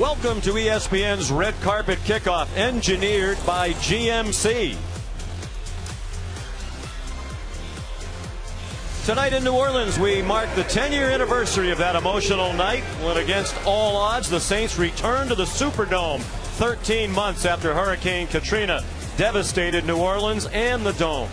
Welcome to ESPN's Red Carpet Kickoff, engineered by GMC. Tonight in New Orleans, we mark the 10-year anniversary of that emotional night when, against all odds, the Saints returned to the Superdome 13 months after Hurricane Katrina devastated New Orleans and the Dome.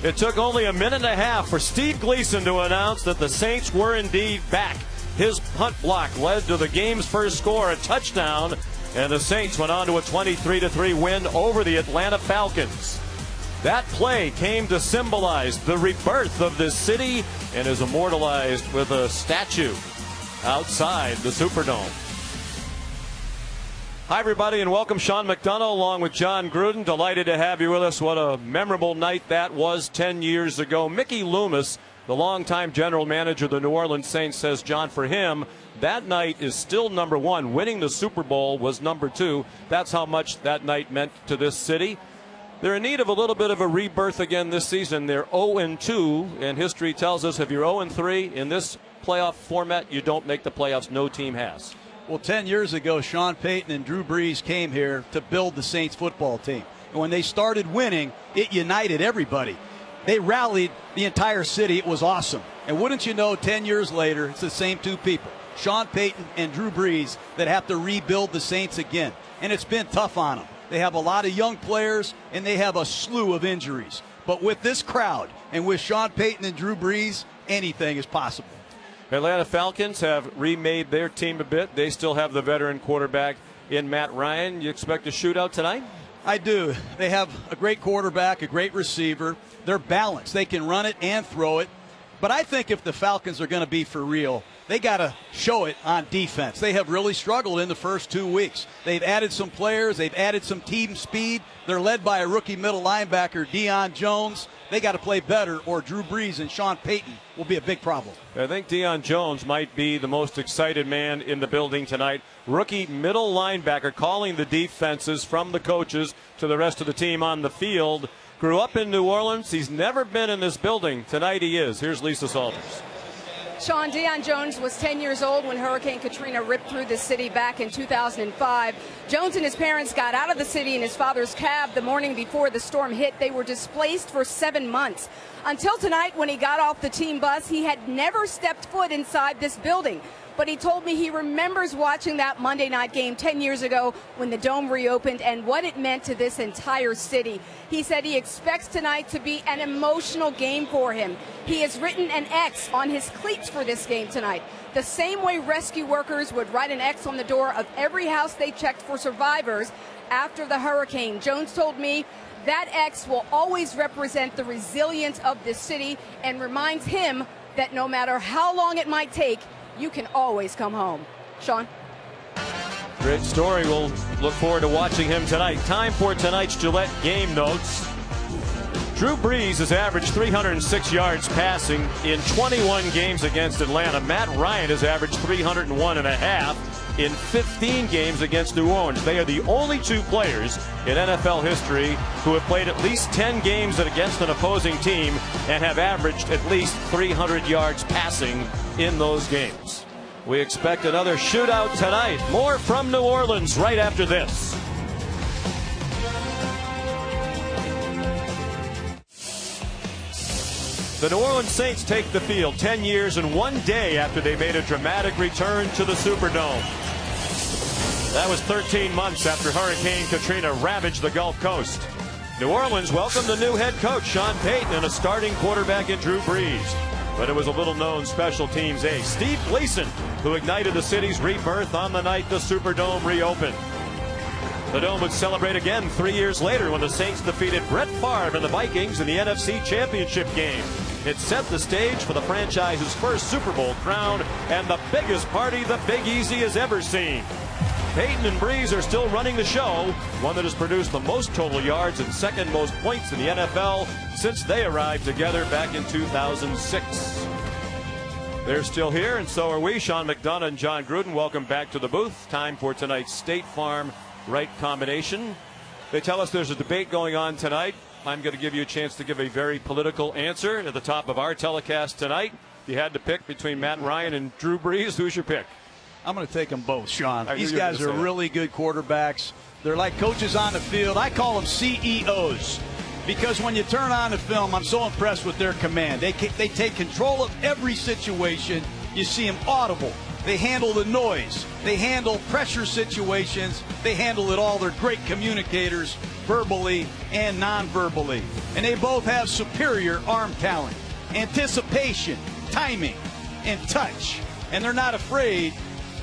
It took only a minute and a half for Steve Gleason to announce that the Saints were indeed back. His punt block led to the game's first score, a touchdown, and the Saints went on to a 23-3 win over the Atlanta Falcons. That play came to symbolize the rebirth of this city and is immortalized with a statue outside the Superdome. Hi, everybody, and welcome. Sean McDonough along with John Gruden. Delighted to have you with us. What a memorable night that was 10 years ago. Mickey Loomis, the longtime general manager of the New Orleans Saints, says, John, for him, that night is still number one. Winning the Super Bowl was number two. That's how much that night meant to this city. They're in need of a little bit of a rebirth again this season. They're 0-2, and history tells us if you're 0-3 in this playoff format, you don't make the playoffs. No team has. Well, 10 years ago, Sean Payton and Drew Brees came here to build the Saints football team. And when they started winning, it united everybody. They rallied the entire city. It was awesome. And wouldn't you know, 10 years later, it's the same two people, Sean Payton and Drew Brees, that have to rebuild the Saints again. And it's been tough on them. They have a lot of young players, and they have a slew of injuries. But with this crowd and with Sean Payton and Drew Brees, anything is possible. Atlanta Falcons have remade their team a bit. They still have the veteran quarterback in Matt Ryan. You expect a shootout tonight? I do. They have a great quarterback, a great receiver. They're balanced. They can run it and throw it. But I think if the Falcons are going to be for real, they got to show it on defense. They have really struggled in the first 2 weeks. They've added some players. They've added some team speed. They're led by a rookie middle linebacker, Deion Jones. They got to play better, or Drew Brees and Sean Payton will be a big problem. I think Deion Jones might be the most excited man in the building tonight. Rookie middle linebacker, calling the defenses from the coaches to the rest of the team on the field. Grew up in New Orleans. He's never been in this building. Tonight he is. Here's Lisa Salters. Sean, Deion Jones was 10 years old when Hurricane Katrina ripped through the city back in 2005. Jones and his parents got out of the city in his father's cab the morning before the storm hit. They were displaced for 7 months. Until tonight, when he got off the team bus, he had never stepped foot inside this building. But he told me he remembers watching that Monday night game 10 years ago when the Dome reopened and what it meant to this entire city. He said he expects tonight to be an emotional game for him. He has written an X on his cleats for this game tonight, the same way rescue workers would write an X on the door of every house they checked for survivors after the hurricane. Jones told me that X will always represent the resilience of this city and reminds him that no matter how long it might take, you can always come home. Sean? Great story. We'll look forward to watching him tonight. Time for tonight's Gillette Game Notes. Drew Brees has averaged 306 yards passing in 21 games against Atlanta. Matt Ryan has averaged 301.5 in 15 games against New Orleans. They are the only two players in NFL history who have played at least 10 games against an opposing team and have averaged at least 300 yards passing in those games. We expect another shootout tonight. More from New Orleans right after this. The New Orleans Saints take the field 10 years and 1 day after they made a dramatic return to the Superdome. That was 13 months after Hurricane Katrina ravaged the Gulf Coast. New Orleans welcomed a new head coach, Sean Payton, and a starting quarterback in Drew Brees. But it was a little-known special teams ace, Steve Gleason, who ignited the city's rebirth on the night the Superdome reopened. The Dome would celebrate again 3 years later when the Saints defeated Brett Favre and the Vikings in the NFC Championship game. It set the stage for the franchise's first Super Bowl crown and the biggest party the Big Easy has ever seen. Payton and Brees are still running the show, one that has produced the most total yards and second most points in the NFL since they arrived together back in 2006. They're still here, and so are we. Sean McDonough and John Gruden, welcome back to the booth. Time for tonight's State Farm right combination. They tell us there's a debate going on tonight. I'm going to give you a chance to give a very political answer at the top of our telecast tonight. If you had to pick between Matt Ryan and Drew Brees, who's your pick? I'm going to take them both, Sean. I knew These you were guys gonna are say that. really good quarterbacks. They're like coaches on the field. I call them CEOs because when you turn on the film, I'm so impressed with their command. They take control of every situation. You see them audible. They handle the noise. They handle pressure situations. They handle it all. They're great communicators, verbally and non-verbally. And they both have superior arm talent, anticipation, timing, and touch. And they're not afraid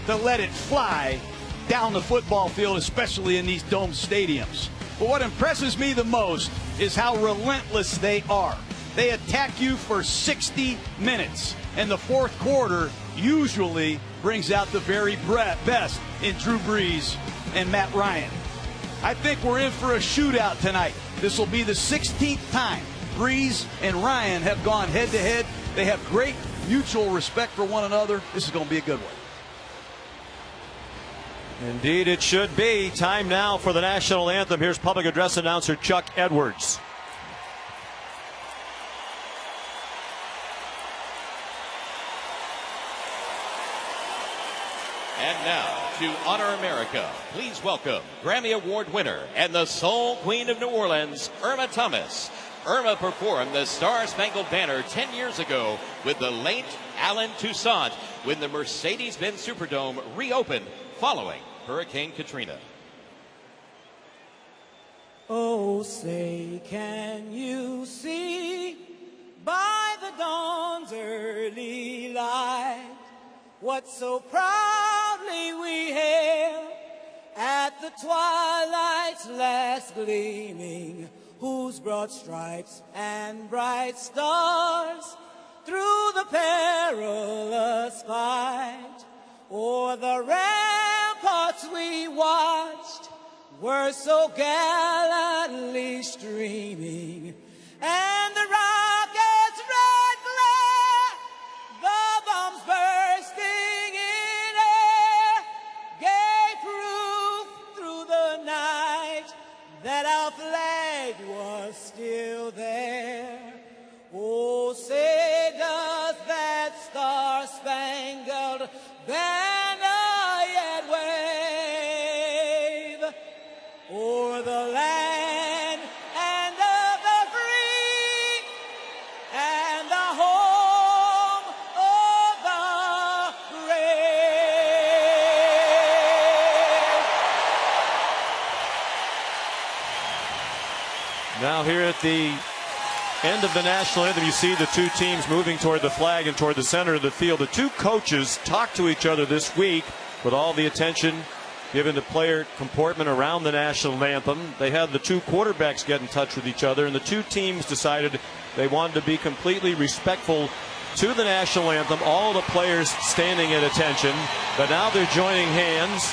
to let it fly down the football field, especially in these dome stadiums. But what impresses me the most is how relentless they are. They attack you for 60 minutes. And the fourth quarter usually brings out the very best in Drew Brees and Matt Ryan. I think we're in for a shootout tonight. This will be the 16th time Brees and Ryan have gone head-to-head. They have great mutual respect for one another. This is going to be a good one. Indeed, it should be. Time now for the national anthem. Here's public address announcer Chuck Edwards. And now, to honor America, please welcome Grammy Award winner and the Soul Queen of New Orleans, Irma Thomas. Irma performed the Star-Spangled Banner 10 years ago with the late Alan Toussaint when the Mercedes-Benz Superdome reopened following Hurricane Katrina. Oh, say, can you see by the dawn's early light what so proudly we hailed at the twilight's last gleaming, whose broad stripes and bright stars through the perilous fight o'er the ramparts we watched were so gallantly streaming, and the rocket's red glare, the bombs bursting in air, gave proof through the night that our flag was still there. Oh, say does that star-spangled banner yet wave o'er the land and of the free and the home of the brave. Now here at the end of the national anthem, you see the two teams moving toward the flag and toward the center of the field. The two coaches talked to each other this week with all the attention given to player comportment around the national anthem. They had the two quarterbacks get in touch with each other, and the two teams decided they wanted to be completely respectful to the national anthem. All the players standing at attention, but now they're joining hands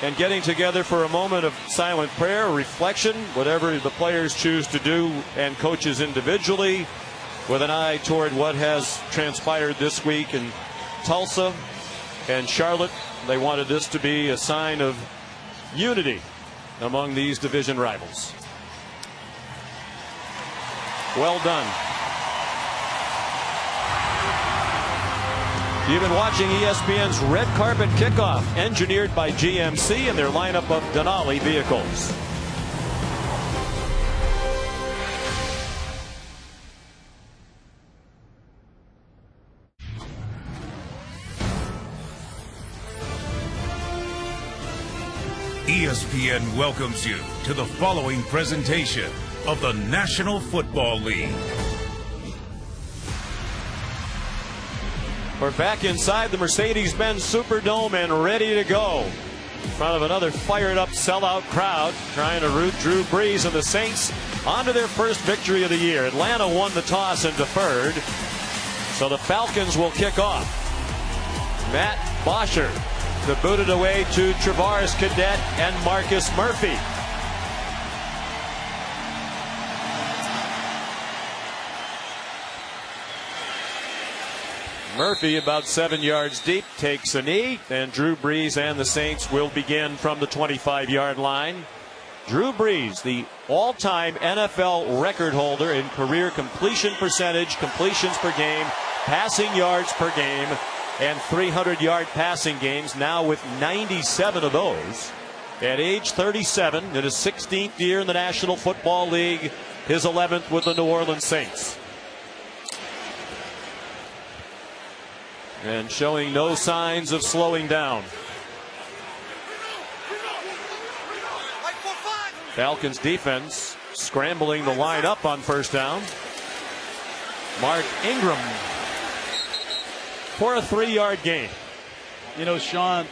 and getting together for a moment of silent prayer, reflection, whatever the players choose to do, and coaches individually, with an eye toward what has transpired this week in Tulsa and Charlotte. They wanted this to be a sign of unity among these division rivals. Well done. You've been watching ESPN's Red Carpet Kickoff, engineered by GMC and their lineup of Denali vehicles. ESPN welcomes you to the following presentation of the National Football League. We're back inside the Mercedes-Benz Superdome and ready to go in front of another fired-up sellout crowd trying to root Drew Brees and the Saints onto their first victory of the year. Atlanta won the toss and deferred, so the Falcons will kick off. Matt Bosher to boot it away to Travaris Cadet and Marcus Murphy. Murphy, about 7 yards deep, takes a knee, and Drew Brees and the Saints will begin from the 25-yard line. Drew Brees, the all-time NFL record holder in career completion percentage, completions per game, passing yards per game and 300-yard passing games, now with 97 of those. At age 37, in his 16th year in the National Football League, his 11th with the New Orleans Saints. And showing no signs of slowing down. Falcons defense scrambling the line up on first down. Mark Ingram for a 3-yard gain. You know, Sean,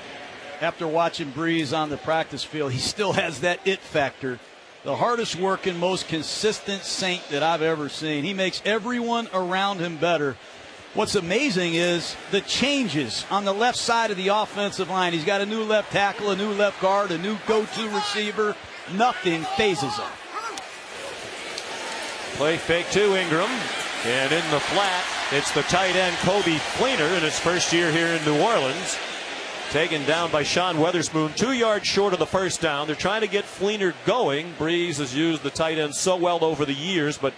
after watching Breeze on the practice field, he still has that it factor. The hardest working, most consistent Saint that I've ever seen. He makes everyone around him better. What's amazing is the changes on the left side of the offensive line. He's got a new left tackle, a new left guard, a new go-to receiver. Nothing phases him. Play fake to Ingram. And in the flat, it's the tight end Kobe Fleener in his first year here in New Orleans. Taken down by Sean Weatherspoon, 2 yards short of the first down. They're trying to get Fleener going. Breeze has used the tight end so well over the years, but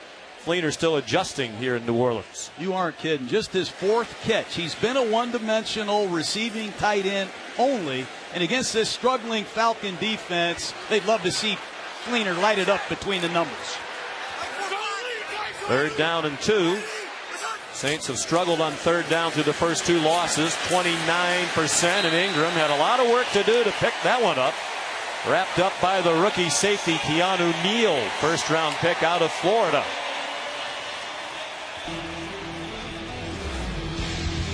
Fleener still adjusting here in New Orleans. You aren't kidding. Just his 4th catch. He's been a one-dimensional receiving tight end only. And against this struggling Falcon defense, they'd love to see Fleener light it up between the numbers. 3rd down and 2. Saints have struggled on 3rd down through the first 2 losses, 29%, and Ingram had a lot of work to do to pick that one up. Wrapped up by the rookie safety Keanu Neal, 1st-round pick out of Florida.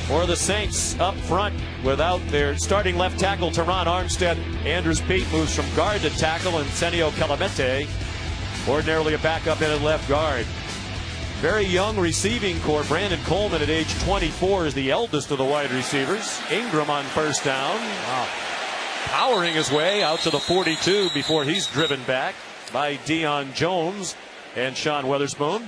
For the Saints up front, without their starting left tackle Teron Armstead, Andrews Pete moves from guard to tackle, and Senio Clemente, ordinarily a backup in at left guard. Very young receiving core. Brandon Coleman at age 24 is the eldest of the wide receivers. Ingram on 1st down. Wow. Powering his way out to the 42 before he's driven back by Deion Jones and Sean Weatherspoon.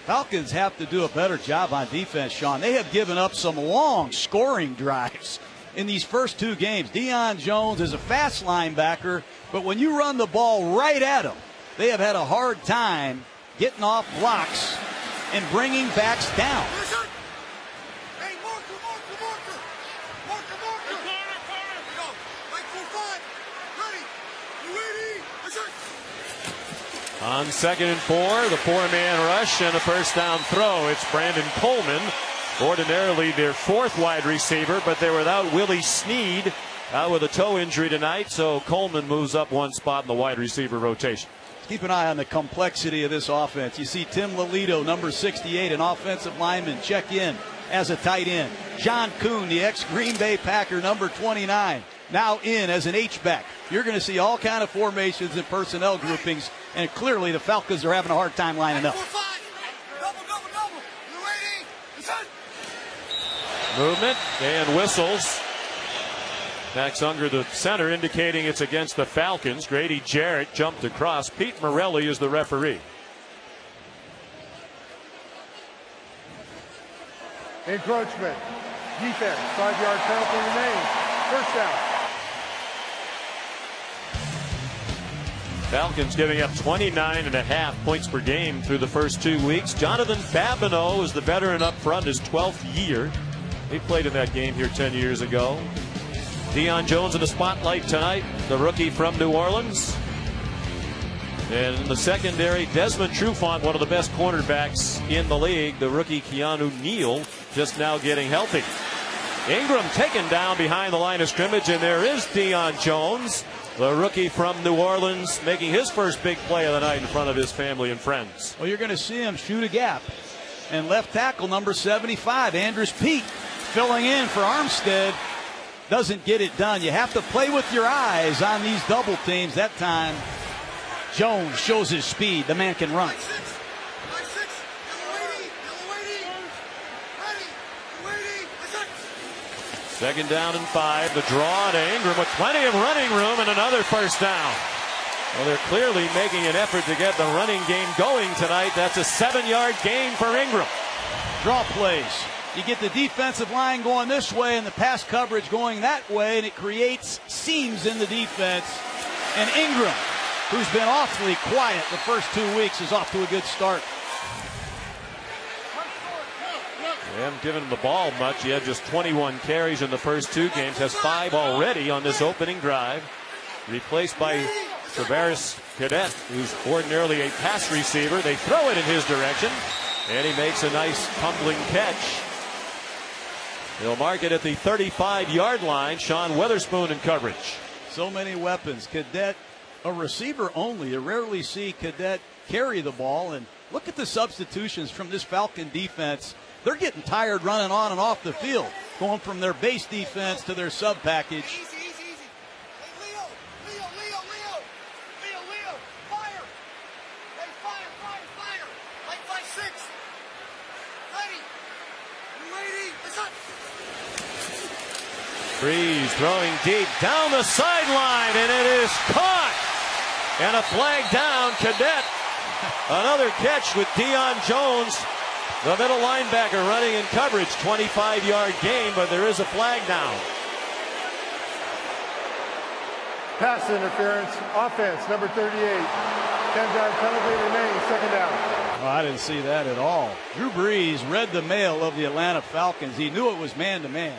Falcons have to do a better job on defense, Sean. They have given up some long scoring drives in these first 2 games. Deion Jones is a fast linebacker, but when you run the ball right at him, they have had a hard time getting off blocks and bringing backs down. On 2nd and 4, the 4-man rush and a 1st down throw. It's Brandon Coleman, ordinarily their 4th wide receiver, but they're without Willie Snead out with a toe injury tonight, so Coleman moves up 1 spot in the wide receiver rotation. Keep an eye on the complexity of this offense. You see Tim Lolito, number 68, an offensive lineman, check in as a tight end. John Kuhn, the ex-Green Bay Packer, number 29, now in as an H-back. You're going to see all kind of formations and personnel groupings, and clearly the Falcons are having a hard time lining up. Movement and whistles. Max Unger, the center, indicating it's against the Falcons. Grady Jarrett jumped across. Pete Morelli is the referee. Encroachment. Defense. 5-yard penalty remains. 1st down. Falcons giving up 29.5 points per game through the first 2 weeks. Jonathan Babineau is the veteran up front, his 12th year. He played in that game here 10 years ago. Deion Jones in the spotlight tonight, the rookie from New Orleans. And in the secondary, Desmond Trufant, one of the best cornerbacks in the league. The rookie Keanu Neal just now getting healthy. Ingram taken down behind the line of scrimmage, and there is Deion Jones, the rookie from New Orleans, making his first big play of the night in front of his family and friends. Well, you're going to see him shoot a gap. And left tackle number 75, Andrews Pete, filling in for Armstead. Doesn't get it done. You have to play with your eyes on these double teams. That time, Jones shows his speed. The man can run. Second down and 5. The draw to Ingram with plenty of running room and another 1st down. Well, they're clearly making an effort to get the running game going tonight. That's a 7-yard gain for Ingram. Draw plays. You get the defensive line going this way and the pass coverage going that way, and it creates seams in the defense. And Ingram, who's been awfully quiet the first 2 weeks, is off to a good start. They haven't given him the ball much. He had just 21 carries in the first 2 games. Has 5 already on this opening drive. Replaced by Travaris Cadet, who's ordinarily a pass receiver. They throw it in his direction, and he makes a nice tumbling catch. He'll mark it at the 35-yard line. Sean Witherspoon in coverage. So many weapons. Cadet, a receiver only. You rarely see Cadet carry the ball. And look at the substitutions from this Falcon defense. They're getting tired running on and off the field, going from their base defense to their sub package. Easy, easy, easy. Hey, Leo, fire. Hey, fire. Like 5-6. Ready. You ready? It's up. Breeze throwing deep down the sideline, and it is caught. And a flag down. Cadet. Another catch with Deion Jones, the middle linebacker, running in coverage. 25-yard gain, but there is a flag down. Pass interference, offense, number 38. 10-yard penalty remaining, second down. Oh, I didn't see that at all. Drew Brees read the mail of the Atlanta Falcons. He knew it was man-to-man.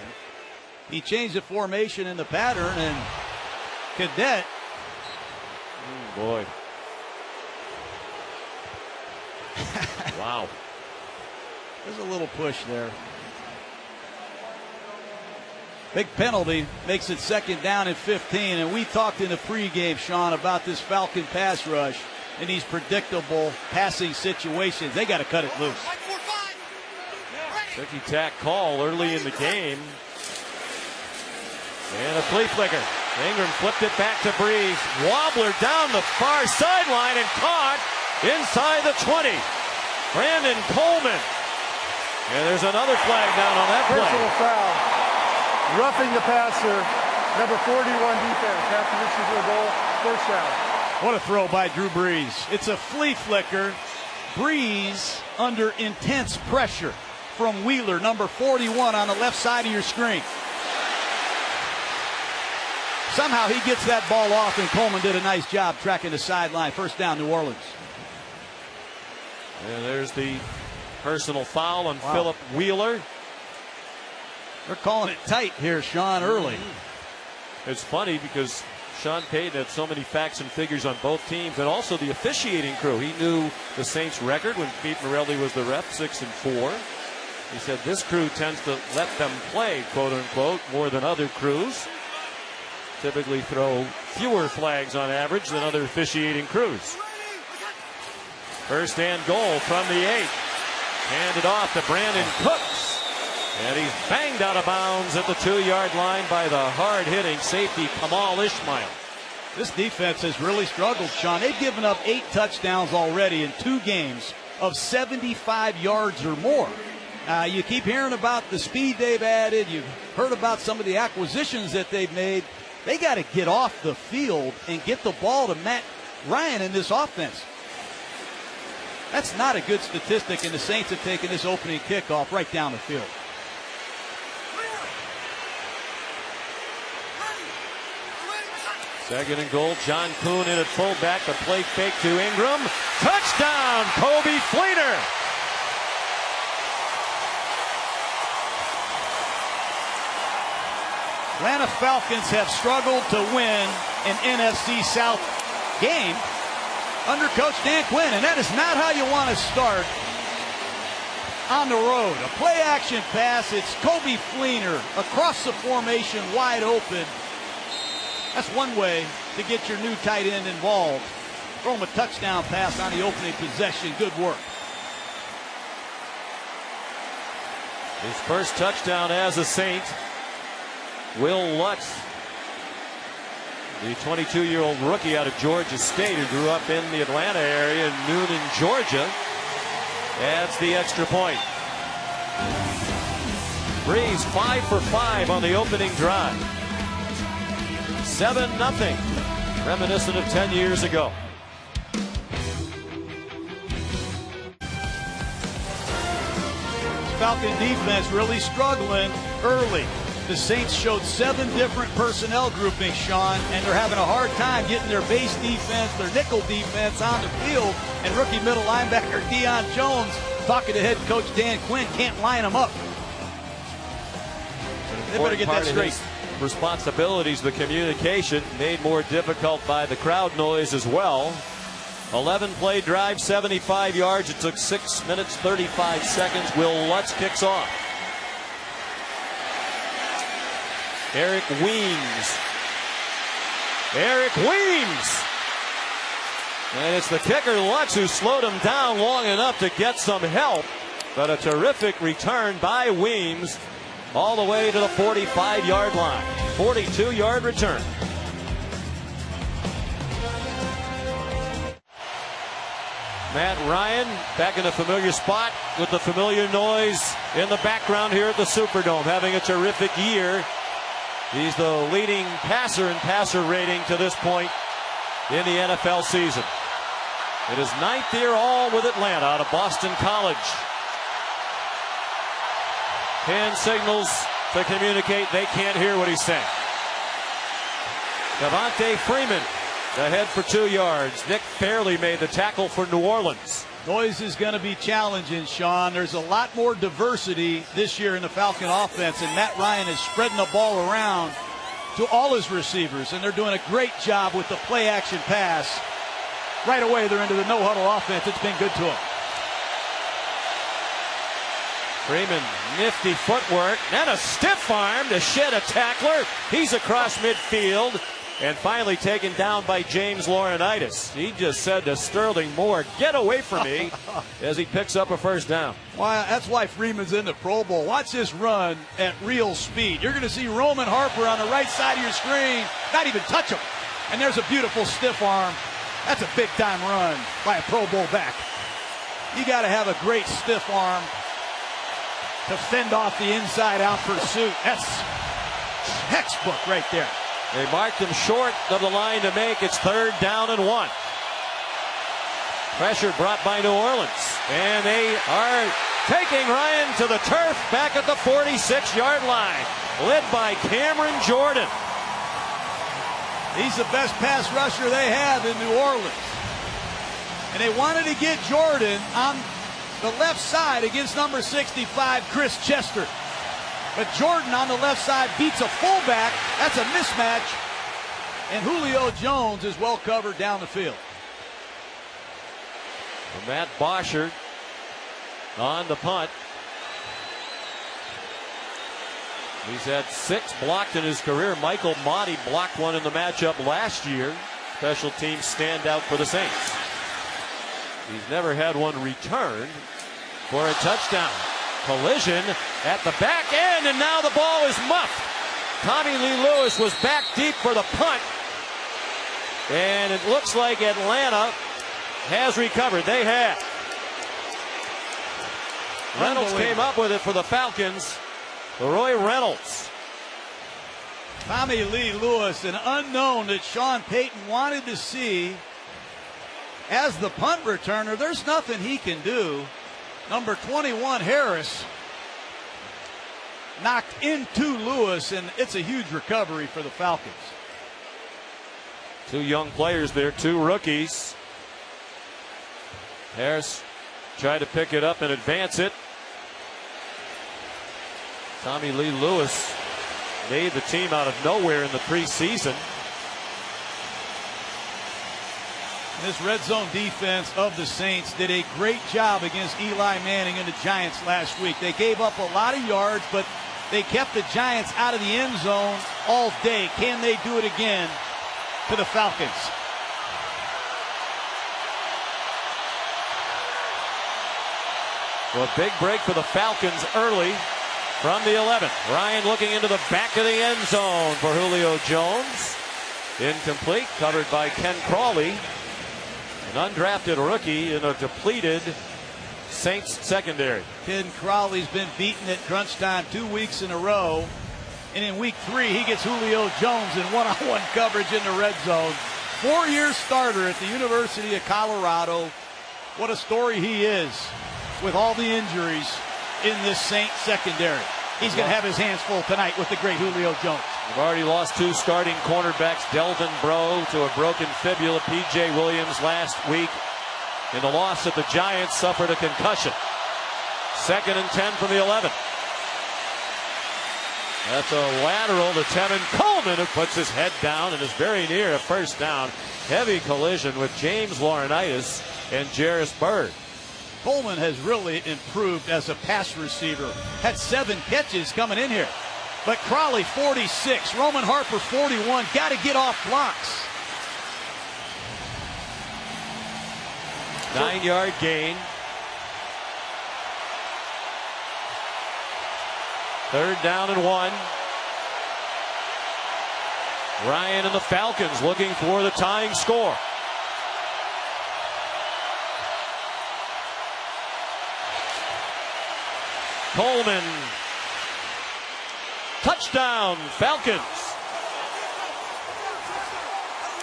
He changed the formation and the pattern, and Cadet. Oh, boy. Wow. There's a little push there. Big penalty makes it second down and 15. And we talked in the pregame, Sean, about this Falcon pass rush and these predictable passing situations. They got to cut it loose. Tricky tack call early in the game. And a flea flicker. Ingram flipped it back to Breeze. Wobbler down the far sideline and caught inside the 20. Brandon Coleman. And there's another flag down on that play. Personal foul. Roughing the passer. Number 41 defense. After this is a goal. First down. What a throw by Drew Brees. It's a flea flicker. Breeze under intense pressure from Wheeler, number 41 on the left side of your screen. Somehow he gets that ball off, and Coleman did a nice job tracking the sideline. First down, New Orleans. And there's the personal foul on Philip Wheeler. They're calling it tight here, Sean, early. It's funny because Sean Payton had so many facts and figures on both teams, and also the officiating crew. He knew the Saints' record when Pete Morelli was the ref, 6-4. He said this crew tends to let them play, quote unquote, more than other crews. Typically throw fewer flags on average than other officiating crews. First and goal from the 8. Handed off to Brandon Cooks. And he's banged out of bounds at the 2-yard line by the hard-hitting safety Kamal Ishmael. This defense has really struggled, Sean. They've given up 8 touchdowns already in 2 games of 75 yards or more. You keep hearing about the speed they've added. You've heard about some of the acquisitions that they've made. They got to get off the field and get the ball to Matt Ryan in this offense. That's not a good statistic, and the Saints have taken this opening kickoff right down the field. Second and goal. John Kuhn in at fullback. The play fake to Ingram. Touchdown, Kobe Fleener. Atlanta Falcons have struggled to win an NFC South game under Coach Dan Quinn, and that is not how you want to start on the road. A play-action pass. It's Kobe Fleener across the formation, wide open. That's one way to get your new tight end involved. Throw him a touchdown pass on the opening possession. Good work. His first touchdown as a Saint. Will Lutz, the 22-year-old rookie out of Georgia State who grew up in the Atlanta area in Noonan, Georgia, adds the extra point. Breeze 5 for 5 on the opening drive. 7-0, reminiscent of 10 years ago. Falcon defense really struggling early. The Saints showed 7 different personnel groupings, Sean, and they're having a hard time getting their base defense, their nickel defense on the field. And rookie middle linebacker Deion Jones, talking to head coach Dan Quinn, can't line them up. important get part that of straight. his responsibilities, the communication, made more difficult by the crowd noise as well. 11-play drive, 75 yards. It took 6 minutes, 35 seconds. Will Lutz kicks off. Eric Weems. Eric Weems! And it's the kicker, Lutz, who slowed him down long enough to get some help. But a terrific return by Weems all the way to the 45-yard line. 42-yard return. Matt Ryan back in a familiar spot with the familiar noise in the background here at the Superdome, having a terrific year. He's the leading passer in passer rating to this point in the NFL season. It is 9th year all with Atlanta out of Boston College. Hand signals to communicate they can't hear what he's saying. Devontae Freeman ahead for 2 yards. Nick Fairley made the tackle for New Orleans. Noise is going to be challenging, Sean. There's a lot more diversity this year in the Falcon offense, and Matt Ryan is spreading the ball around to all his receivers, and they're doing a great job with the play-action pass. Right away, they're into the no-huddle offense. It's been good to them. Freeman, nifty footwork, and a stiff arm to shed a tackler. He's across midfield. And finally taken down by James Laurinaitis. He just said to Sterling Moore, get away from me, as he picks up a first down. Well, that's why Freeman's in the Pro Bowl. Watch this run at real speed. You're going to see Roman Harper on the right side of your screen, not even touch him. And there's a beautiful stiff arm. That's a big-time run by a Pro Bowl back. You got to have a great stiff arm to fend off the inside-out pursuit. That's textbook right there. They marked him short of the line to make. It's 3rd down and 1. Pressure brought by New Orleans. And they are taking Ryan to the turf back at the 46-yard line. Led by Cameron Jordan. He's the best pass rusher they have in New Orleans. And they wanted to get Jordan on the left side against number 65, Chris Chester. But Jordan on the left side beats a fullback. That's a mismatch. And Julio Jones is well covered down the field. And Matt Boschert on the punt. He's had 6 blocked in his career. Michael Motti blocked one in the matchup last year. Special teams standout for the Saints. He's never had one returned for a touchdown. Collision at the back end, and now the ball is muffed. Tommy Lee Lewis was back deep for the punt, and it looks like Atlanta has recovered. They have. Reynolds came up with it for the Falcons. Leroy Reynolds. Tommy Lee Lewis, an unknown that Sean Payton wanted to see as the punt returner. There's nothing he can do. Number 21, Harris, knocked into Lewis, and it's a huge recovery for the Falcons. 2 young players there, 2 rookies. Harris tried to pick it up and advance it. Tommy Lee Lewis made the team out of nowhere in the preseason. This red zone defense of the Saints did a great job against Eli Manning and the Giants last week. They gave up a lot of yards, but they kept the Giants out of the end zone all day. Can they do it again to the Falcons? Well, a big break for the Falcons early from the 11. Ryan looking into the back of the end zone for Julio Jones. Incomplete, covered by Ken Crawley. An undrafted rookie in a depleted Saints secondary. Ken Crawley's been beaten at crunch time 2 weeks in a row. And in week 3, he gets Julio Jones in one-on-one coverage in the red zone. 4-year starter at the University of Colorado. What a story he is with all the injuries in this Saints secondary. He's going to have his hands full tonight with the great Julio Jones. We've already lost 2 starting cornerbacks, Delvin Breaux to a broken fibula. P.J. Williams last week in the loss that the Giants suffered a concussion. 2nd and 10 from the 11. That's a lateral to Tevin Coleman, who puts his head down and is very near a first down. Heavy collision with James Laurinaitis and Jairus Byrd. Coleman has really improved as a pass receiver. Had 7 catches coming in here. But Crawley 46, Roman Harper 41. Got to get off blocks. 9-yard gain. 3rd down and 1. Ryan and the Falcons looking for the tying score. Coleman. Touchdown, Falcons.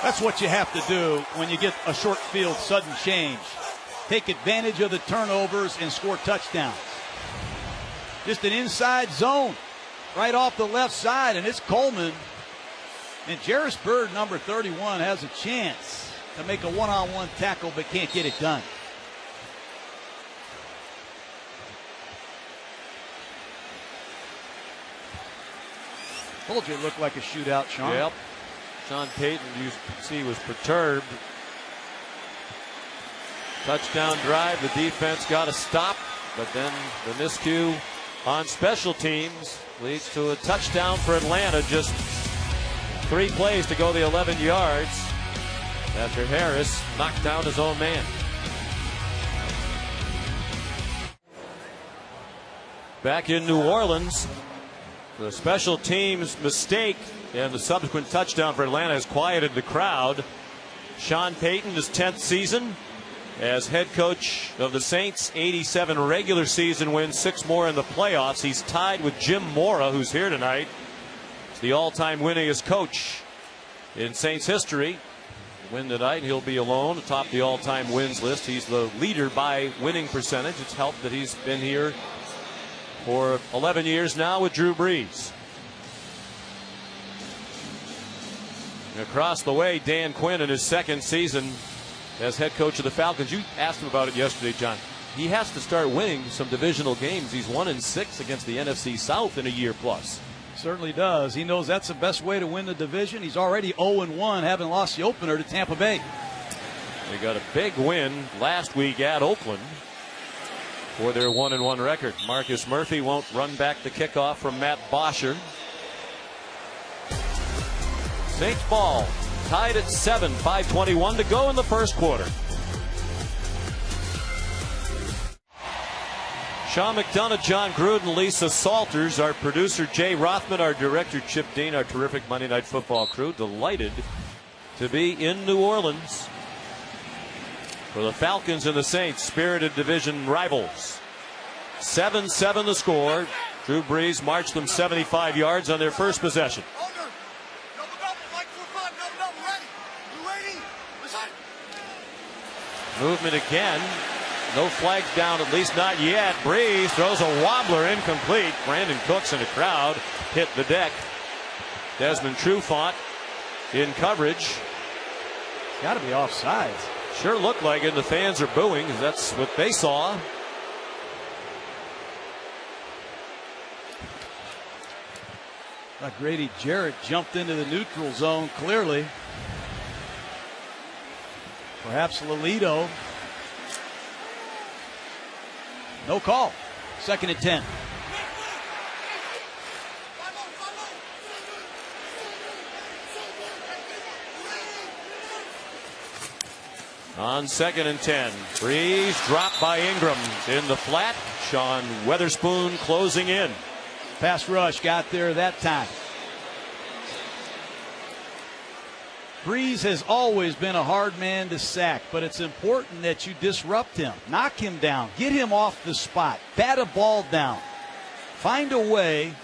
That's what you have to do when you get a short field sudden change. Take advantage of the turnovers and score touchdowns. Just an inside zone right off the left side, and it's Coleman. And Jairus Byrd, number 31, has a chance to make a one-on-one tackle but can't get it done. Told you it looked like a shootout, Sean. Yep. Sean Payton, you see, was perturbed. Touchdown drive. The defense got a stop, but then the miscue on special teams leads to a touchdown for Atlanta. Just 3 plays to go the 11 yards after Harris knocked down his own man. Back in New Orleans, the special teams mistake and the subsequent touchdown for Atlanta has quieted the crowd. Sean Payton, his 10th season as head coach of the Saints, 87 regular season wins, 6 more in the playoffs. He's tied with Jim Mora, who's here tonight. He's the all-time winningest coach in Saints history. Win tonight, he'll be alone atop the all-time wins list. He's the leader by winning percentage. It's helped that he's been here for 11 years now with Drew Brees. Across the way, Dan Quinn in his 2nd season as head coach of the Falcons. You asked him about it yesterday, John. He has to start winning some divisional games. He's 1-6 against the NFC South in a year plus. Certainly does. He knows that's the best way to win the division. He's already 0-1, having lost the opener to Tampa Bay. They got a big win last week at Oakland for their 1-1 record. Marcus Murphy won't run back the kickoff from Matt Bosher. Saints ball tied at 7, 5:21 to go in the first quarter. Sean McDonough, John Gruden, Lisa Salters, our producer Jay Rothman, our director Chip Dean, our terrific Monday Night Football crew, delighted to be in New Orleans for the Falcons and the Saints, spirited division rivals. 7-7 the score. Drew Brees marched them 75 yards on their first possession. Movement again. No flags down, at least not yet. Brees throws a wobbler incomplete. Brandon Cooks in the crowd hit the deck. Desmond Trufant in coverage. Got to be offsides. Sure looked like it. The fans are booing. That's what they saw. Grady Jarrett jumped into the neutral zone clearly. Perhaps Lolito. No call. 2nd and 10. On 2nd and 10. Brees dropped by Ingram in the flat. Sean Weatherspoon closing in. Pass rush got there that time. Brees has always been a hard man to sack, but it's important that you disrupt him. Knock him down. Get him off the spot. Bat a ball down. Find a way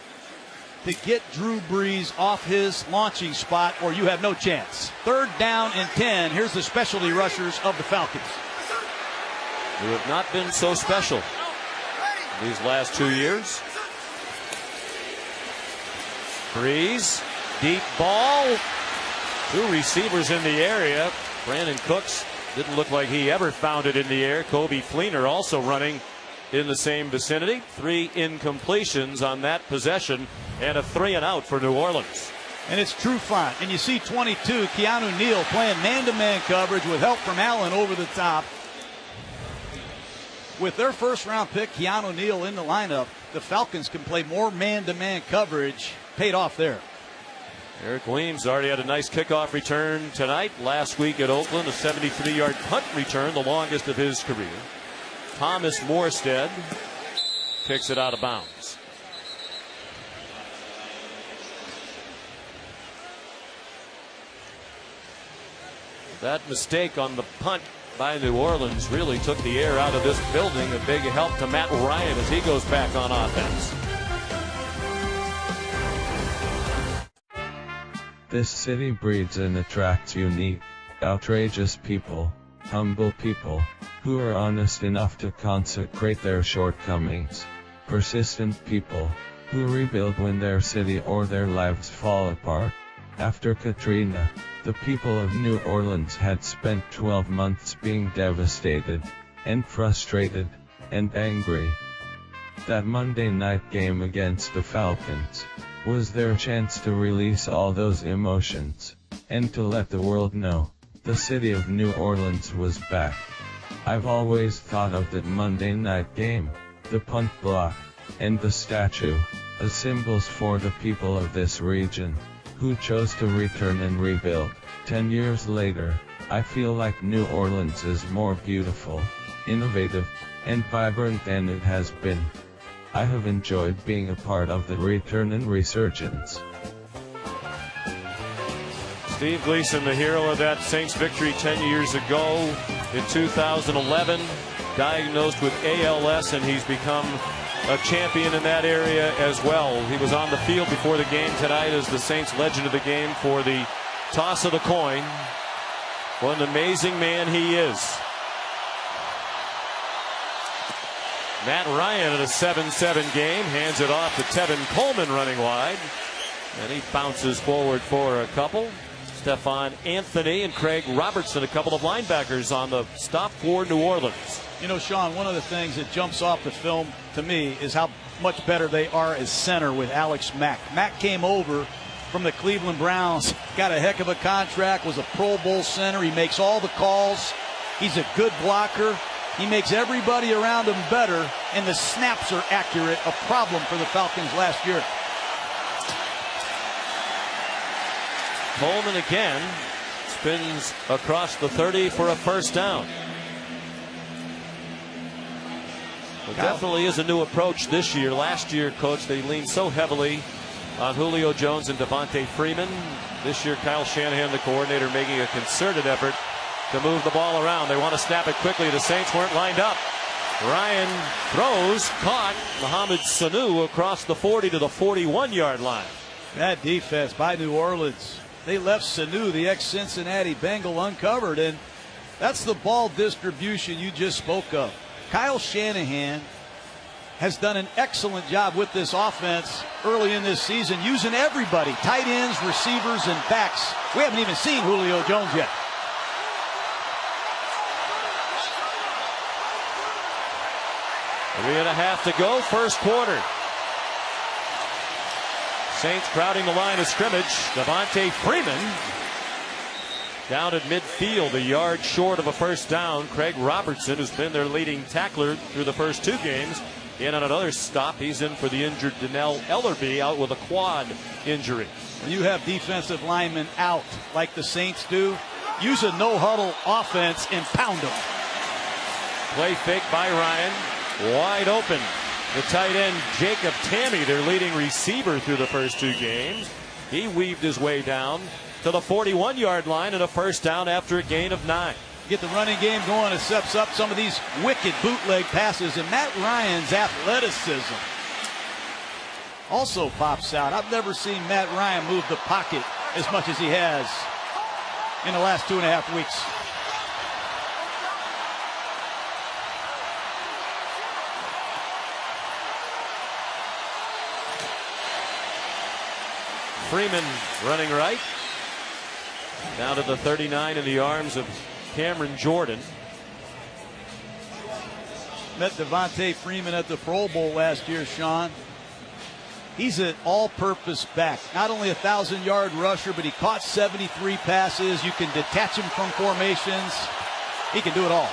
to get Drew Brees off his launching spot or you have no chance. 3rd down and 10. Here's the specialty rushers of the Falcons. Who have not been so special these last 2 years. Brees, deep ball. 2 receivers in the area. Brandon Cooks didn't look like he ever found it in the air. Kobe Fleener also running in the same vicinity. 3 incompletions on that possession and a 3-and-out for New Orleans. And it's true fun. And you see 22, Keanu Neal playing man-to-man coverage with help from Allen over the top. With their first-round pick, Keanu Neal in the lineup, the Falcons can play more man-to-man coverage. Paid off there. Eric Weems already had a nice kickoff return tonight. Last week at Oakland, a 73-yard punt return, the longest of his career. Thomas Morstead kicks it out of bounds. That mistake on the punt by New Orleans really took the air out of this building. A big help to Matt Ryan as he goes back on offense. This city breeds and attracts unique, outrageous people, humble people, who are honest enough to consecrate their shortcomings, persistent people, who rebuild when their city or their lives fall apart. After Katrina, the people of New Orleans had spent 12 months being devastated, and frustrated, and angry. That Monday night game against the Falcons was their chance to release all those emotions, and to let the world know, the city of New Orleans was back. I've always thought of that Monday night game, the punt block, and the statue, as symbols for the people of this region, who chose to return and rebuild. 10 years later, I feel like New Orleans is more beautiful, innovative, and vibrant than it has been. I have enjoyed being a part of the return and resurgence. Steve Gleason, the hero of that Saints victory 10 years ago in 2011, diagnosed with ALS, and he's become a champion in that area as well. He was on the field before the game tonight as the Saints legend of the game for the toss of the coin. What an amazing man he is. Matt Ryan in a 7-7 game hands it off to Tevin Coleman running wide, and he bounces forward for a couple. Stephon Anthony and Craig Robertson, a couple of linebackers on the stop for New Orleans. You know, Sean, one of the things that jumps off the film to me is how much better they are as center with Alex Mack. Mack came over from the Cleveland Browns, got a heck of a contract, was a Pro Bowl center. He makes all the calls. He's a good blocker. He makes everybody around him better, and the snaps are accurate, a problem for the Falcons last year. Coleman again spins across the 30 for a first down. It definitely is a new approach this year. Last year, Coach, they leaned so heavily on Julio Jones and Devontae Freeman. This year, Kyle Shanahan, the coordinator, making a concerted effort to move the ball around. They want to snap it quickly. The Saints weren't lined up. Ryan throws, caught Mohamed Sanu across the 40 to the 41-yard line. Bad defense by New Orleans. They left Sanu, the ex-Cincinnati Bengal, uncovered, and that's the ball distribution you just spoke of. Kyle Shanahan has done an excellent job with this offense early in this season, using everybody, tight ends, receivers, and backs. We haven't even seen Julio Jones yet. Three and a half to go, first quarter. Saints crowding the line of scrimmage. Devontae Freeman down at midfield, a yard short of a first down. Craig Robertson, who's been their leading tackler through the first 2 games, in on another stop. He's in for the injured Donnell Ellerbe, out with a quad injury. When you have defensive linemen out like the Saints do, use a no-huddle offense and pound them. Play fake by Ryan. Wide open. The tight end, Jacob Tamme, their leading receiver through the first 2 games. He weaved his way down to the 41-yard line and a first down after a gain of 9. Get the running game going. It sets up some of these wicked bootleg passes, and Matt Ryan's athleticism also pops out. I've never seen Matt Ryan move the pocket as much as he has in the last 2.5 weeks. Freeman running right. Down to the 39 in the arms of Cameron Jordan. Met Devontae Freeman at the Pro Bowl last year, Sean. He's an all-purpose back. Not only a 1,000-yard rusher, but he caught 73 passes. You can detach him from formations. He can do it all.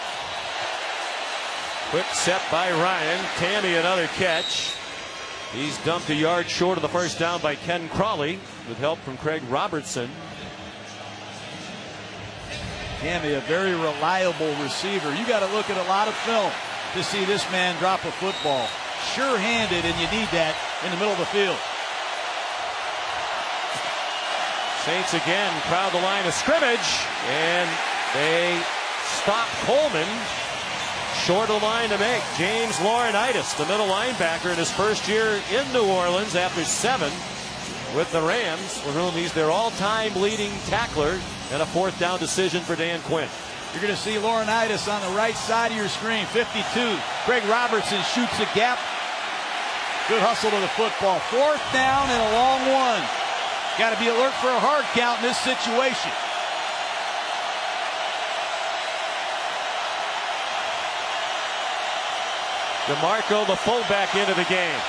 Quick set by Ryan. Tammy another catch. He's dumped a yard short of the first down by Ken Crawley with help from Craig Robertson. Tammy, a very reliable receiver. You got to look at a lot of film to see this man drop a football. Sure-handed, and you need that in the middle of the field. Saints again crowd the line of scrimmage, and they stop Coleman short of the line to make. James Laurinaitis, the middle linebacker in his first year in New Orleans after 7 with the Rams, for whom he's their all-time leading tackler, and a fourth down decision for Dan Quinn. You're going to see Laurinaitis on the right side of your screen, 52. Craig Robertson shoots a gap. Good hustle to the football. Fourth down and a long one. Got to be alert for a hard count in this situation. DeMarco, the fullback, into the game.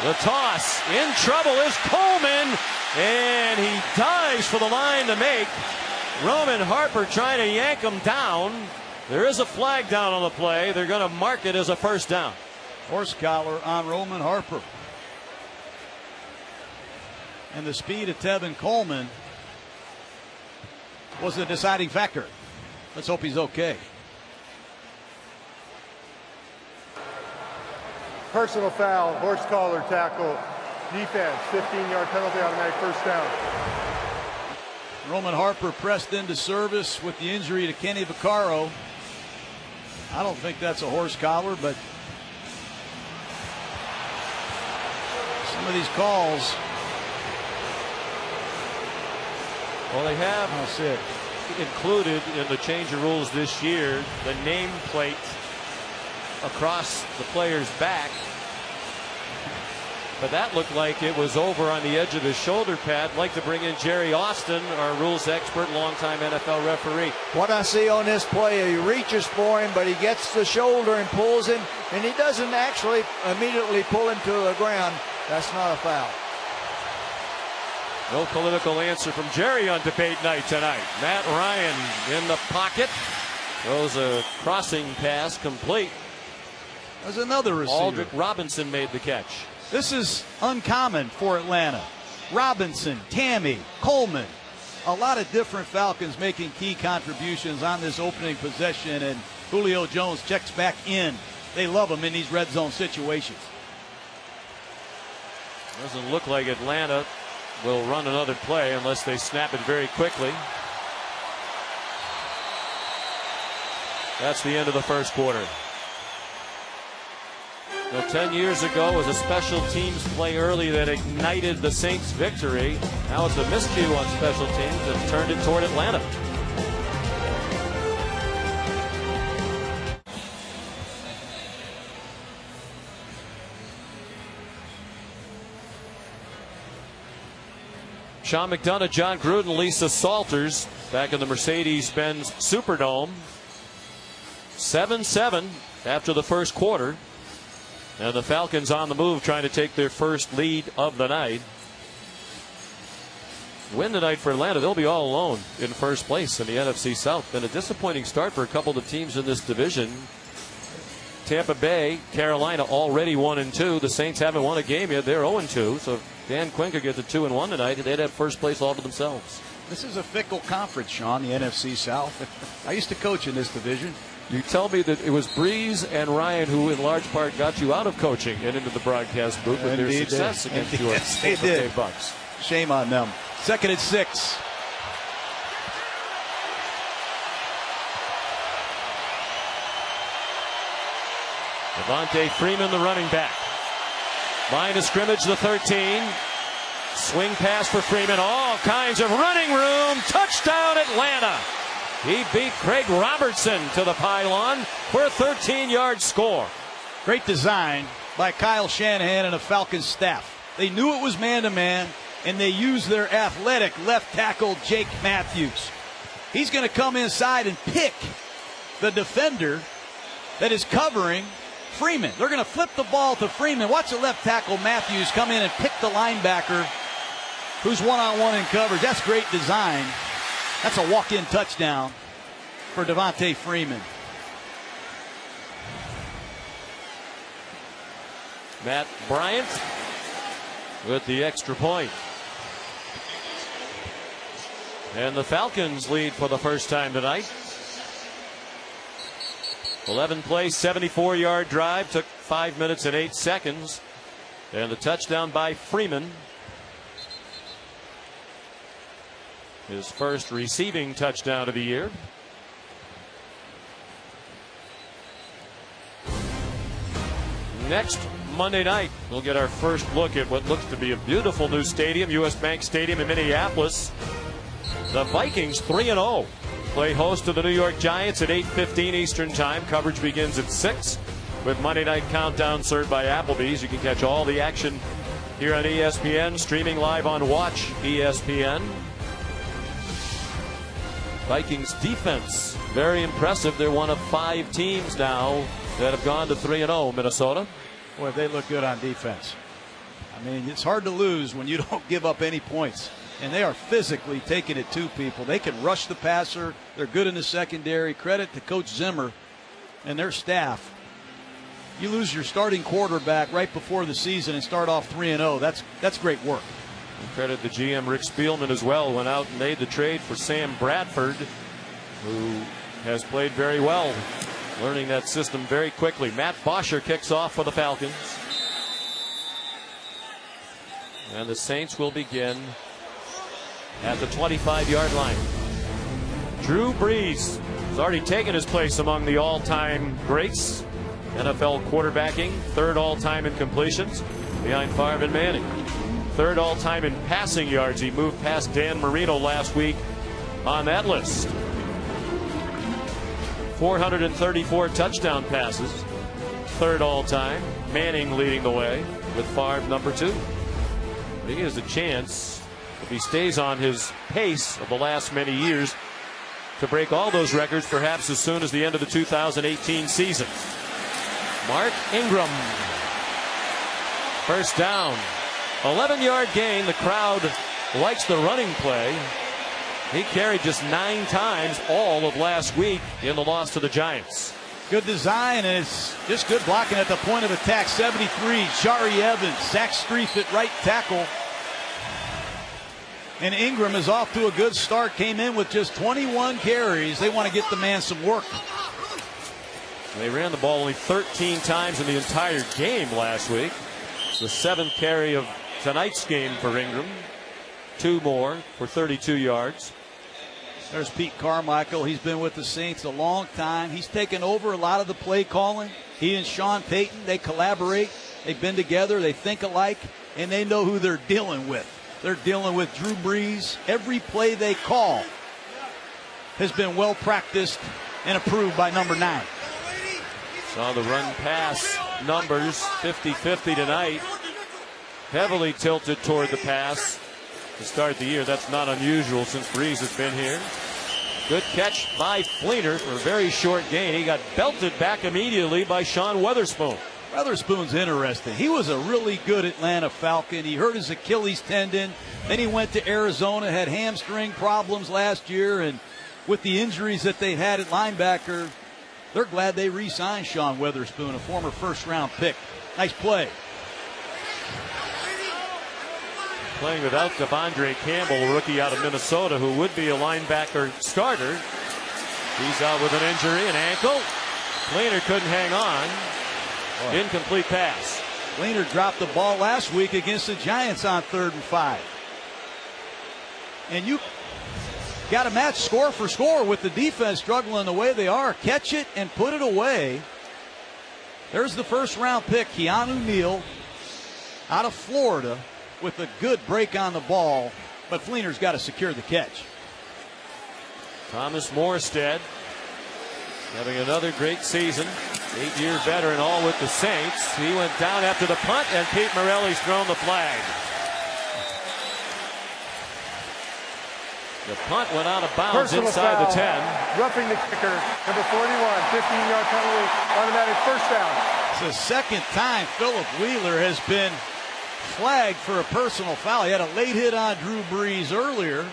The toss. In trouble is Coleman. And he dives for the line to make. Roman Harper trying to yank him down. There is a flag down on the play. They're going to mark it as a first down. Horse collar on Roman Harper. And the speed of Tevin Coleman was the deciding factor. Let's hope he's okay. Personal foul, horse collar tackle, defense, 15-yard penalty, automatic first down. Roman Harper pressed into service with the injury to Kenny Vaccaro. I don't think that's a horse collar, but some of these calls. Well, they have included in the change of rules this year the nameplate across the player's back. But that looked like it was over on the edge of his shoulder pad. I'd like to bring in Jerry Austin, our rules expert, longtime NFL referee. What I see on this play, he reaches for him, but he gets the shoulder and pulls him, and he doesn't actually immediately pull him to the ground. That's not a foul. No political answer from Jerry on debate night tonight. Matt Ryan in the pocket. Throws a crossing pass complete. There's another receiver. Aldrick Robinson made the catch. This is uncommon for Atlanta. Robinson, Tammy, Coleman. A lot of different Falcons making key contributions on this opening possession, and Julio Jones checks back in. They love him in these red zone situations. Doesn't look like Atlanta will run another play unless they snap it very quickly. That's the end of the first quarter. Now, 10 years ago was a special teams play early that ignited the Saints' victory. Now it's a miscue on special teams that turned it toward Atlanta. Sean McDonough, John Gruden, Lisa Salters back in the Mercedes-Benz Superdome. 7-7 after the first quarter. And the Falcons on the move, trying to take their first lead of the night. Win tonight for Atlanta, they'll be all alone in first place in the NFC South. Been a disappointing start for a couple of teams in this division. Tampa Bay, Carolina already 1-2. The Saints haven't won a game yet. They're 0-2. So if Dan Quinn could get to 2-1 tonight, they'd have first place all to themselves. This is a fickle conference, Sean, the NFC South. I used to coach in this division. You tell me that it was Breeze and Ryan who in large part got you out of coaching and into the broadcast booth with their success against your Tampa Bay Bucks. Shame on them. 2nd and 6. Devontae Freeman, the running back. Line of scrimmage, the 13. Swing pass for Freeman. All kinds of running room. Touchdown, Atlanta. He beat Craig Robertson to the pylon for a 13-yard score. Great design by Kyle Shanahan and the Falcons staff. They knew it was man-to-man, and they used their athletic left tackle, Jake Matthews. He's going to come inside and pick the defender that is covering Freeman. They're going to flip the ball to Freeman. Watch the left tackle Matthews come in and pick the linebacker who's one-on-one in coverage. That's great design. That's a walk-in touchdown for Devontae Freeman. Matt Bryant with the extra point. And the Falcons lead for the first time tonight. 11-play, 74-yard drive. Took 5 minutes and 8 seconds. And the touchdown by Freeman. His first receiving touchdown of the year. Next Monday night, we'll get our first look at what looks to be a beautiful new stadium, U.S. Bank Stadium in Minneapolis. The Vikings 3-0 play host to the New York Giants at 8:15 Eastern Time. Coverage begins at 6 with Monday Night Countdown served by Applebee's. You can catch all the action here on ESPN, streaming live on Watch ESPN. Vikings defense, very impressive. They're one of 5 teams now that have gone to 3-0, Minnesota. Boy, they look good on defense. I mean, it's hard to lose when you don't give up any points. And they are physically taking it to people. They can rush the passer. They're good in the secondary. Credit to Coach Zimmer and their staff. You lose your starting quarterback right before the season and start off 3-0. That's great work. And credit to GM Rick Spielman as well. Went out and made the trade for Sam Bradford, who has played very well, learning that system very quickly. Matt Bosher kicks off for the Falcons. And the Saints will begin at the 25-yard line. Drew Brees has already taken his place among the all-time greats. NFL quarterbacking, 3rd all-time in completions behind Favre and Manning. 3rd all-time in passing yards. He moved past Dan Marino last week on that list. 434 touchdown passes. 3rd all-time. Manning leading the way with Favre number 2. He has a chance, if he stays on his pace of the last many years, to break all those records perhaps as soon as the end of the 2018 season. Mark Ingram. First down. 11-yard gain. The crowd likes the running play. He carried just 9 times all of last week in the loss to the Giants. Good design, and it's just good blocking at the point of attack. 73, Shari Evans, Zach Streif at right tackle. And Ingram is off to a good start. Came in with just 21 carries. They want to get the man some work. They ran the ball only 13 times in the entire game last week. It's the 7th carry of tonight's game for Ingram. 2 more for 32 yards. There's Pete Carmichael. He's been with the Saints a long time. He's taken over a lot of the play calling. He and Sean Payton, they collaborate. They've been together. They think alike, and they know who they're dealing with. They're dealing with Drew Brees. Every play they call has been well practiced and approved by number 9. Saw the run pass numbers 50-50 tonight. Heavily tilted toward the pass to start the year. That's not unusual since Brees has been here. Good catch by Fleener for a very short gain. He got belted back immediately by Sean Weatherspoon. Weatherspoon's interesting. He was a really good Atlanta Falcon. He hurt his Achilles tendon. Then he went to Arizona, had hamstring problems last year, and with the injuries that they had at linebacker, they're glad they re-signed Sean Weatherspoon, a former first-round pick. Nice play. Playing without Devondre Campbell, a rookie out of Minnesota, who would be a linebacker starter. He's out with an injury, an ankle. Fleener couldn't hang on. Incomplete pass. Fleener dropped the ball last week against the Giants on 3rd and 5. And you got to match score for score with the defense struggling the way they are. Catch it and put it away. There's the first-round pick, Keanu Neal, out of Florida, with a good break on the ball, but Fleener's got to secure the catch. Thomas Morstead having another great season. 8-year veteran, all with the Saints. He went down after the punt, and Pete Morelli's thrown the flag. The punt went out of bounds inside the 10. Roughing the kicker, number 41, 15-yard penalty, automatic first down. the second time Philip Wheeler has been flagged for a personal foul. He had a late hit on Drew Brees earlier,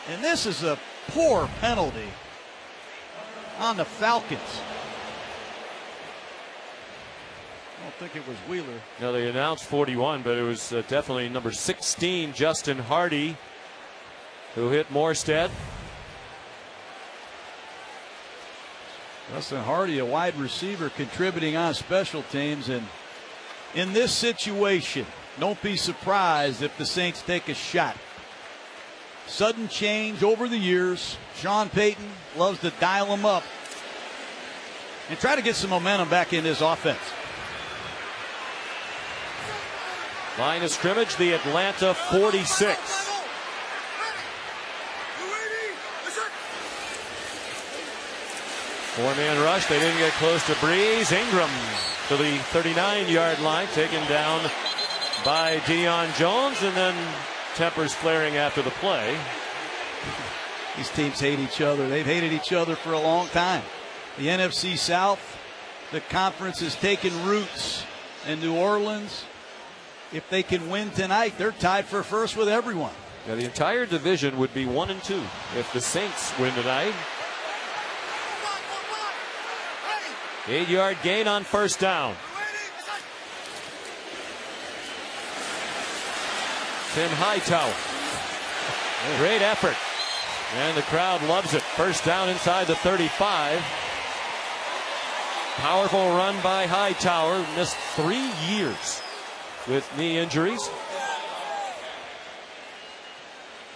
and this is a poor penalty on the Falcons. I don't think it was Wheeler. No, they announced 41, but it was definitely number 16, Justin Hardy, who hit Morstead. Justin Hardy, a wide receiver, contributing on special teams. And in this situation, don't be surprised if the Saints take a shot. Sudden change over the years. Sean Payton loves to dial them up and try to get some momentum back in this offense. Line of scrimmage, the Atlanta 46. Four-man rush. They didn't get close to Brees. Ingram to the 39-yard line, taken down by Deion Jones, and then tempers flaring after the play. These teams hate each other. They've hated each other for a long time. The NFC South, the conference has taken roots in New Orleans. If they can win tonight, they're tied for first with everyone. Yeah, the entire division would be 1-2 if the Saints win tonight. 8-yard gain on first down. Tim Hightower. Great effort. And the crowd loves it. First down inside the 35. Powerful run by Hightower. Missed 3 years with knee injuries.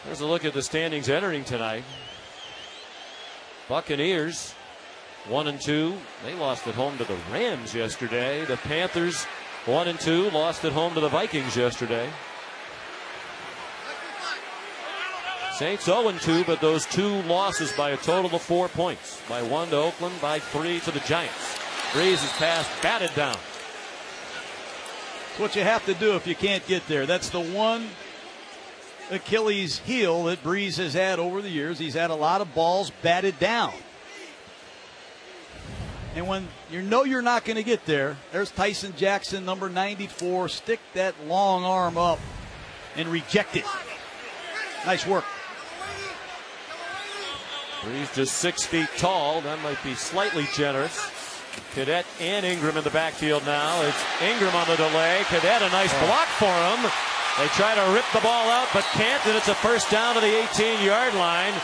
There's a look at the standings entering tonight. Buccaneers 1-2. They lost at home to the Rams yesterday. The Panthers 1-2. Lost at home to the Vikings yesterday. Saints 0-2, but those 2 losses by a total of 4 points. By 1 to Oakland, by 3 to the Giants. Brees' pass batted down. It's what you have to do if you can't get there. That's the one Achilles heel that Brees has had over the years. He's had a lot of balls batted down. And when you know you're not going to get there, there's Tyson Jackson, number 94. Stick that long arm up and reject it. Nice work. Brees just 6 feet tall. That might be slightly generous. Cadet and Ingram in the backfield now. It's Ingram on the delay. Cadet, a nice block for him. They try to rip the ball out, but can't, and it's a first down to the 18-yard line.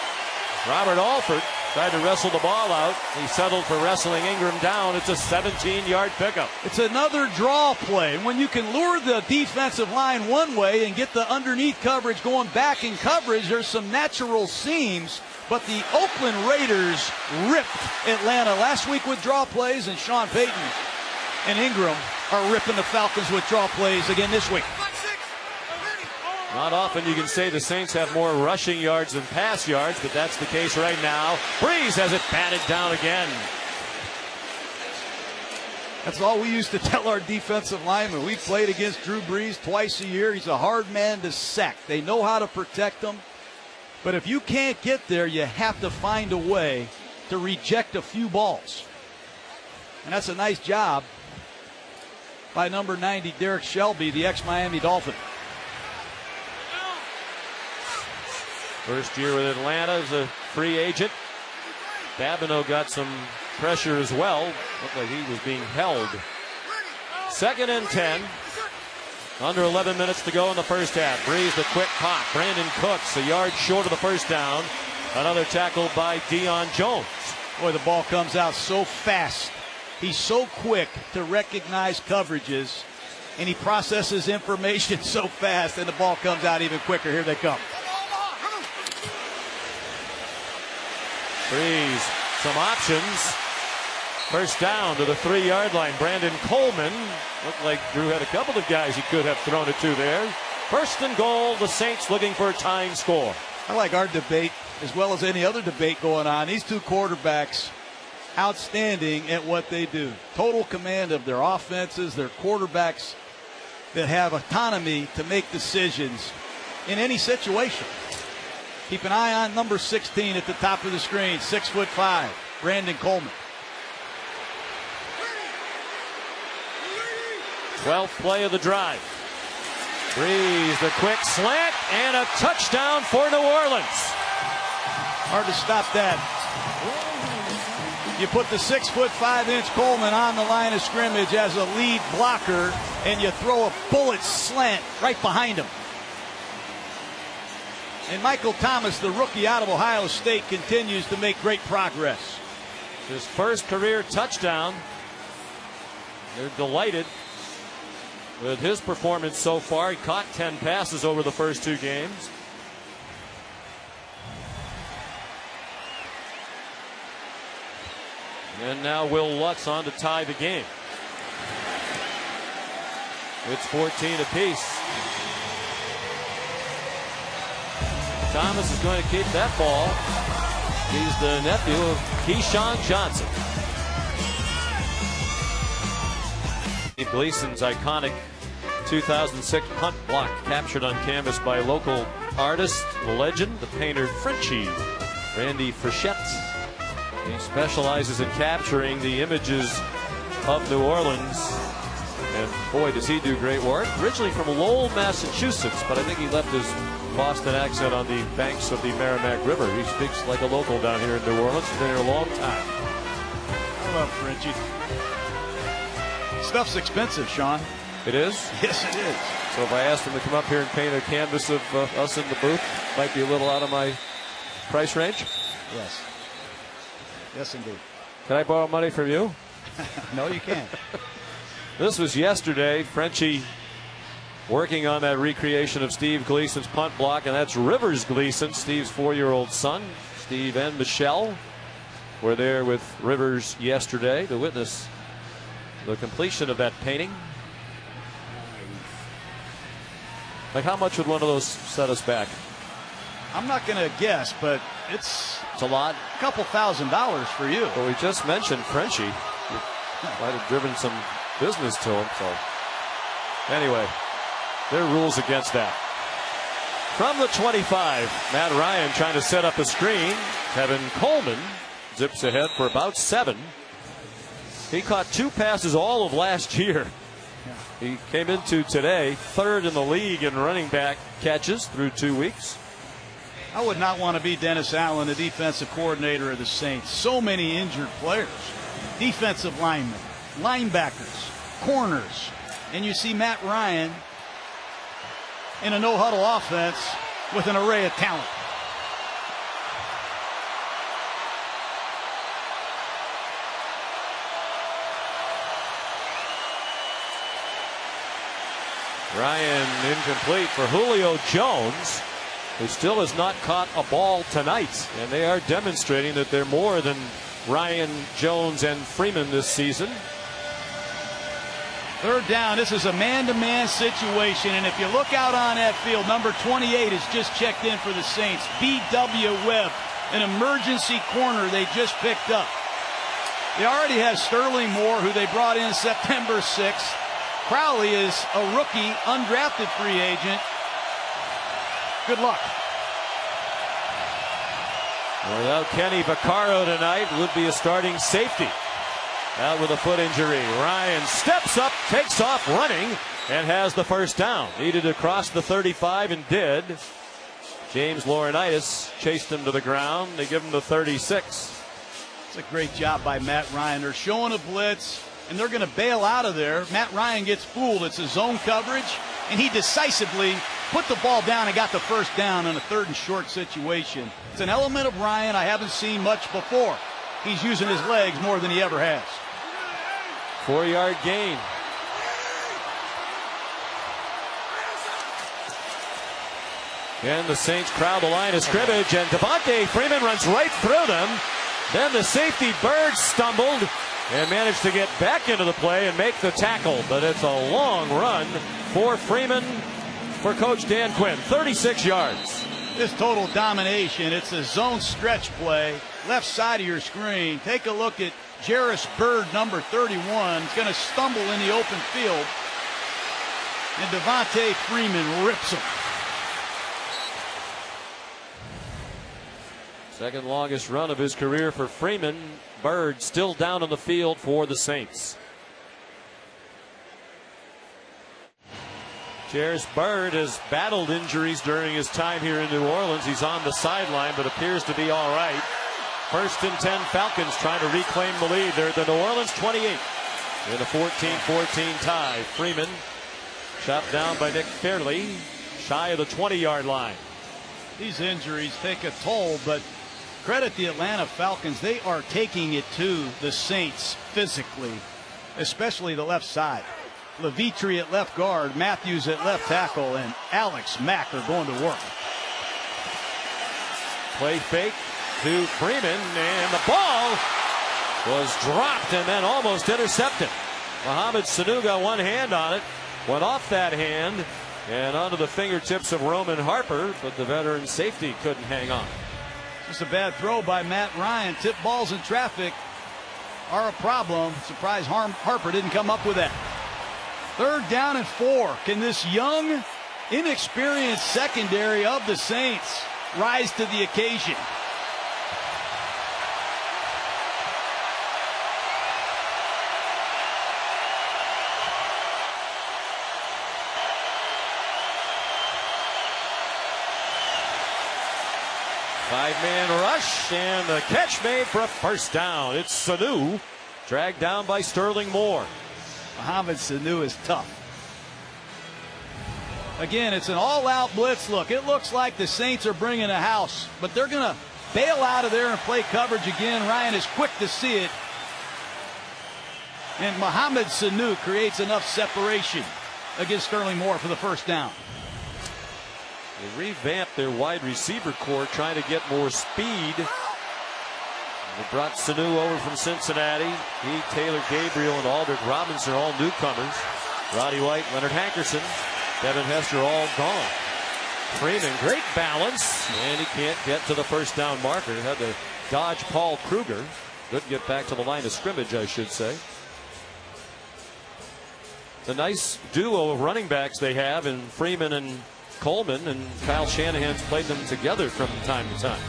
Robert Alford tried to wrestle the ball out. He settled for wrestling Ingram down. It's a 17-yard pickup. It's another draw play. When you can lure the defensive line one way and get the underneath coverage going back in coverage, there's some natural seams. But the Oakland Raiders ripped Atlanta last week with draw plays, and Sean Payton and Ingram are ripping the Falcons with draw plays again this week. Not often you can say the Saints have more rushing yards than pass yards, but that's the case right now. Brees has it batted down again. That's all we used to tell our defensive linemen. We played against Drew Brees twice a year. He's a hard man to sack. They know how to protect him. But if you can't get there, you have to find a way to reject a few balls. And that's a nice job by number 90, Derek Shelby, the ex-Miami Dolphin. First year with Atlanta as a free agent. Babineau got some pressure as well. Looked like he was being held. 2nd and 10. Under 11 minutes to go in the first half. Brees the quick pop. Brandon Cooks a yard short of the first down. Another tackle by Deion Jones. Boy, the ball comes out so fast. He's so quick to recognize coverages, and he processes information so fast, and the ball comes out even quicker. Here they come. Brees, some options. First down to the 3-yard line. Brandon Coleman. Looked like Drew had a couple of guys he could have thrown it to there. First and goal, the Saints looking for a tying score. I like our debate as well as any other debate going on. These two quarterbacks, outstanding at what they do. Total command of their offenses. They're quarterbacks that have autonomy to make decisions in any situation. Keep an eye on number 16 at the top of the screen, 6'5", Brandon Coleman. 12th play of the drive. Breeze, the quick slant, and a touchdown for New Orleans. Hard to stop that. You put the 6'5" Coleman on the line of scrimmage as a lead blocker, and you throw a bullet slant right behind him. And Michael Thomas, the rookie out of Ohio State, continues to make great progress. His first career touchdown. They're delighted with his performance so far. He caught 10 passes over the first 2 games. And now Will Lutz on to tie the game. It's 14 apiece. Thomas is going to keep that ball. He's the nephew of Keyshawn Johnson. Steve Gleason's iconic 2006 punt block captured on canvas by local artist, legend, the painter Frenchie, Randy Frechette. He specializes in capturing the images of New Orleans. And boy, does he do great work. Originally from Lowell, Massachusetts, but I think he left his Boston accent on the banks of the Merrimack River. He speaks like a local down here in New Orleans. He's been here a long time. I love Frenchie. Stuff's expensive, Sean. It is? Yes, it is. So if I asked him to come up here and paint a canvas of us in the booth, might be a little out of my price range? Yes. Yes, indeed. Can I borrow money from you? No, you can't. This was yesterday. Frenchie working on that recreation of Steve Gleason's punt block, and that's Rivers Gleason, Steve's 4-year-old son. Steve and Michelle were there with Rivers yesterday to witness the completion of that painting. Like, how much would one of those set us back? I'm not going to guess, but it's a lot. A couple $1,000s for you. Well, we just mentioned Frenchie. Might have driven some business to him. So anyway, there are rules against that. From the 25, Matt Ryan trying to set up a screen. Kevin Coleman zips ahead for about 7. He caught 2 passes all of last year. He came into today 3rd in the league in running back catches through 2 weeks. I would not want to be Dennis Allen, the defensive coordinator of the Saints. So many injured players. Defensive linemen, linebackers, corners. And you see Matt Ryan in a no-huddle offense with an array of talent. Ryan incomplete for Julio Jones, who still has not caught a ball tonight. And they are demonstrating that they're more than Ryan, Jones, and Freeman this season. 3rd down. This is a man-to-man situation. And if you look out on that field, number 28 has just checked in for the Saints. B.W. Webb, an emergency corner they just picked up. They already have Sterling Moore, who they brought in September 6th. Crowley is a rookie, undrafted free agent. Good luck. Without Kenny Vaccaro tonight, would be a starting safety. Out with a foot injury. Ryan steps up, takes off running, and has the first down. Needed to cross the 35 and did. James Laurinaitis chased him to the ground. They give him the 36. It's a great job by Matt Ryan. They're showing a blitz, and they're going to bail out of there. Matt Ryan gets fooled. It's a zone coverage, and he decisively put the ball down and got the first down in a 3rd and short situation. It's an element of Ryan I haven't seen much before. He's using his legs more than he ever has. 4-yard gain. And the Saints crowd the line of scrimmage, and Devontae Freeman runs right through them. Then the safety Bird stumbled and managed to get back into the play and make the tackle. But it's a long run for Freeman for Coach Dan Quinn. 36 yards. This total domination. It's a zone stretch play. Left side of your screen. Take a look at Jarris Bird, number 31. He's going to stumble in the open field. And Devontae Freeman rips him. Second longest run of his career for Freeman. Bird still down on the field for the Saints. Jairus Byrd has battled injuries during his time here in New Orleans. He's on the sideline, but appears to be all right. 1st and 10 Falcons trying to reclaim the lead. They're at the New Orleans 28 in a 14-14 tie. Freeman chopped down by Nick Fairley, shy of the 20-yard line. These injuries take a toll, but credit the Atlanta Falcons. They are taking it to the Saints physically, especially the left side. Levitri at left guard, Matthews at left tackle, and Alex Mack are going to work. Play fake to Freeman, and the ball was dropped and then almost intercepted. Mohamed Sanu got one hand on it, went off that hand and onto the fingertips of Roman Harper, but the veteran safety couldn't hang on. Just a bad throw by Matt Ryan. Tip balls in traffic are a problem. Surprised Harper didn't come up with that. 3rd down and 4. Can this young, inexperienced secondary of the Saints rise to the occasion? Five-man rush and the catch made for a first down. It's Sanu, dragged down by Sterling Moore. Mohamed Sanu is tough. Again, it's an all-out blitz look. It looks like the Saints are bringing a house, but they're going to bail out of there and play coverage again. Ryan is quick to see it. And Mohamed Sanu creates enough separation against Sterling Moore for the first down. They revamped their wide receiver core, trying to get more speed. They brought Sanu over from Cincinnati. He, Taylor Gabriel, and Aldrick Robinson are all newcomers. Roddy White, Leonard Hankerson, Devin Hester all gone. Freeman, great balance, and he can't get to the first down marker. Had to dodge Paul Kruger. Couldn't get back to the line of scrimmage, I should say. It's a nice duo of running backs they have in Freeman and Coleman, and Kyle Shanahan's played them together from time to time.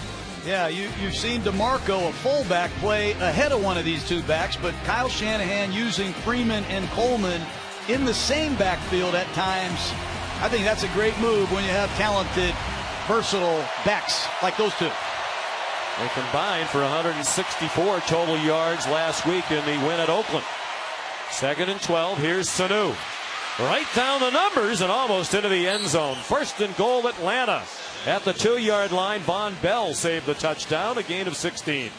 Yeah, you've seen DeMarco, a fullback, play ahead of one of these two backs, but Kyle Shanahan using Freeman and Coleman in the same backfield at times. I think that's a great move when you have talented, versatile backs like those two. They combined for 164 total yards last week in the win at Oakland. 2nd and 12. Here's Sanu. Right down the numbers and almost into the end zone. 1st and goal, Atlanta. At the 2-yard line, Von Bell saved the touchdown, a gain of 16.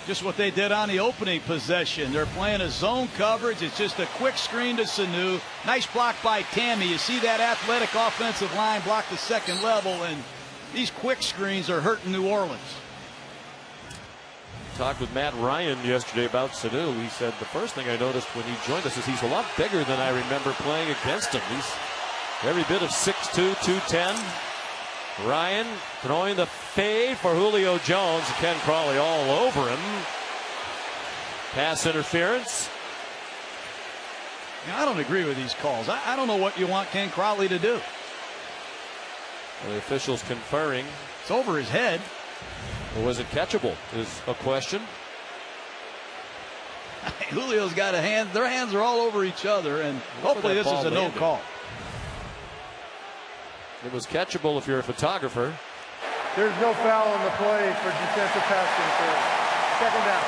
Just what they did on the opening possession. They're playing a zone coverage. It's just a quick screen to Sanu. Nice block by Tammy. You see that athletic offensive line block the second level, and these quick screens are hurting New Orleans. Talked with Matt Ryan yesterday about Sanu. He said the first thing I noticed when he joined us is he's a lot bigger than I remember playing against him. He's every bit of 6'2", 210. Ryan throwing the fade for Julio Jones. Ken Crawley all over him. Pass interference. I don't agree with these calls. I don't know what you want Ken Crawley to do. Well, the officials conferring. It's over his head. Or was it catchable is a question. Julio's got a hand. Their hands are all over each other, and hopefully this is a no call. It was catchable if you're a photographer. There's no foul on the play for defensive pass interference. 2nd down.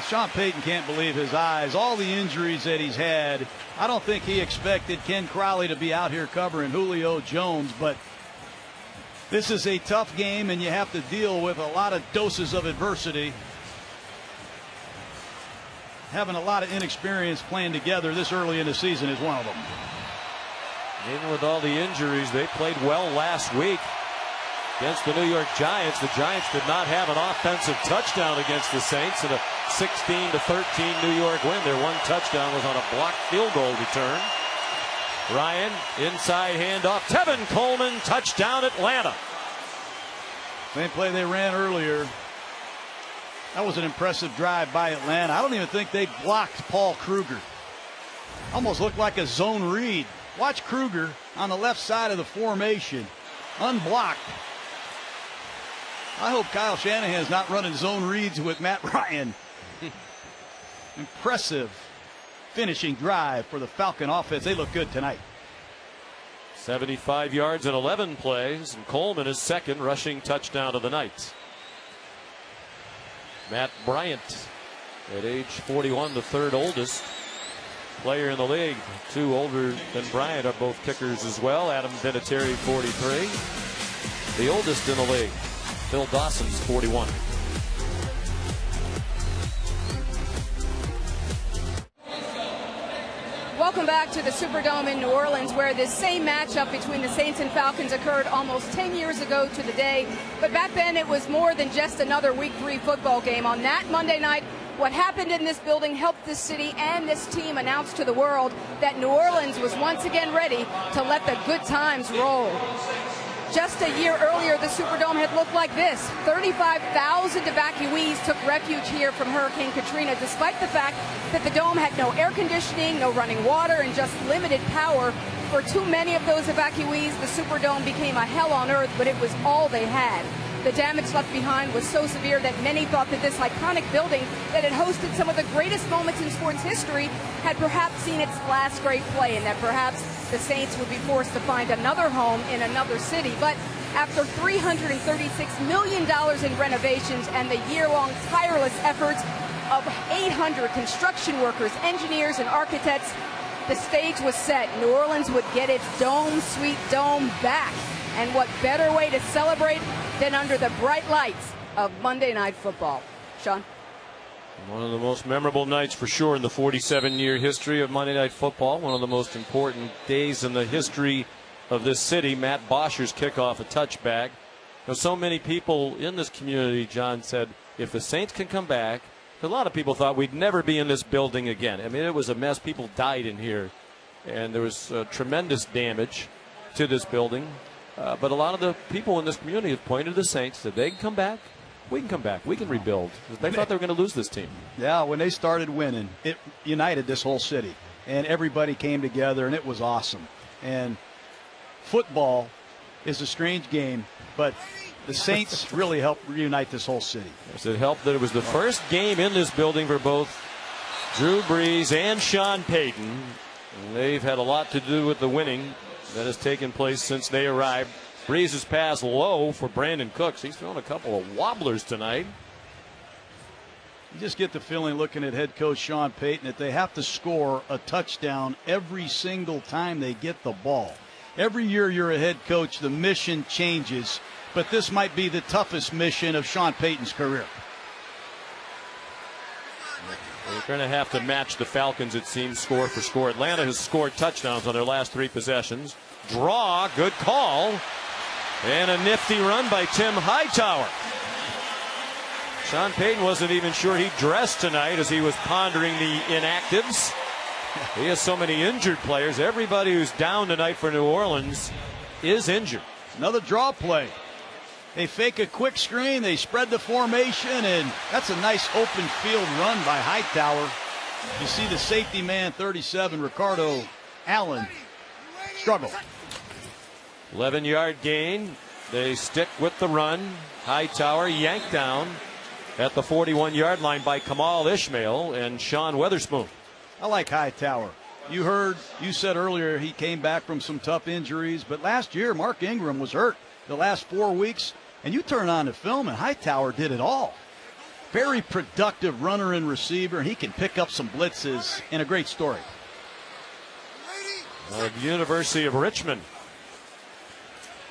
Sean Payton can't believe his eyes. All the injuries that he's had. I don't think he expected Ken Crawley to be out here covering Julio Jones, but this is a tough game, and you have to deal with a lot of doses of adversity. Having a lot of inexperience playing together this early in the season is one of them. Even with all the injuries, they played well last week against the New York Giants. The Giants did not have an offensive touchdown against the Saints in a 16-13 New York win. Their one touchdown was on a blocked field goal return. Ryan, inside handoff. Tevin Coleman, touchdown Atlanta. Same play they ran earlier. That was an impressive drive by Atlanta. I don't even think they blocked Paul Kruger. Almost looked like a zone read. Watch Kruger on the left side of the formation, unblocked. I hope Kyle Shanahan's not running zone reads with Matt Ryan. Impressive finishing drive for the Falcon offense. They look good tonight. 75 yards in 11 plays, and Coleman is second rushing touchdown of the night. Matt Bryant, at age 41, the third oldest player in the league. Two older than Bryant are both kickers as well. Adam Vinatieri, 43. The oldest in the league, Phil Dawson's 41. Welcome back to the Superdome in New Orleans, where this same matchup between the Saints and Falcons occurred almost 10 years ago to the day. But back then, it was more than just another Week 3 football game. On that Monday night, what happened in this building helped this city and this team announce to the world that New Orleans was once again ready to let the good times roll. Just a year earlier, the Superdome had looked like this. 35,000 evacuees took refuge here from Hurricane Katrina, despite the fact that the dome had no air conditioning, no running water, and just limited power. For too many of those evacuees, the Superdome became a hell on earth, but it was all they had. The damage left behind was so severe that many thought that this iconic building that had hosted some of the greatest moments in sports history had perhaps seen its last great play, and that perhaps the Saints would be forced to find another home in another city. But after $336 million in renovations and the year-long tireless efforts of 800 construction workers, engineers, and architects, the stage was set. New Orleans would get its dome, sweet dome back. And what better way to celebrate than under the bright lights of Monday Night Football. Sean? One of the most memorable nights for sure in the 47-year history of Monday Night Football. One of the most important days in the history of this city. Matt Bosher's kickoff, a touchback. So many people in this community, John, said if the Saints can come back, a lot of people thought we'd never be in this building again. I mean, it was a mess. People died in here, and there was tremendous damage to this building. But a lot of the people in this community have pointed to the Saints that they can come back. We can come back. We can rebuild. They thought they were going to lose this team. Yeah, when they started winning, it united this whole city. And everybody came together, and it was awesome. And football is a strange game, but the Saints really helped reunite this whole city. Yes, it helped that it was the first game in this building for both Drew Brees and Sean Payton. And they've had a lot to do with the winning that has taken place since they arrived. Brees' pass low for Brandon Cooks. He's thrown a couple of wobblers tonight. You just get the feeling looking at head coach Sean Payton that they have to score a touchdown every single time they get the ball. Every year you're a head coach, the mission changes, but this might be the toughest mission of Sean Payton's career. They're going to have to match the Falcons, it seems, score for score. Atlanta has scored touchdowns on their last 3 possessions. Draw, good call. And a nifty run by Tim Hightower. Sean Payton wasn't even sure he dressed tonight as he was pondering the inactives. He has so many injured players. Everybody who's down tonight for New Orleans is injured. Another draw play. They fake a quick screen, they spread the formation, and that's a nice open field run by Hightower. You see the safety man, 37, Ricardo Allen, struggle. 11-yard gain. They stick with the run. Hightower yanked down at the 41-yard line by Kamal Ishmael and Sean Weatherspoon. I like Hightower. You said earlier he came back from some tough injuries, but last year Mark Ingram was hurt the last 4 weeks. And you turn on the film, and Hightower did it all. Very productive runner and receiver. He can pick up some blitzes, and a great story. The University of Richmond.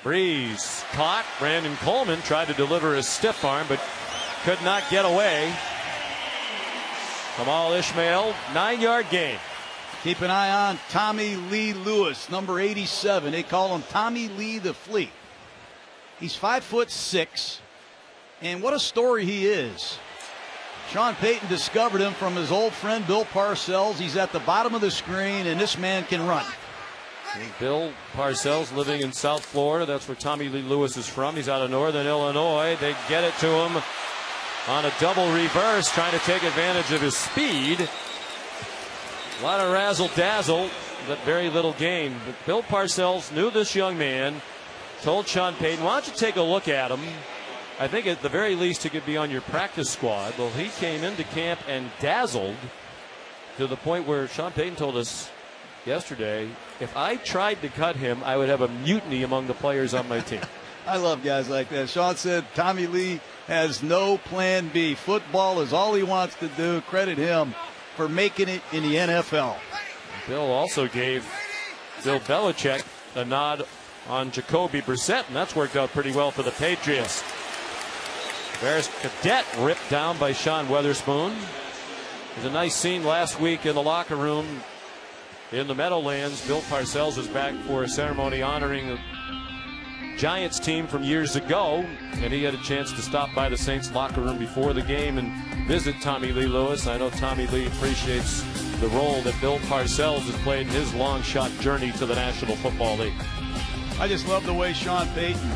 Brees caught. Brandon Coleman tried to deliver a stiff arm, but could not get away. Kamal Ishmael, 9-yard gain. Keep an eye on Tommy Lee Lewis, number 87. They call him Tommy Lee the Fleet. He's 5'6", and what a story he is. Sean Payton discovered him from his old friend Bill Parcells. He's at the bottom of the screen, and this man can run. And Bill Parcells living in South Florida. That's where Tommy Lee Lewis is from. He's out of Northern Illinois. They get it to him on a double reverse, trying to take advantage of his speed. A lot of razzle-dazzle, but very little gain. But Bill Parcells knew this young man. Told Sean Payton, why don't you take a look at him? I think at the very least he could be on your practice squad. Well, he came into camp and dazzled to the point where Sean Payton told us yesterday, if I tried to cut him, I would have a mutiny among the players on my team. I love guys like that. Sean said Tommy Lee has no plan B. Football is all he wants to do. Credit him for making it in the NFL. Bill also gave Bill Belichick a nod on Jacoby Brissett, and that's worked out pretty well for the Patriots. Bears cadet ripped down by Sean Weatherspoon. It was a nice scene last week in the locker room in the Meadowlands. Bill Parcells was back for a ceremony honoring the Giants team from years ago, and he had a chance to stop by the Saints locker room before the game and visit Tommy Lee Lewis. I know Tommy Lee appreciates the role that Bill Parcells has played in his long shot journey to the National Football League. I just love the way Sean Payton,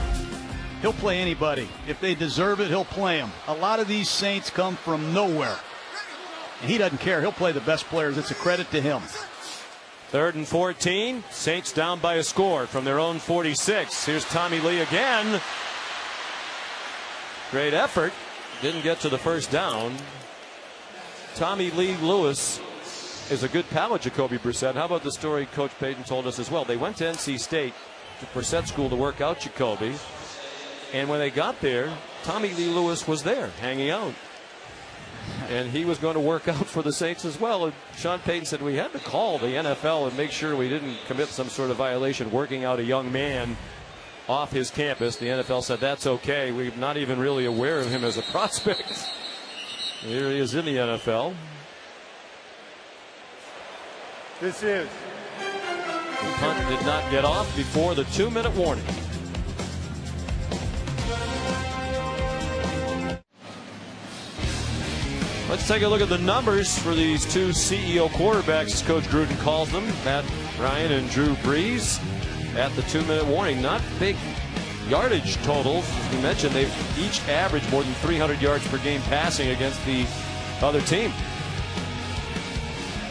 he'll play anybody. If they deserve it, he'll play them. A lot of these Saints come from nowhere, and he doesn't care. He'll play the best players. It's a credit to him. 3rd and 14. Saints down by a score from their own 46. Here's Tommy Lee again. Great effort. Didn't get to the first down. Tommy Lee Lewis is a good pal of Jacoby Brissett. How about the story Coach Payton told us as well? They went to NC State, to Brissett School, to work out Jacoby. And when they got there, Tommy Lee Lewis was there hanging out. And he was going to work out for the Saints as well. And Sean Payton said we had to call the NFL and make sure we didn't commit some sort of violation working out a young man off his campus. The NFL said that's okay. We're not even really aware of him as a prospect. Here he is in the NFL. This is. The punt did not get off before the 2-minute warning. Let's take a look at the numbers for these two CEO quarterbacks, as Coach Gruden calls them, Matt Ryan and Drew Brees, at the 2-minute warning. Not big yardage totals. As we mentioned, they've each averaged more than 300 yards per game passing against the other team.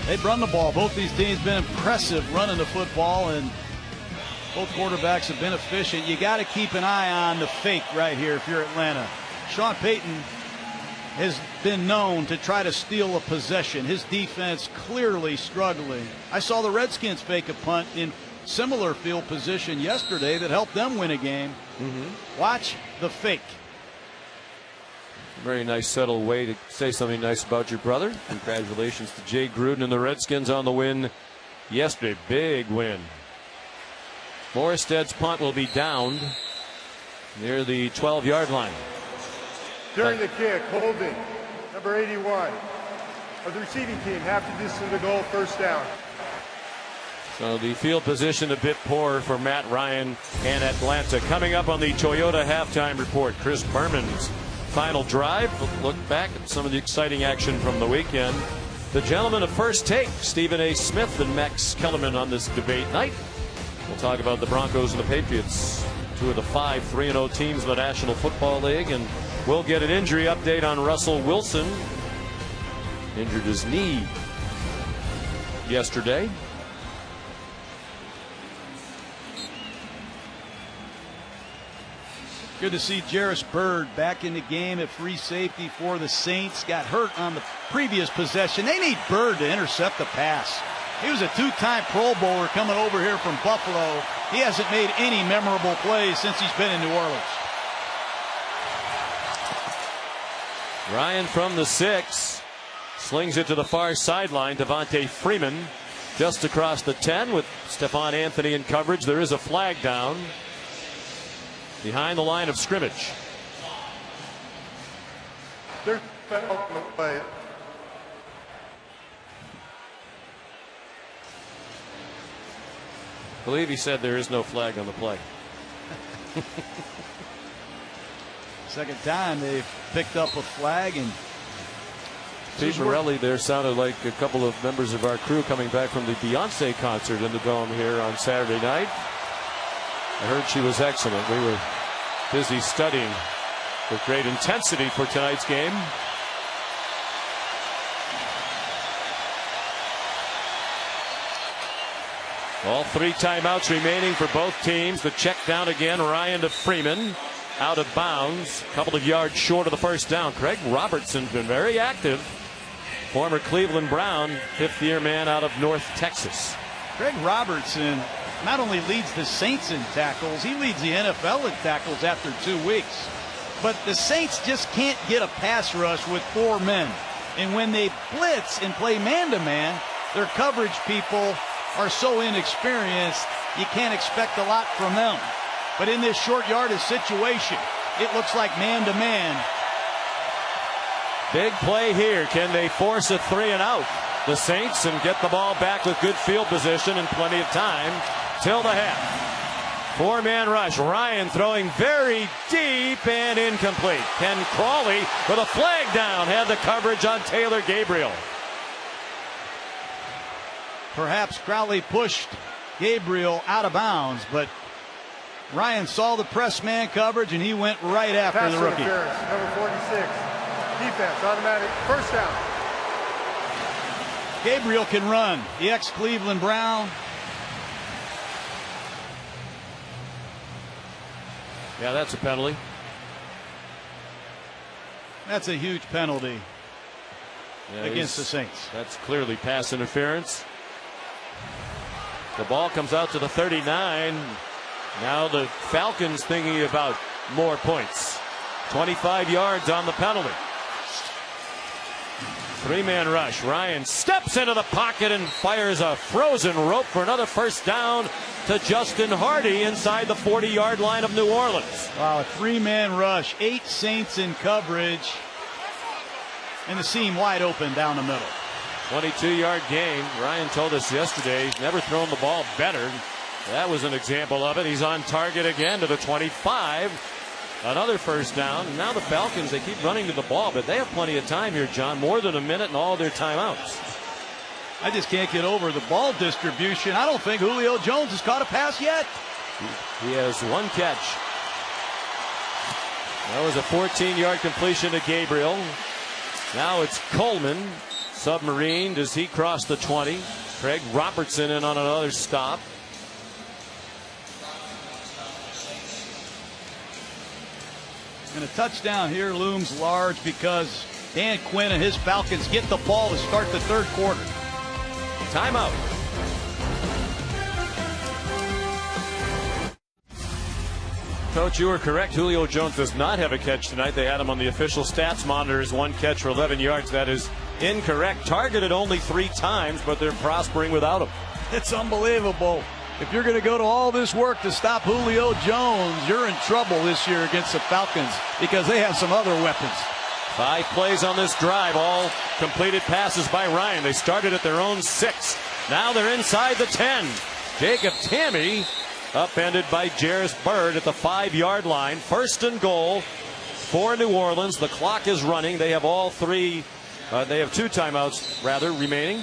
They've run the ball. Both these teams have been impressive running the football, and both quarterbacks have been efficient. You got to keep an eye on the fake right here if you're Atlanta. Sean Payton has been known to try to steal a possession. His defense clearly struggling. I saw the Redskins fake a punt in similar field position yesterday that helped them win a game. Watch the fake. Very nice, subtle way to say something nice about your brother. Congratulations to Jay Gruden and the Redskins on the win yesterday. Big win. Morristed's punt will be downed near the 12-yard line. During the kick, holding, number 81 of the receiving team, half the distance of the goal, first down. So the field position a bit poor for Matt Ryan and Atlanta. Coming up on the Toyota halftime report, Chris Berman's final drive. Look back at some of the exciting action from the weekend. The gentlemen of First Take, Stephen A. Smith and Max Kellerman, on this debate night. We'll talk about the Broncos and the Patriots, two of the 5 3-0 teams in the National Football League, and we'll get an injury update on Russell Wilson. Injured his knee yesterday. Good to see Jarris Byrd back in the game at free safety for the Saints. Got hurt on the previous possession. They need Byrd to intercept the pass. He was a 2-time Pro Bowler coming over here from Buffalo. He hasn't made any memorable plays since he's been in New Orleans. Ryan from the 6 slings it to the far sideline. Devontae Freeman just across the 10 with Stephon Anthony in coverage. There is a flag down behind the line of scrimmage. There's foul on the play. I believe he said there is no flag on the play. Second time they've picked up a flag, and Pete Morelli there sounded like a couple of members of our crew coming back from the Beyonce concert in the Dome here on Saturday night. I heard she was excellent. We were busy studying with great intensity for tonight's game. All 3 timeouts remaining for both teams. The check down again. Ryan to Freeman. Out of bounds. A couple of yards short of the first down. Craig Robertson's been very active. Former Cleveland Brown, 5th-year man out of North Texas. Greg Robertson not only leads the Saints in tackles, he leads the NFL in tackles after 2 weeks. But the Saints just can't get a pass rush with 4 men. And when they blitz and play man-to-man, their coverage people are so inexperienced, you can't expect a lot from them. But in this short yardage situation, it looks like man-to-man. Big play here. Can they force a 3 and out? The Saints, and get the ball back with good field position and plenty of time till the half. 4-man rush. Ryan throwing very deep and incomplete. Ken Crawley with a flag down had the coverage on Taylor Gabriel. Perhaps Crowley pushed Gabriel out of bounds, but Ryan saw the press man coverage and he went right after Pass the rookie. interference, number 46. Defense, automatic, first down. Gabriel can run. The ex-Cleveland Brown. Yeah, that's a penalty. That's a huge penalty against the Saints. That's clearly pass interference. The ball comes out to the 39. Now the Falcons thinking about more points. 25 yards on the penalty. 3-man rush. Ryan steps into the pocket and fires a frozen rope for another first down to Justin Hardy inside the 40-yard line of New Orleans. Wow, a 3-man rush. 8 Saints in coverage. And the seam wide open down the middle. 22-yard gain. Ryan told us yesterday he's never thrown the ball better. That was an example of it. He's on target again to the 25. Another first down. And now the Falcons, they keep running to the ball, but they have plenty of time here, John. More than a minute and all their timeouts. I just can't get over the ball distribution. I don't think Julio Jones has caught a pass yet. He has 1 catch. That was a 14-yard completion to Gabriel. Now it's Coleman. Submarine. Does he cross the 20? Craig Robertson in on another stop. And a touchdown here looms large because Dan Quinn and his Falcons get the ball to start the third quarter. Timeout. Coach, you were correct. Julio Jones does not have a catch tonight. They had him on the official stats monitor as 1 catch for 11 yards. That is incorrect. Targeted only 3 times, but they're prospering without him. It's unbelievable. If you're going to go to all this work to stop Julio Jones, you're in trouble this year against the Falcons because they have some other weapons. 5 plays on this drive, all completed passes by Ryan. They started at their own 6. Now they're inside the 10. Jacob Tamme upended by Jairus Byrd at the 5-yard line. 1st and goal for New Orleans. The clock is running. They have all 3. They have 2 timeouts rather remaining.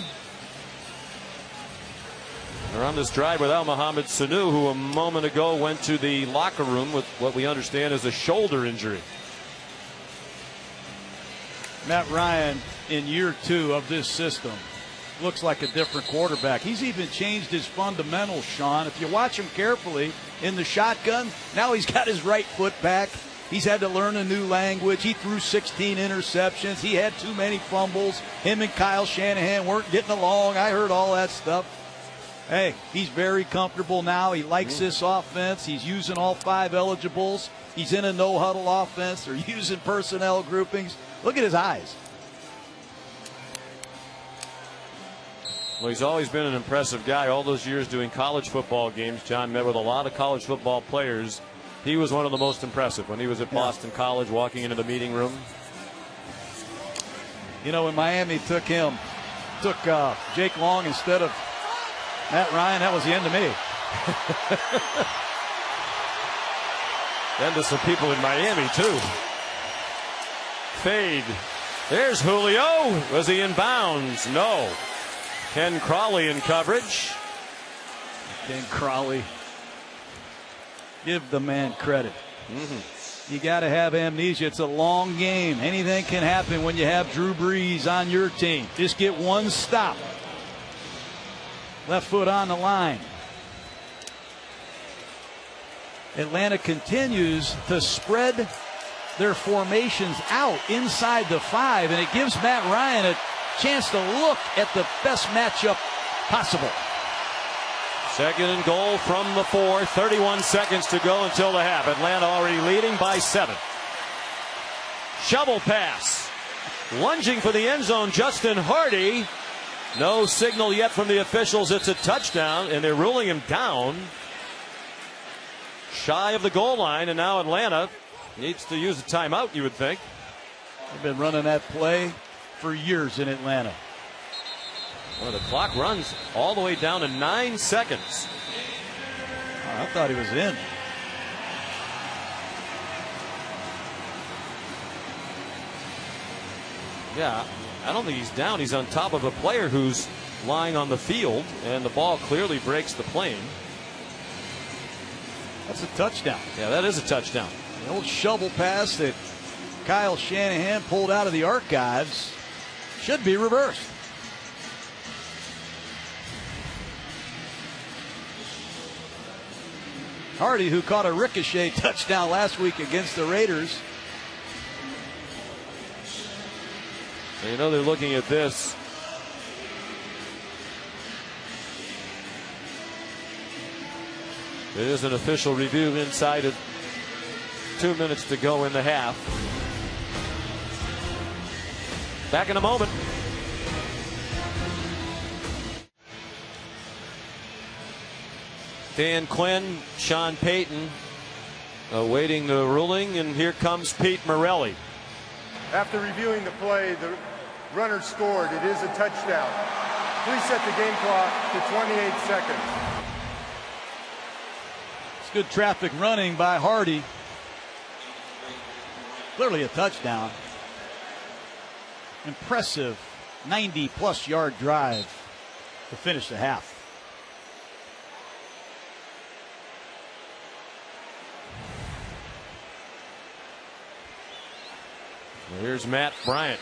They're on this drive without Mohamed Sanu, who a moment ago went to the locker room with what we understand is a shoulder injury. Matt Ryan in year 2 of this system looks like a different quarterback. He's even changed his fundamentals, Sean. If you watch him carefully in the shotgun, now he's got his right foot back. He's had to learn a new language. He threw 16 interceptions. He had too many fumbles. Him and Kyle Shanahan weren't getting along. I heard all that stuff. Hey, he's very comfortable now. He likes this offense. He's using all 5 eligibles. He's in a no-huddle offense. They're using personnel groupings. Look at his eyes. Well, he's always been an impressive guy. All those years doing college football games, John met with a lot of college football players. He was one of the most impressive when he was at Boston College, walking into the meeting room. You know, when Miami took Jake Long instead of Matt Ryan, that was the end of me. Then to some people in Miami, too. Fade. There's Julio. Was he in bounds? No. Ken Crawley in coverage. Ken Crawley. Give the man credit. You got to have amnesia. It's a long game. Anything can happen when you have Drew Brees on your team. Just get 1 stop. Left foot on the line. Atlanta continues to spread their formations out inside the 5, and it gives Matt Ryan a chance to look at the best matchup possible. Second and goal from the 4. 31 seconds to go until the half. Atlanta already leading by 7. Shovel pass. Lunging for the end zone, Justin Hardy. No signal yet from the officials. It's a touchdown, and they're ruling him down. Shy of the goal line, and now Atlanta needs to use a timeout, you would think. They've been running that play for years in Atlanta. Well, the clock runs all the way down to 9 seconds. Oh, I thought he was in. Yeah, I don't think he's down. He's on top of a player who's lying on the field, and the ball clearly breaks the plane. That's a touchdown. Yeah, that is a touchdown. The old shovel pass that Kyle Shanahan pulled out of the archives should be reversed. Hardy, who caught a ricochet touchdown last week against the Raiders. You know they're looking at this. It is an official review inside of 2 minutes to go in the half. Back in a moment. Dan Quinn, Sean Payton awaiting the ruling, and here comes Pete Morelli. After reviewing the play, the runner scored. It is a touchdown. Please set the game clock to 28 seconds. It's good traffic running by Hardy. Clearly a touchdown. Impressive 90-plus yard drive to finish the half. Here's Matt Bryant.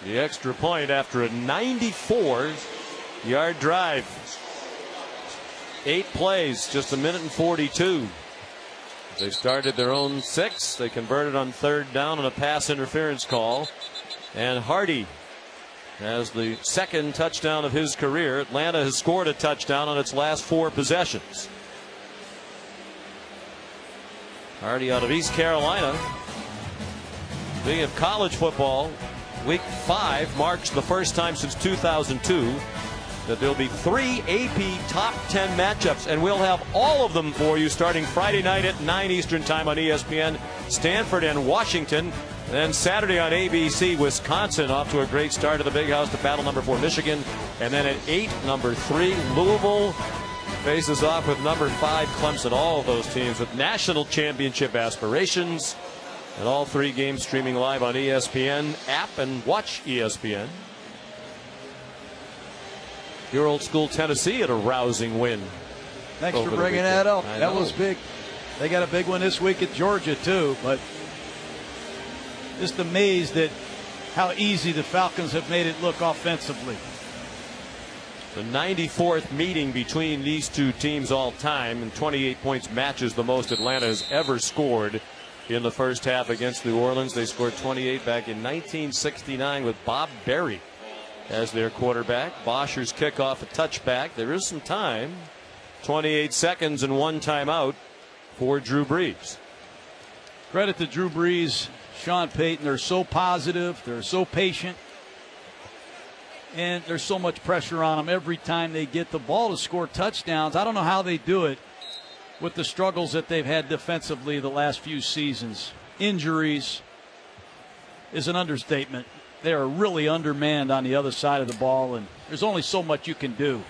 The extra point after a 94-yard drive. 8 plays, just a minute and 42. They started their own 6. They converted on 3rd down on a pass interference call. And Hardy has the 2nd touchdown of his career. Atlanta has scored a touchdown on its last 4 possessions. Hardy out of East Carolina. Speaking of college football, week 5 marks the first time since 2002 that there'll be 3 AP top 10 matchups, and we'll have all of them for you starting Friday night at 9 Eastern time on ESPN. Stanford and Washington. Then Saturday on ABC, Wisconsin off to a great start of the Big House to battle number 4 Michigan. And then at 8, number 3 Louisville faces off with number 5 Clemson. All of those teams with national championship aspirations. And all 3 games streaming live on ESPN app and watch ESPN. Your old school Tennessee had a rousing win. Thanks for bringing that up. That was big. They got a big one this week at Georgia too, but just amazed at how easy the Falcons have made it look offensively. The 94th meeting between these two teams all time, and 28 points matches the most Atlanta has ever scored in the first half against New Orleans. They scored 28 back in 1969 with Bob Berry as their quarterback. Bosher's kickoff, a touchback. There is some time. 28 seconds and 1 timeout for Drew Brees. Credit to Drew Brees, Sean Payton. They're so positive. They're so patient. And there's so much pressure on them every time they get the ball to score touchdowns. I don't know how they do it with the struggles that they've had defensively the last few seasons. Injuries is an understatement. They are really undermanned on the other side of the ball, and there's only so much you can do.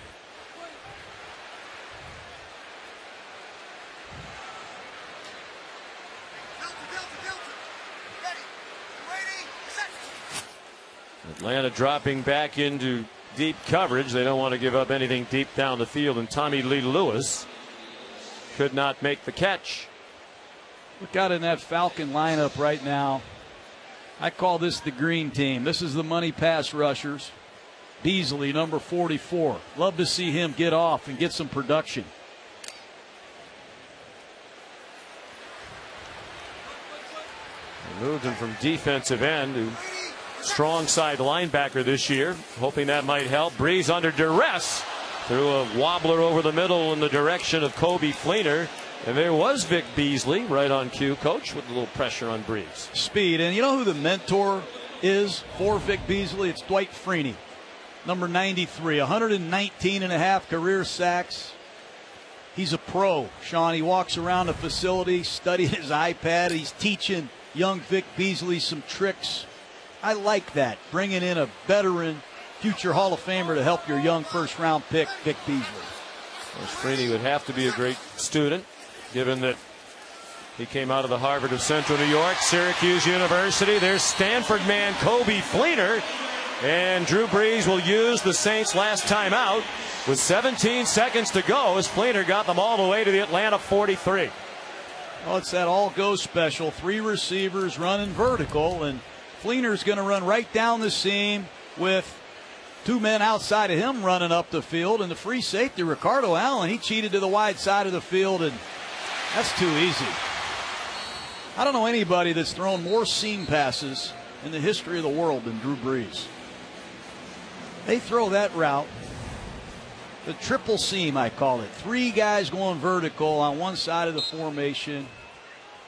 Atlanta dropping back into deep coverage. They don't want to give up anything deep down the field, and Tommy Lee Lewis could not make the catch. Look out in that Falcon lineup right now. I call this the green team. This is the money pass rushers. Beasley, number 44. Love to see him get off and get some production. They moved him from defensive end to strong side linebacker this year, hoping that might help. Brees under duress. Threw a wobbler over the middle in the direction of Kobe Fleener. And there was Vic Beasley right on cue, Coach, with a little pressure on Breeze. Speed. And you know who the mentor is for Vic Beasley? It's Dwight Freeney, number 93, 119.5 career sacks. He's a pro, Sean. He walks around the facility, studying his iPad. He's teaching young Vic Beasley some tricks. I like that, bringing in a veteran, future Hall of Famer to help your young first-round pick, Vic Beasley. Well, Freeney would have to be a great student, given that he came out of the Harvard of Central New York, Syracuse University. There's Stanford man Kobe Fleener. And Drew Brees will use the Saints' last time out with 17 seconds to go as Fleener got them all the way to the Atlanta 43. Well, it's that all-go special. 3 receivers running vertical, and Fleener's going to run right down the seam with 2 men outside of him running up the field. And the free safety, Ricardo Allen, he cheated to the wide side of the field, and that's too easy. I don't know anybody that's thrown more seam passes in the history of the world than Drew Brees. They throw that route, the triple seam, I call it. 3 guys going vertical on one side of the formation,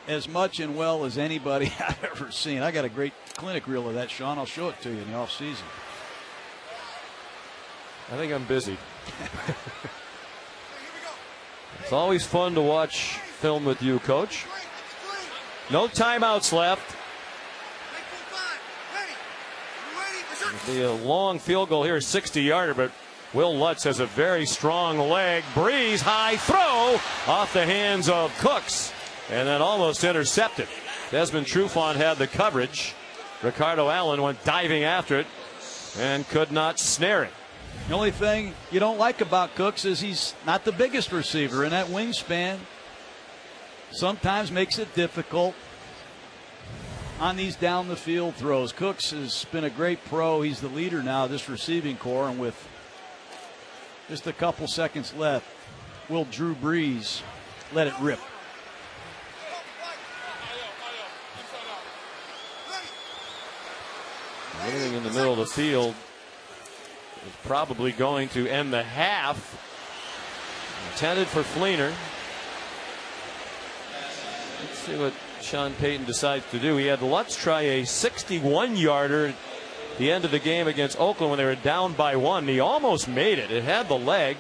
as much and well as anybody I've ever seen. I got a great clinic reel of that, Sean. I'll show it to you in the offseason. I think I'm busy. It's always fun to watch film with you, Coach. No timeouts left. The long field goal here, 60-yarder, but Will Lutz has a very strong leg. Breeze, high throw off the hands of Cooks, and then almost intercepted. Desmond Trufant had the coverage. Ricardo Allen went diving after it and could not snare it. The only thing you don't like about Cooks is he's not the biggest receiver, and that wingspan sometimes makes it difficult on these down the field throws. Cooks has been a great pro. He's the leader now of this receiving corps, and with just a couple seconds left, will Drew Brees let it rip? Anything in the middle of the field is probably going to end the half. Intended for Fleener. Let's see what Sean Payton decides to do. He had Lutz try a 61-yarder at the end of the game against Oakland when they were down by 1. He almost made it. It had the leg.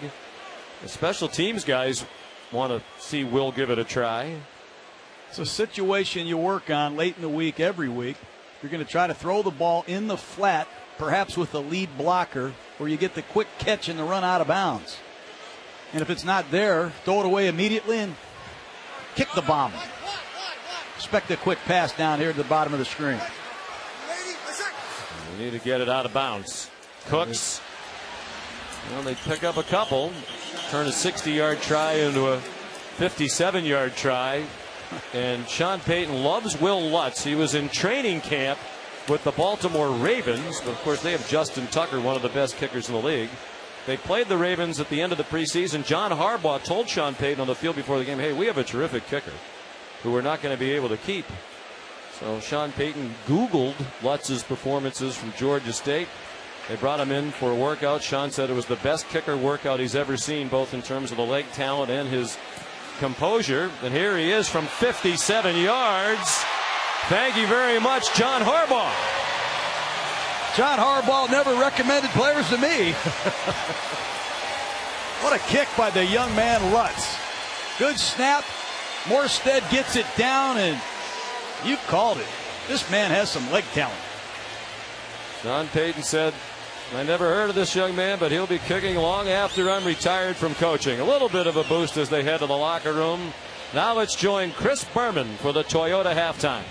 The special teams guys want to see Will give it a try. It's a situation you work on late in the week every week. You're going to try to throw the ball in the flat, perhaps with the lead blocker, where you get the quick catch and the run out of bounds. And if it's not there, throw it away immediately and kick the bomb. Expect a quick pass down here at the bottom of the screen. We need to get it out of bounds. Cooks, well, they pick up a couple. Turn a 60-yard try into a 57-yard try. And Sean Payton loves Will Lutz. He was in training camp with the Baltimore Ravens. But of course, they have Justin Tucker, one of the best kickers in the league. They played the Ravens at the end of the preseason. John Harbaugh told Sean Payton on the field before the game, hey, we have a terrific kicker who we're not going to be able to keep. So Sean Payton Googled Lutz's performances from Georgia State. They brought him in for a workout. Sean said it was the best kicker workout he's ever seen, both in terms of the leg talent and his composure. And here he is from 57 yards. Thank you very much, John Harbaugh. John Harbaugh never recommended players to me. What a kick by the young man Lutz. Good snap. Morstead gets it down, and you called it. This man has some leg talent. Sean Payton said, I never heard of this young man, but he'll be kicking long after I'm retired from coaching. A little bit of a boost as they head to the locker room. Now let's join Chris Berman for the Toyota halftime.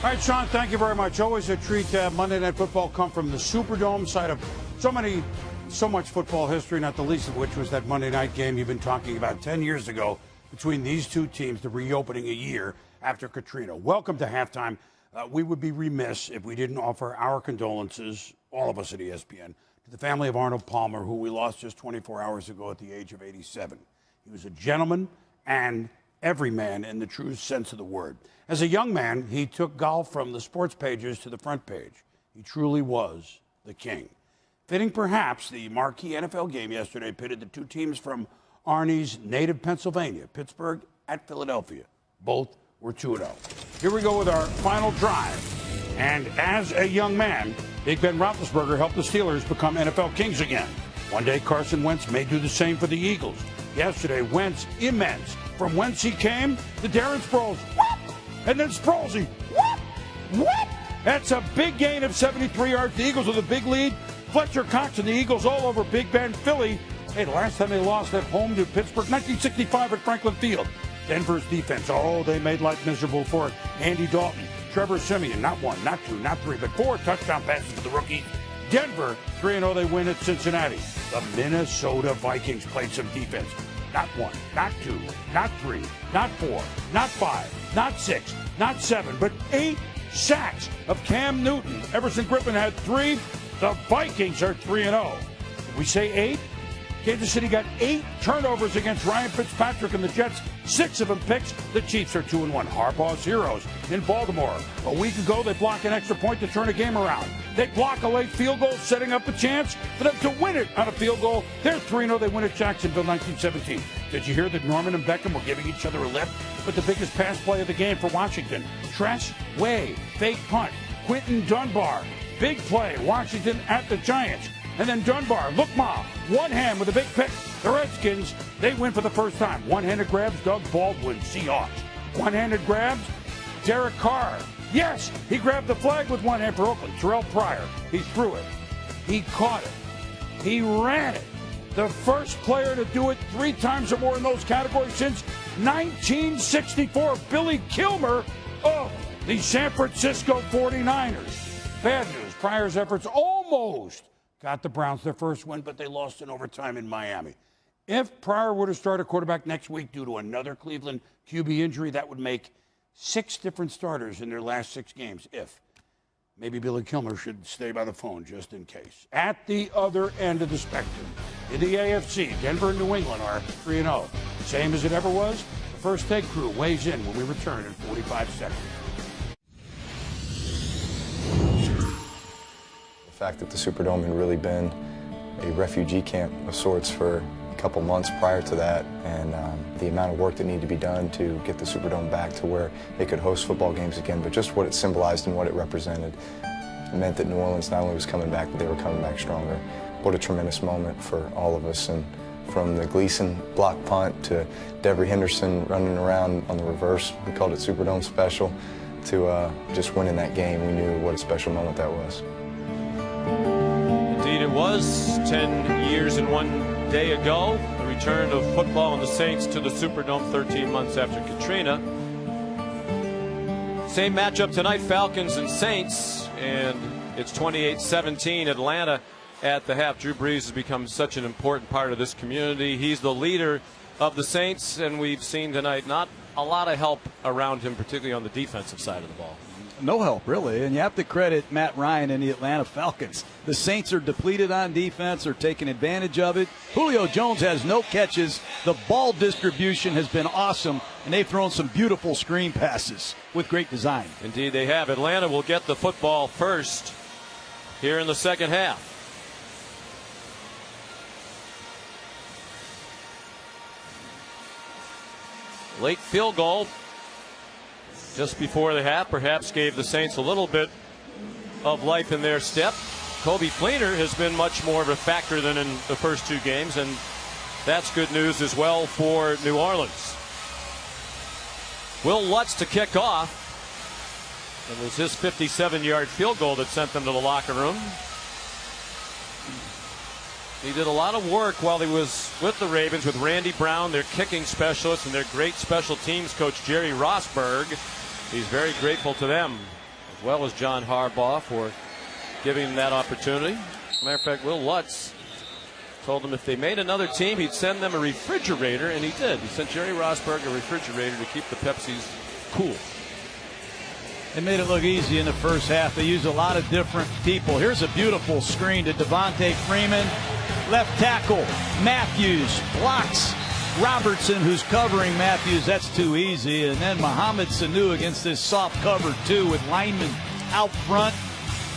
All right, Sean, thank you very much. Always a treat to have Monday Night Football come from the Superdome, site of so much football history, not the least of which was that Monday night game you've been talking about 10 years ago between these two teams, the reopening a year after Katrina. Welcome to halftime. We would be remiss if we didn't offer our condolences, all of us at ESPN, to the family of Arnold Palmer, who we lost just 24 hours ago at the age of 87. He was a gentleman and every man in the true sense of the word. As a young man, he took golf from the sports pages to the front page. He truly was the king. Fitting perhaps, the marquee NFL game yesterday pitted the two teams from Arnie's native Pennsylvania, Pittsburgh at Philadelphia. Both were 2-0. Here we go with our final drive. And as a young man, Big Ben Roethlisberger helped the Steelers become NFL kings again. One day, Carson Wentz may do the same for the Eagles. Yesterday, Wentz immense. From whence he came to Darren Sproles. Whoop! And then Sprolesy. Whoop! Whoop! That's a big gain of 73 yards. The Eagles with a big lead. Fletcher Cox and the Eagles all over Big Ben, Philly. Hey, the last time they lost at home to Pittsburgh, 1965 at Franklin Field. Denver's defense, they made life miserable for Andy Dalton. Trevor Siemian, not one, not two, not three, but 4 touchdown passes for the rookie. Denver, 3-0, they win at Cincinnati. The Minnesota Vikings played some defense. Not 1, not 2, not 3, not 4, not 5, not 6, not 7, but 8 sacks of Cam Newton. Everson Griffin had 3. The Vikings are 3-0. Did we say 8? Kansas City got 8 turnovers against Ryan Fitzpatrick and the Jets, 6 of them picks. The Chiefs are 2-1. Harbaugh's heroes in Baltimore. A week ago, they block an extra point to turn a game around. They block a late field goal, setting up a chance for them to win it on a field goal. They're 3-0. They win at Jacksonville 1917. Did you hear that Norman and Beckham were giving each other a lift? But the biggest pass play of the game for Washington. Tress Way, fake punt. Quinton Dunbar, big play. Washington at the Giants. And then Dunbar, look ma, one hand with a big pick. The Redskins, they win for the first time. One-handed grabs, Doug Baldwin, Seahawks. One-handed grabs, Derek Carr. Yes, he grabbed the flag with one hand for Oakland. Terrell Pryor, he threw it. He caught it. He ran it. The first player to do it 3 times or more in those categories since 1964. Billy Kilmer of the San Francisco 49ers. Bad news, Pryor's efforts almost got the Browns their first win, but they lost in overtime in Miami. If Pryor were to start a quarterback next week due to another Cleveland QB injury, that would make 6 different starters in their last 6 games. If. Maybe Billy Kilmer should stay by the phone just in case. At the other end of the spectrum, in the AFC, Denver and New England are 3-0. Same as it ever was. The First Take crew weighs in when we return in 45 seconds. The fact that the Superdome had really been a refugee camp of sorts for a couple months prior to that, and the amount of work that needed to be done to get the Superdome back to where they could host football games again, but just what it symbolized and what it represented. It meant that New Orleans not only was coming back, but they were coming back stronger. What a tremendous moment for all of us, and from the Gleason block punt to Devery Henderson running around on the reverse, we called it Superdome special, to just winning that game. We knew what a special moment that was. Indeed it was. 10 years and 1 day ago, the return of football and the Saints to the Superdome 13 months after Katrina. Same matchup tonight, Falcons and Saints, and it's 28-17 Atlanta at the half. Drew Brees has become such an important part of this community. He's the leader of the Saints, and we've seen tonight not a lot of help around him, particularly on the defensive side of the ball. No help, really, and you have to credit Matt Ryan and the Atlanta Falcons. The Saints are depleted on defense, are taking advantage of it. Julio Jones has no catches. The ball distribution has been awesome, and they've thrown some beautiful screen passes with great design. Indeed they have. Atlanta will get the football first here in the second half. Late field goal just before the half perhaps gave the Saints a little bit of life in their step. Kobe Fleener has been much more of a factor than in the first 2 games, and that's good news as well for New Orleans. Will Lutz to kick off. It was his 57-yard field goal that sent them to the locker room. He did a lot of work while he was with the Ravens with Randy Brown, their kicking specialist, and their great special teams coach Jerry Rosberg. He's very grateful to them, as well as John Harbaugh, for giving him that opportunity. As a matter of fact, Will Lutz told them if they made another team, he'd send them a refrigerator, and he did. He sent Jerry Rosberg a refrigerator to keep the Pepsis cool. They made it look easy in the first half. They used a lot of different people. Here's a beautiful screen to Devontae Freeman. Left tackle Matthews blocks Robertson, who's covering Matthews. That's too easy. And then Mohamed Sanu against this soft cover, too, with linemen out front.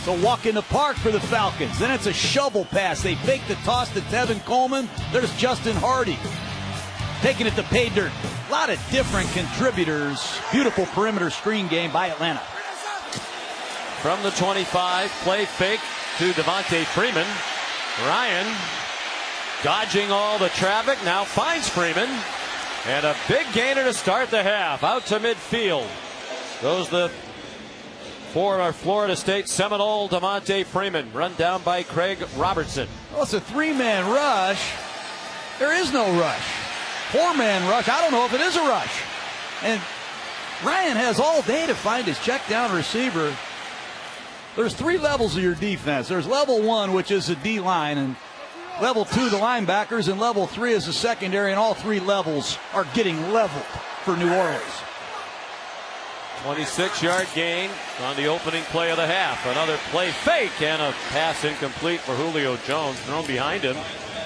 It's a walk in the park for the Falcons. Then it's a shovel pass. They fake the toss to Tevin Coleman. There's Justin Hardy taking it to pay dirt. A lot of different contributors. Beautiful perimeter screen game by Atlanta. From the 25, play fake to Devontae Freeman. Ryan dodging all the traffic, now finds Freeman. And a big gainer to start the half. Out to midfield goes the former Florida State Seminole Devontae Freeman, run down by Craig Robertson. Well, it's a three-man rush. There is no rush. Four-man rush. I don't know if it is a rush. And Ryan has all day to find his check down receiver. There's three levels of your defense. There's level one, which is the D-line, and level two, the linebackers, and level three is the secondary, and all three levels are getting leveled for New Orleans. 26-yard gain on the opening play of the half. Another play fake and a pass incomplete for Julio Jones, thrown behind him.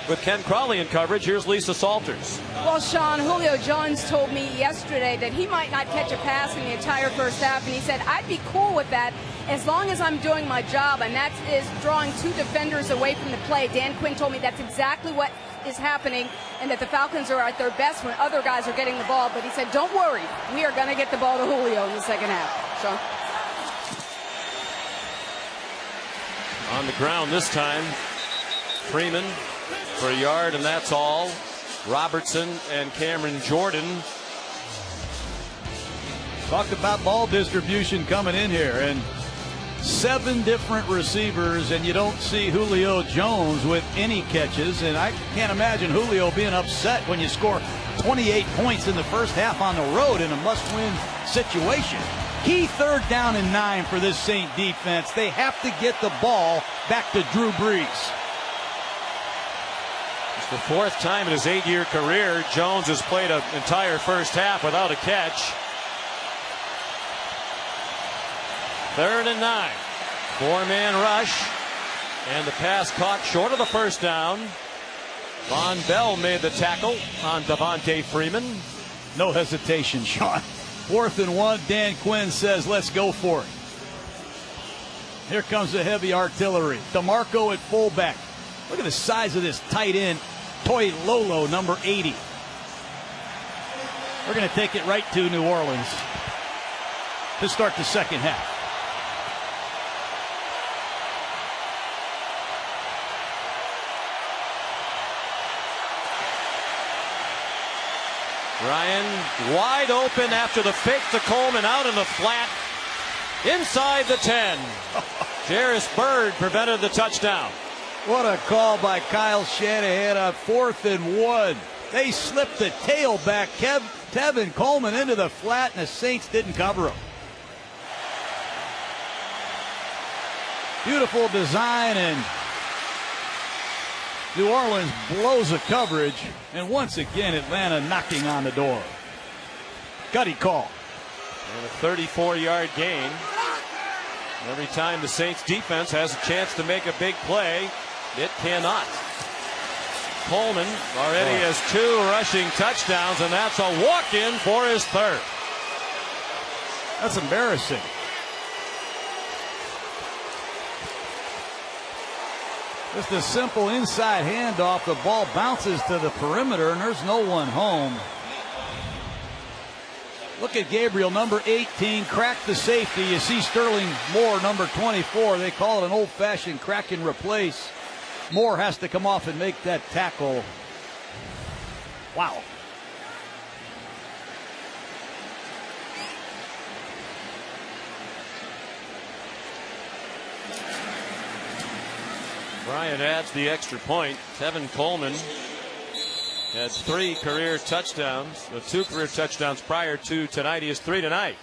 With Ken Crawley in coverage, here's Lisa Salters. Well, Sean, Julio Jones told me yesterday that he might not catch a pass in the entire first half, and he said, I'd be cool with that as long as I'm doing my job, and that is drawing two defenders away from the play. Dan Quinn told me that's exactly what is happening, and that the Falcons are at their best when other guys are getting the ball. But he said, don't worry, we are going to get the ball to Julio in the second half. Sean? On the ground this time, Freeman for a yard, and that's all. Robertson and Cameron Jordan. Talked about ball distribution coming in here, and 7 different receivers, and you don't see Julio Jones with any catches. And I can't imagine Julio being upset when you score 28 points in the first half on the road in a must-win situation. Key 3rd down and 9 for this Saint defense. They have to get the ball back to Drew Brees. It's the 4th time in his 8-year career Jones has played an entire first half without a catch. 3rd and 9. 4-man rush. And the pass caught short of the first down. Von Bell made the tackle on Devontae Freeman. No hesitation, Sean. 4th and 1. Dan Quinn says, let's go for it. Here comes the heavy artillery. DeMarco at fullback. Look at the size of this tight end, Toy Lolo, number 80. We're going to take it right to New Orleans to start the second half. Ryan wide open after the fake to Coleman, out in the flat inside the 10. Jarris Byrd prevented the touchdown. What a call by Kyle Shanahan on 4th and 1. They slipped the tailback Tevin Coleman into the flat, and the Saints didn't cover him. Beautiful design, and New Orleans blows the coverage, and once again Atlanta knocking on the door. Gutty call. And a 34-yard gain. Every time the Saints defense has a chance to make a big play, it cannot. Coleman already has 2 rushing touchdowns, and that's a walk-in for his 3rd. That's embarrassing. Just a simple inside handoff. The ball bounces to the perimeter, and there's no one home. Look at Gabriel, number 18, cracked the safety. You see Sterling Moore, number 24. They call it an old-fashioned crack and replace. Moore has to come off and make that tackle. Wow. Bryant adds the extra point. Tevin Coleman had 3 career touchdowns, 2 career touchdowns prior to tonight. He has 3 tonight.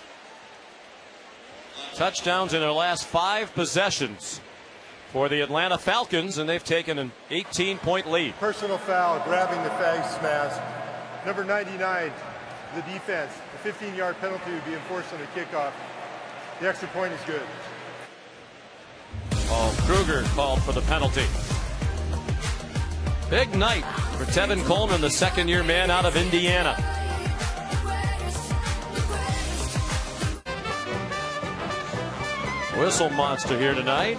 Touchdowns in their last 5 possessions for the Atlanta Falcons, and they've taken an 18-point lead. Personal foul, grabbing the face mask. Number 99, the defense. A 15-yard penalty would be enforced on the kickoff. The extra point is good. Paul Kruger called for the penalty. Big night for Tevin Coleman, the 2nd-year man out of Indiana. Whistle monster here tonight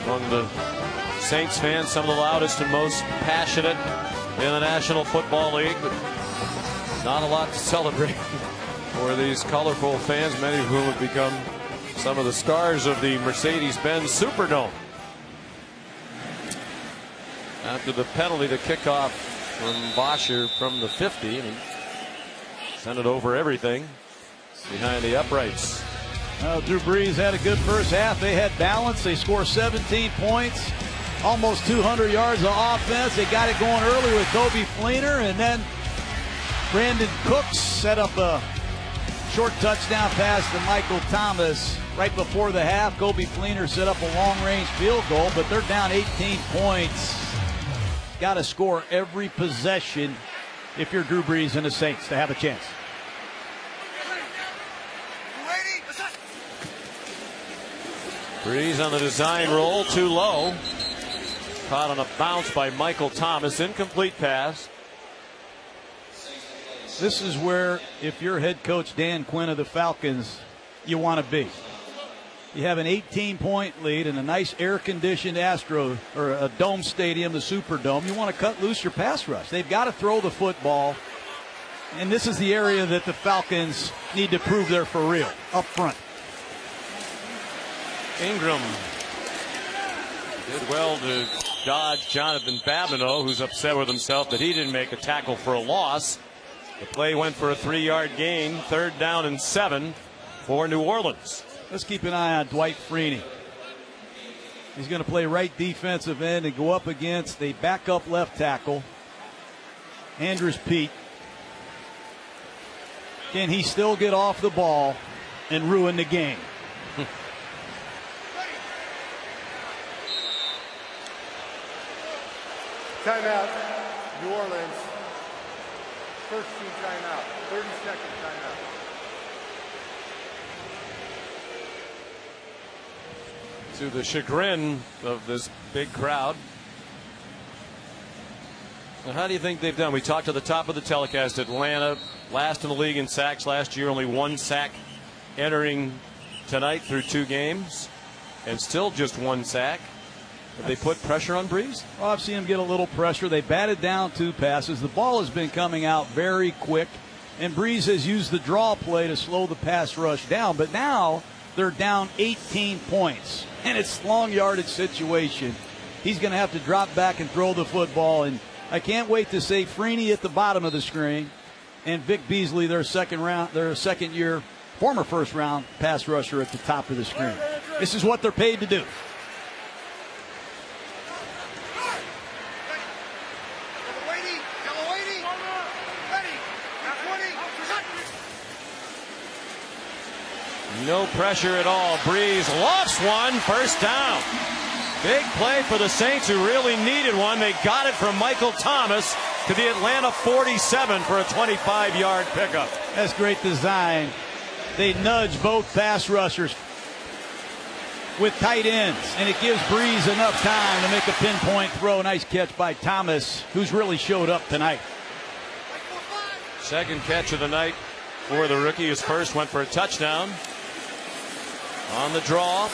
among the Saints fans, some of the loudest and most passionate in the National Football League, but not a lot to celebrate for these colorful fans, many of whom have become some of the stars of the Mercedes-Benz Superdome. After the penalty to kick off from Bosher from the 50, and he sent it over everything behind the uprights. Drew Brees had a good first half. They had balance. They scored 17 points, almost 200 yards of offense. They got it going early with Kobe Fleener, and then Brandon Cooks set up a short touchdown pass to Michael Thomas right before the half. Kobe Fleener set up a long-range field goal, but they're down 18 points. Got to score every possession if you're Drew Brees and the Saints to have a chance. Brees on the design roll, too low. Caught on a bounce by Michael Thomas. Incomplete pass. This is where, if you're head coach Dan Quinn of the Falcons, you want to be. You have an 18-point lead in a nice air-conditioned dome stadium, the Superdome. You want to cut loose your pass rush. They've got to throw the football, and this is the area that the Falcons need to prove they're for real, up front. Ingram did well to dodge Jonathan Babineau, who's upset with himself that he didn't make a tackle for a loss. The play went for a 3-yard gain, 3rd down and 7 for New Orleans. Let's keep an eye on Dwight Freeney. He's going to play right defensive end and go up against a backup left tackle, Andrews Pete. Can he still get off the ball and ruin the game? Timeout, New Orleans. First team timeout, 30-second timeout. To the chagrin of this big crowd. Now, how do you think they've done? We talked at the top of the telecast. Atlanta, last in the league in sacks last year, only 1 sack entering tonight through 2 games, and still just 1 sack. Have they put pressure on Brees? Well, I've seen him get a little pressure. They batted down 2 passes. The ball has been coming out very quick, and Brees has used the draw play to slow the pass rush down. But now they're down 18 points, and it's long yardage situation. He's going to have to drop back and throw the football, and I can't wait to say Freeney at the bottom of the screen and Vic Beasley, their second-year, former first-round pass rusher at the top of the screen. This is what they're paid to do. No pressure at all. Brees lofts one, 1st down. Big play for the Saints, who really needed one. They got it from Michael Thomas to the Atlanta 47 for a 25-yard pickup. That's great design. They nudge both pass rushers with tight ends, and it gives Brees enough time to make a pinpoint throw. Nice catch by Thomas, who's really showed up tonight. Second catch of the night for the rookie. His first went for a touchdown. On the draw,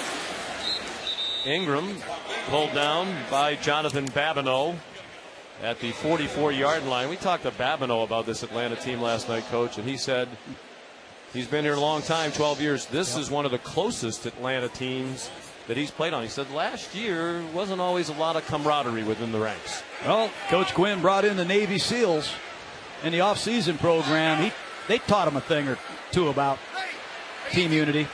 Ingram pulled down by Jonathan Babineau at the 44-yard line. We talked to Babineau about this Atlanta team last night, Coach, and he said he's been here a long time, 12 years. This is one of the closest Atlanta teams that he's played on. He said last year wasn't always a lot of camaraderie within the ranks. Well, Coach Quinn brought in the Navy SEALs in the offseason program. They taught him a thing or two about team unity.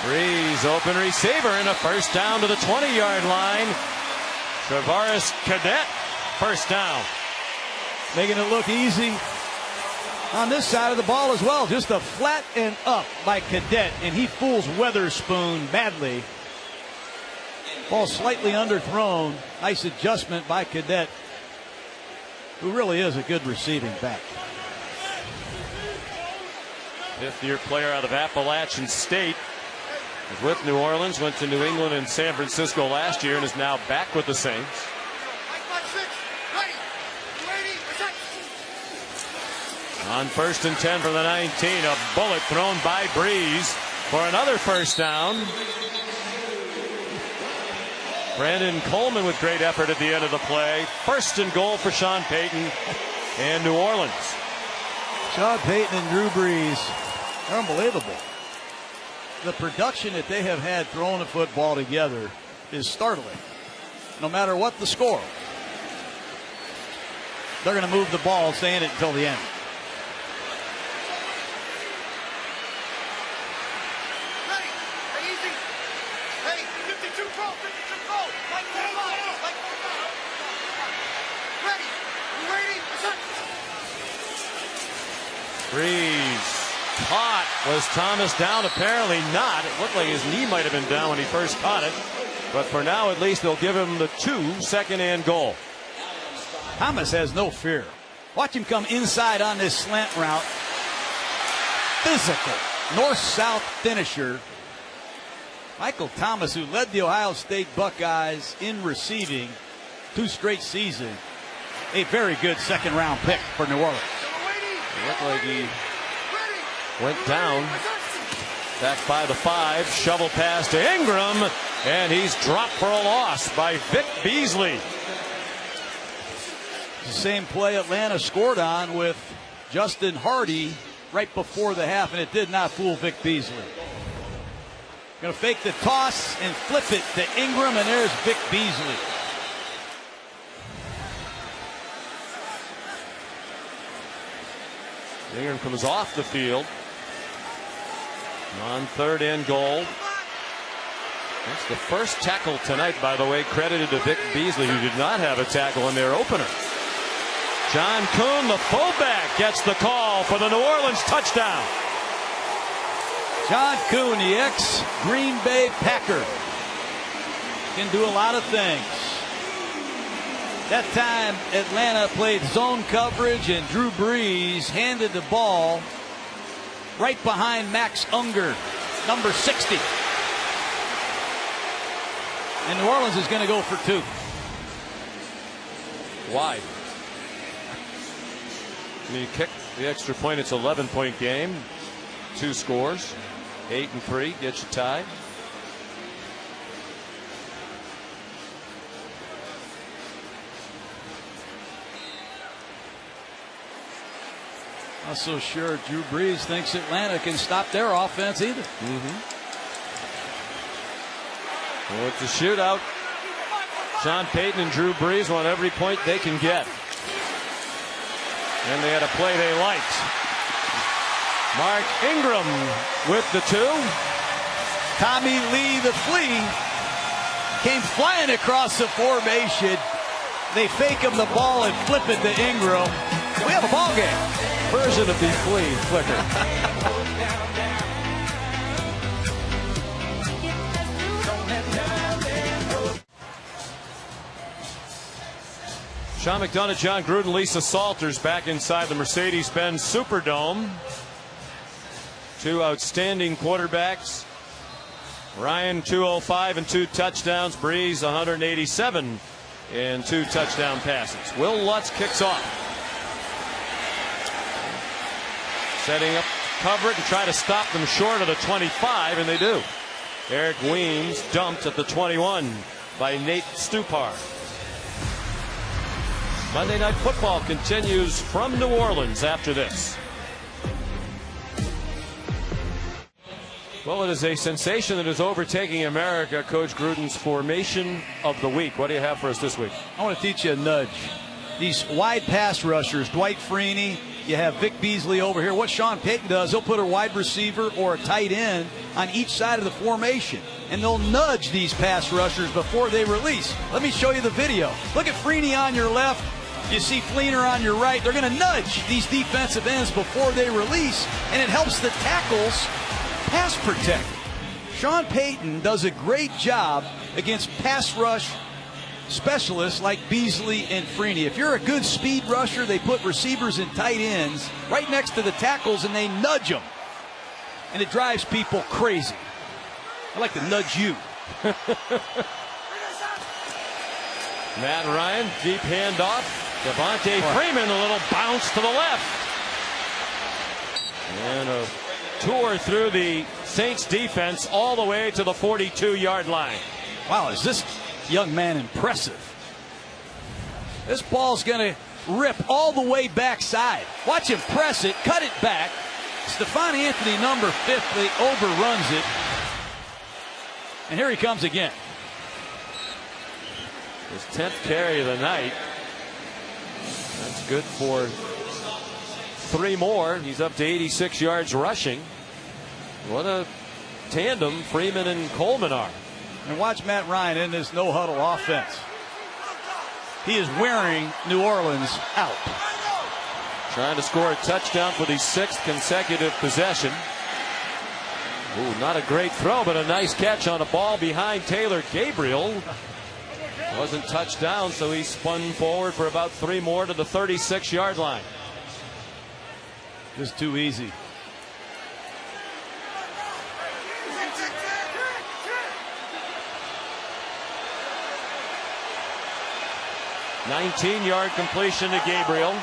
Brees, open receiver, and a 1st down to the 20-yard line. Travaris Cadet, 1st down. Making it look easy on this side of the ball as well. Just a flat and up by Cadet, and he fools Weatherspoon badly. Ball slightly underthrown. Nice adjustment by Cadet, who really is a good receiving back. 5th-year player out of Appalachian State. Was with New Orleans, went to New England and San Francisco last year, and is now back with the Saints. On 1st and 10 from the 19, a bullet thrown by Breeze for another first down. Brandon Coleman with great effort at the end of the play. 1st and goal for Sean Payton and New Orleans. Sean Payton and Drew Brees, they're unbelievable. The production that they have had throwing the football together is startling. No matter what the score, they're going to move the ball, saying it until the end. Breeze caught. Was Thomas down? Apparently not. It looked like his knee might have been down when he first caught it. But for now, at least, they'll give him the 2nd and goal. Thomas has no fear. Watch him come inside on this slant route. Physical. North-south finisher. Michael Thomas, who led the Ohio State Buckeyes in receiving 2 straight seasons. A very good second-round pick for New Orleans. It looked like he went down. Back by the 5. Shovel pass to Ingram. And he's dropped for a loss by Vic Beasley. The same play Atlanta scored on with Justin Hardy right before the half, and it did not fool Vic Beasley. Going to fake the toss and flip it to Ingram, and there's Vic Beasley. Ingram comes off the field. On 3rd and goal. That's the first tackle tonight, by the way, credited to Vic Beasley, who did not have a tackle in their opener. John Kuhn, the fullback, gets the call for the New Orleans touchdown. John Kuhn, the ex-Green Bay Packer, can do a lot of things. That time, Atlanta played zone coverage, and Drew Brees handed the ball right behind Max Unger, number 60. And New Orleans is going to go for 2. Wide. When you kick the extra point, it's an 11-point game. 2 scores. 8 and 3 gets you tied. Not so sure Drew Brees thinks Atlanta can stop their offense either. Well, it's a shootout. Sean Payton and Drew Brees want every point they can get. And they had a play they liked. Mark Ingram with the 2. Tommy Lee, the flea, came flying across the formation. They fake him the ball and flip it to Ingram. We have a ball game. Version of the flea flicker. Sean McDonough, John Gruden, Lisa Salters back inside the Mercedes-Benz Superdome. 2 outstanding quarterbacks. Ryan 205 and 2 touchdowns. Breeze 187 and 2 touchdown passes. Will Lutz kicks off. Setting up cover it and try to stop them short of the 25, and they do. Eric Weems dumped at the 21 by Nate Stupar. Monday Night Football continues from New Orleans after this. Well, it is a sensation that is overtaking America. Coach Gruden's formation of the week. What do you have for us this week? I want to teach you a nudge. These wide pass rushers, Dwight Freeney, you have Vic Beasley over here. What Sean Payton does, he'll put a wide receiver or a tight end on each side of the formation, and they'll nudge these pass rushers before they release. Let me show you the video. Look at Freeney on your left. You see Fleener on your right. They're going to nudge these defensive ends before they release, and it helps the tackles pass protect. Sean Payton does a great job against pass rush specialists like Beasley and Freeney. If you're a good speed rusher, they put receivers and tight ends right next to the tackles, and they nudge them. And it drives people crazy. I'd like to nudge you. Matt Ryan, deep handoff. Devontae Freeman, a little bounce to the left. And a tour through the Saints defense all the way to the 42-yard line. Wow, is this young man impressive? This ball's going to rip all the way backside. Watch him press it, cut it back. Stephon Anthony, number 50, overruns it. And here he comes again. His 10th carry of the night. That's good for 3 more. He's up to 86 yards rushing. What a tandem Freeman and Coleman are. And watch Matt Ryan in this no-huddle offense. He is wearing New Orleans out. Trying to score a touchdown for the 6th consecutive possession. Ooh, not a great throw, but a nice catch on a ball behind Taylor Gabriel. Wasn't touched down, so he spun forward for about 3 more to the 36-yard line. Just too easy. $19-yard completion to Gabriel.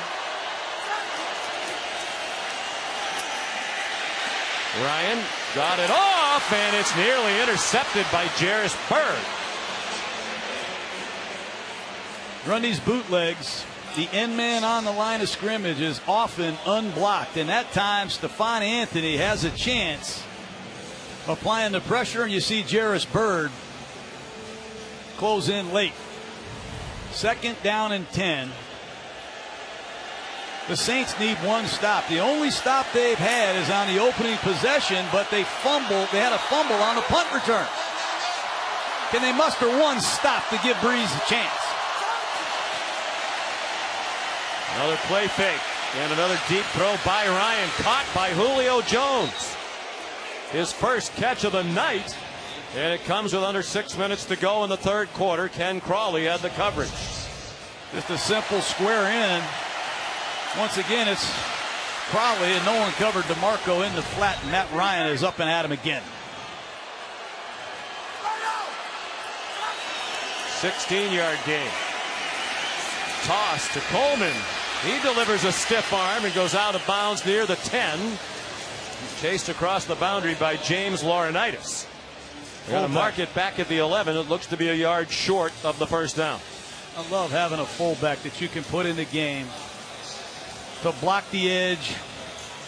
Ryan got it off, and it's nearly intercepted by Jairus Byrd. Run these bootlegs. The end man on the line of scrimmage is often unblocked, and that time Stephon Anthony has a chance applying the pressure, and you see Jairus Byrd close in late. 2nd down and 10. The Saints need 1 stop. The only stop they've had is on the opening possession, but they fumbled. They had a fumble on the punt return. Can they muster 1 stop to give Breeze a chance? Another play fake and another deep throw by Ryan, caught by Julio Jones. His first catch of the night, and it comes with under 6 minutes to go in the 3rd quarter. Ken Crawley had the coverage. Just a simple square in. Once again, it's Crawley, and no one covered DeMarco in the flat, and Matt Ryan is up and at him again. 16-yard gain. Toss to Coleman. He delivers a stiff arm and goes out of bounds near the 10. He's chased across the boundary by James Laurinaitis. They're going to mark it back at the 11. It looks to be a yard short of the 1st down. I love having a fullback that you can put in the game to block the edge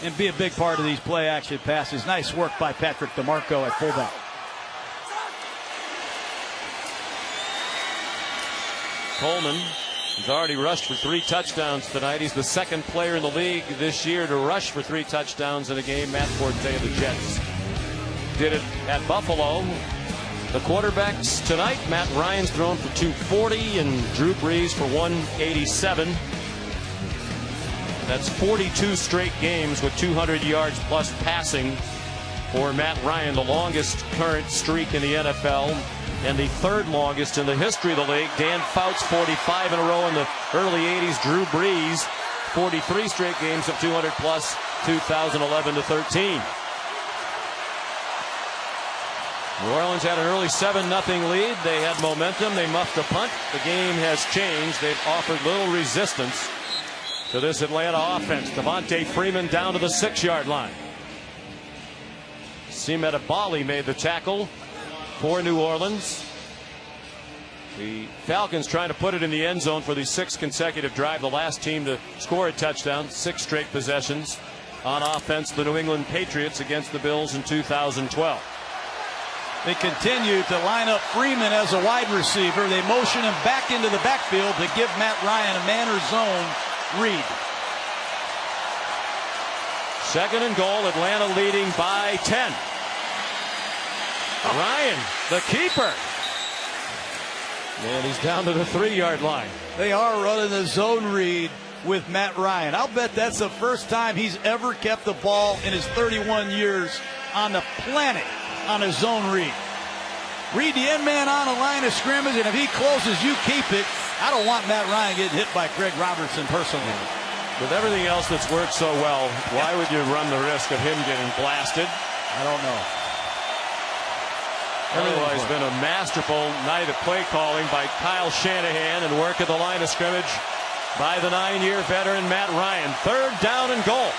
and be a big part of these play action passes. Nice work by Patrick DeMarco at fullback. Coleman has already rushed for 3 touchdowns tonight. He's the 2nd player in the league this year to rush for 3 touchdowns in a game. Matt Forte of the Jets did it at Buffalo. The quarterbacks tonight, Matt Ryan's thrown for 240 and Drew Brees for 187. That's 42 straight games with 200 yards plus passing for Matt Ryan, the longest current streak in the NFL and the 3rd longest in the history of the league. Dan Fouts 45 in a row in the early 80s. Drew Brees 43 straight games of 200 plus, 2011 to 13. New Orleans had an early 7-0 lead. They had momentum. They muffed a punt. The game has changed. They've offered little resistance to this Atlanta offense. Devontae Freeman down to the 6-yard line. Simet Abali made the tackle for New Orleans. The Falcons trying to put it in the end zone for the 6th consecutive drive. The last team to score a touchdown, 6 straight possessions on offense. The New England Patriots against the Bills in 2012. They continue to line up Freeman as a wide receiver. They motion him back into the backfield to give Matt Ryan a man or zone read. 2nd and goal, Atlanta leading by 10. Ryan, the keeper. And he's down to the 3-yard line. They are running the zone read with Matt Ryan. I'll bet that's the first time he's ever kept the ball in his 31 years on the planet on a zone read. Read the end man on the line of scrimmage, and if he closes, you keep it. I don't want Matt Ryan getting hit by Craig Robertson personally. With everything else that's worked so well, why would you run the risk of him getting blasted? I don't know. Otherwise, been a masterful night of play calling by Kyle Shanahan, and work at the line of scrimmage by the 9-year veteran Matt Ryan. 3rd down and goal.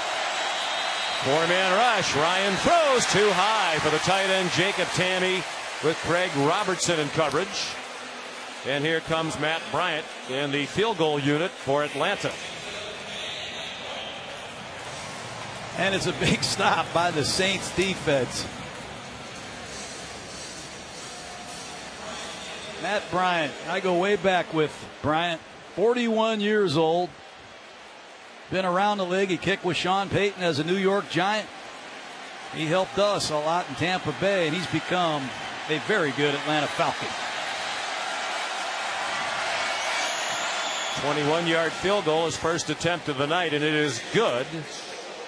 4-man rush. Ryan throws too high for the tight end Jacob Tamme with Craig Robertson in coverage. And here comes Matt Bryant in the field goal unit for Atlanta. And it's a big stop by the Saints defense. Matt Bryant, I go way back with Bryant, 41 years old. Been around the league. He kicked with Sean Payton as a New York Giant. He helped us a lot in Tampa Bay, and he's become a very good Atlanta Falcon. 21-yard field goal, his first attempt of the night, and it is good.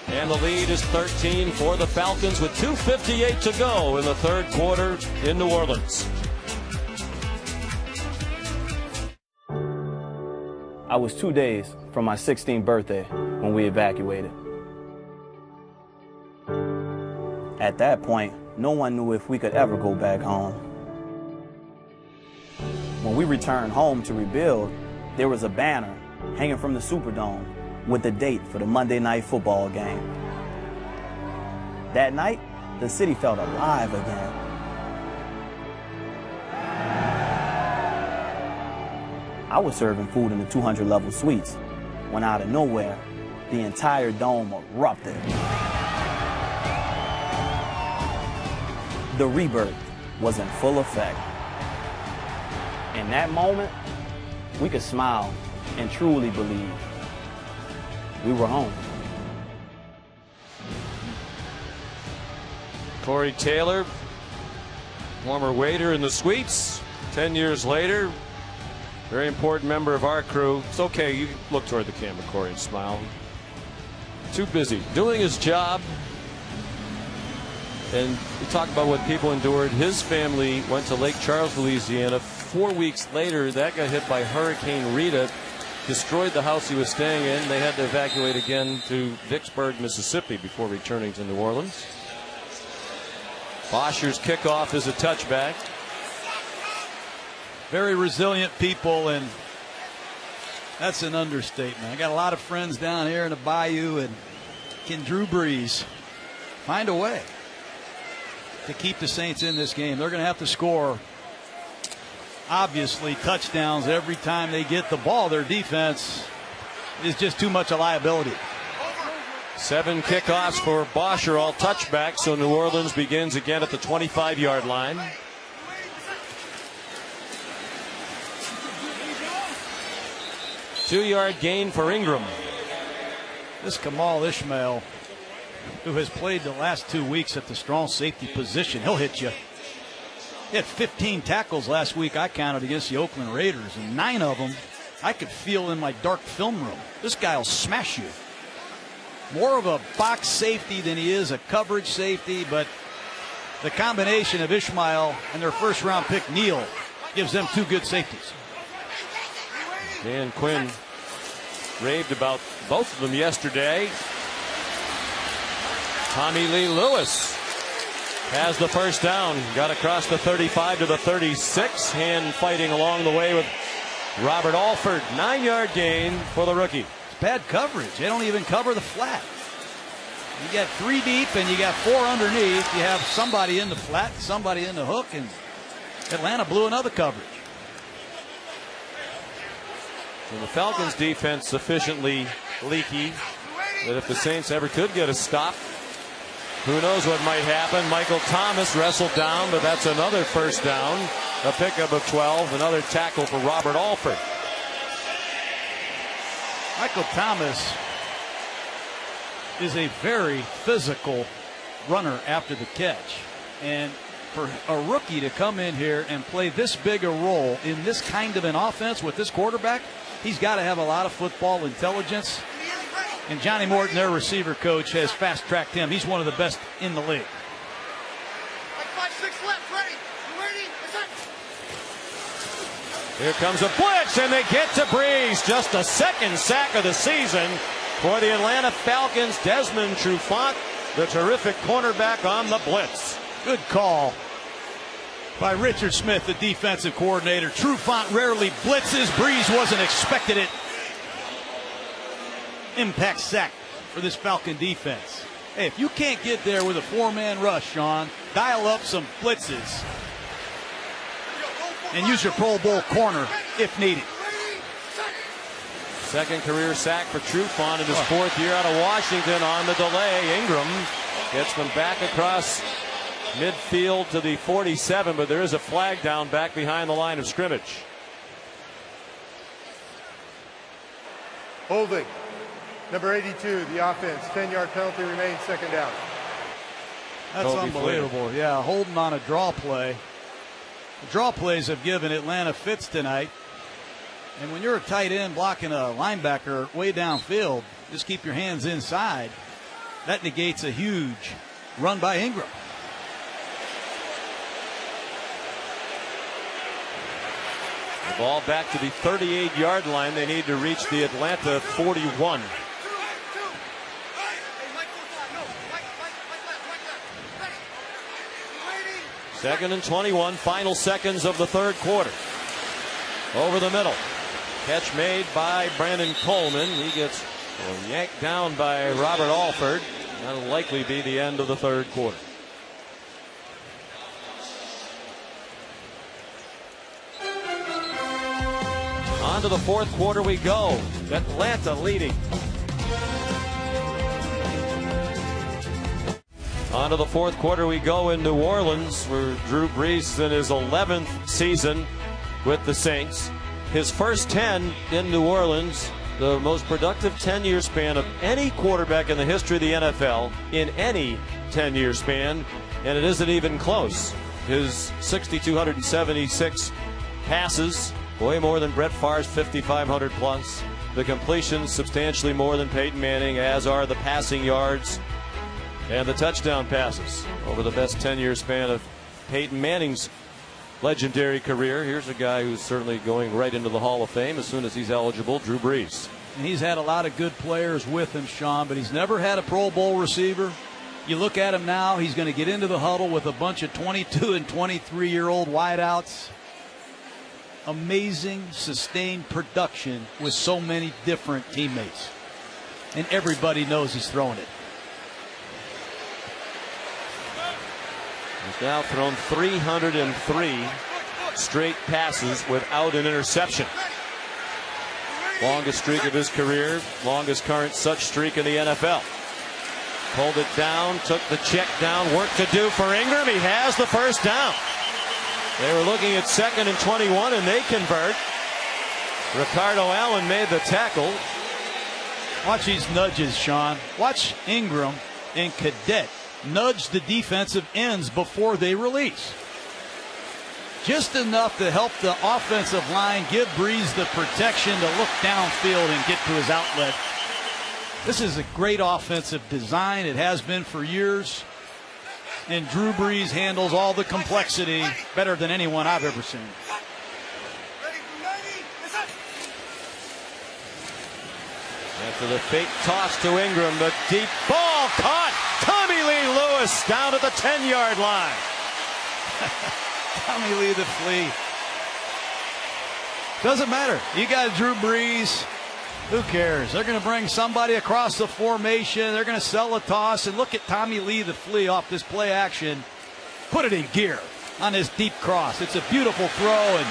And the lead is 13 for the Falcons with 2:58 to go in the 3rd quarter in New Orleans. I was 2 days from my 16th birthday when we evacuated. At that point, no one knew if we could ever go back home. When we returned home to rebuild, there was a banner hanging from the Superdome with the date for the Monday Night Football game. That night, the city felt alive again. I was serving food in the 200 level suites when out of nowhere, the entire dome erupted. The rebirth was in full effect. In that moment, we could smile and truly believe we were home. Corey Taylor, former waiter in the suites, 10 years later, very important member of our crew. It's okay, you look toward the camera, Corey, and smile. Too busy doing his job. And we talk about what people endured. His family went to Lake Charles, Louisiana. 4 weeks later, that got hit by Hurricane Rita, destroyed the house he was staying in. They had to evacuate again to Vicksburg, Mississippi before returning to New Orleans. Bosher's kickoff is a touchback. Very resilient people, and that's an understatement. I got a lot of friends down here in the Bayou, and can Drew Brees find a way to keep the Saints in this game? They're going to have to score, obviously, touchdowns every time they get the ball. Their defense is just too much a liability. 7 kickoffs for Bosher, all touchbacks, so New Orleans begins again at the 25-yard line. Two-yard gain for Ingram. This Kamal Ishmael, who has played the last 2 weeks at the strong safety position, he'll hit you. He had 15 tackles last week, I counted, against the Oakland Raiders, and 9 of them I could feel in my dark film room. This guy will smash you. More of a box safety than he is a coverage safety, but the combination of Ishmael and their first-round pick, Neal, gives them 2 good safeties. Dan Quinn raved about both of them yesterday. Tommy Lee Lewis has the first down. Got across the 35 to the 36. Hand fighting along the way with Robert Alford. 9-yard gain for the rookie. It's bad coverage. They don't even cover the flat. You got 3 deep and you got 4 underneath. You have somebody in the flat, somebody in the hook, and Atlanta blew another coverage. And the Falcons defense sufficiently leaky that if the Saints ever could get a stop, who knows what might happen. Michael Thomas wrestled down, but that's another first down. A pickup of 12, another tackle for Robert Alford. Michael Thomas is a very physical runner after the catch. And for a rookie to come in here and play this big a role in this kind of an offense with this quarterback, he's got to have a lot of football intelligence. And Johnny Morton, their receiver coach, has fast-tracked him. He's one of the best in the league. Like 5-6 left, ready. You ready? Here comes a blitz, and they get to Brees. Just a second sack of the season for the Atlanta Falcons. Desmond Trufant, the terrific cornerback, on the blitz. Good call. by Richard Smith, the defensive coordinator. Trufant rarely blitzes. Breeze wasn't expecting it. Impact sack for this Falcon defense. Hey, if you can't get there with a four-man rush, Sean, dial up some blitzes and use your Pro Bowl corner if needed. Second career sack for Trufant in his fourth year out of Washington on the delay. Ingram gets them back across midfield to the 47, but there is a flag down back behind the line of scrimmage. Holding. Number 82, the offense. 10-yard penalty remains, second down. That's unbelievable. Yeah, holding on a draw play. The draw plays have given Atlanta fits tonight. And when you're a tight end blocking a linebacker way downfield, just keep your hands inside. That negates a huge run by Ingram. The ball back to the 38-yard line. They need to reach the Atlanta 41. Second and 21, final seconds of the third quarter. Over the middle. Catch made by Brandon Coleman. He gets yanked down by Robert Alford. That'll likely be the end of the third quarter. On to the fourth quarter we go. Atlanta leading. On to the fourth quarter we go in New Orleans, where Drew Brees in his 11th season with the Saints. His first 10 in New Orleans, the most productive 10-year span of any quarterback in the history of the NFL in any 10-year span, and it isn't even close. His 6,276 passes, way more than Brett Favre's 5,500 plus. The completions substantially more than Peyton Manning, as are the passing yards and the touchdown passes over the best 10-year span of Peyton Manning's legendary career. Here's a guy who's certainly going right into the Hall of Fame as soon as he's eligible, Drew Brees. And he's had a lot of good players with him, Sean, but he's never had a Pro Bowl receiver. You look at him now, he's going to get into the huddle with a bunch of 22 and 23-year-old wideouts. Amazing, sustained production with so many different teammates. And everybody knows he's throwing it. He's now thrown 303 straight passes without an interception. Longest streak of his career, longest current such streak in the NFL. Pulled it down, took the check down, work to do for Ingram. He has the first down. They were looking at second and 21, and they convert. Ricardo Allen made the tackle. Watch these nudges, Sean. Watch Ingram and Cadet nudge the defensive ends before they release. Just enough to help the offensive line give Brees the protection to look downfield and get to his outlet. This is a great offensive design. It has been for years. And Drew Brees handles all the complexity better than anyone I've ever seen. After the fake toss to Ingram, the deep ball caught. Tommy Lee Lewis down at the 10-yard line. Tommy Lee the Flea. Doesn't matter. You got Drew Brees. Who cares? They're going to bring somebody across the formation. They're going to sell a toss. And look at Tommy Lee the Flea off this play action. Put it in gear on this deep cross. It's a beautiful throw. And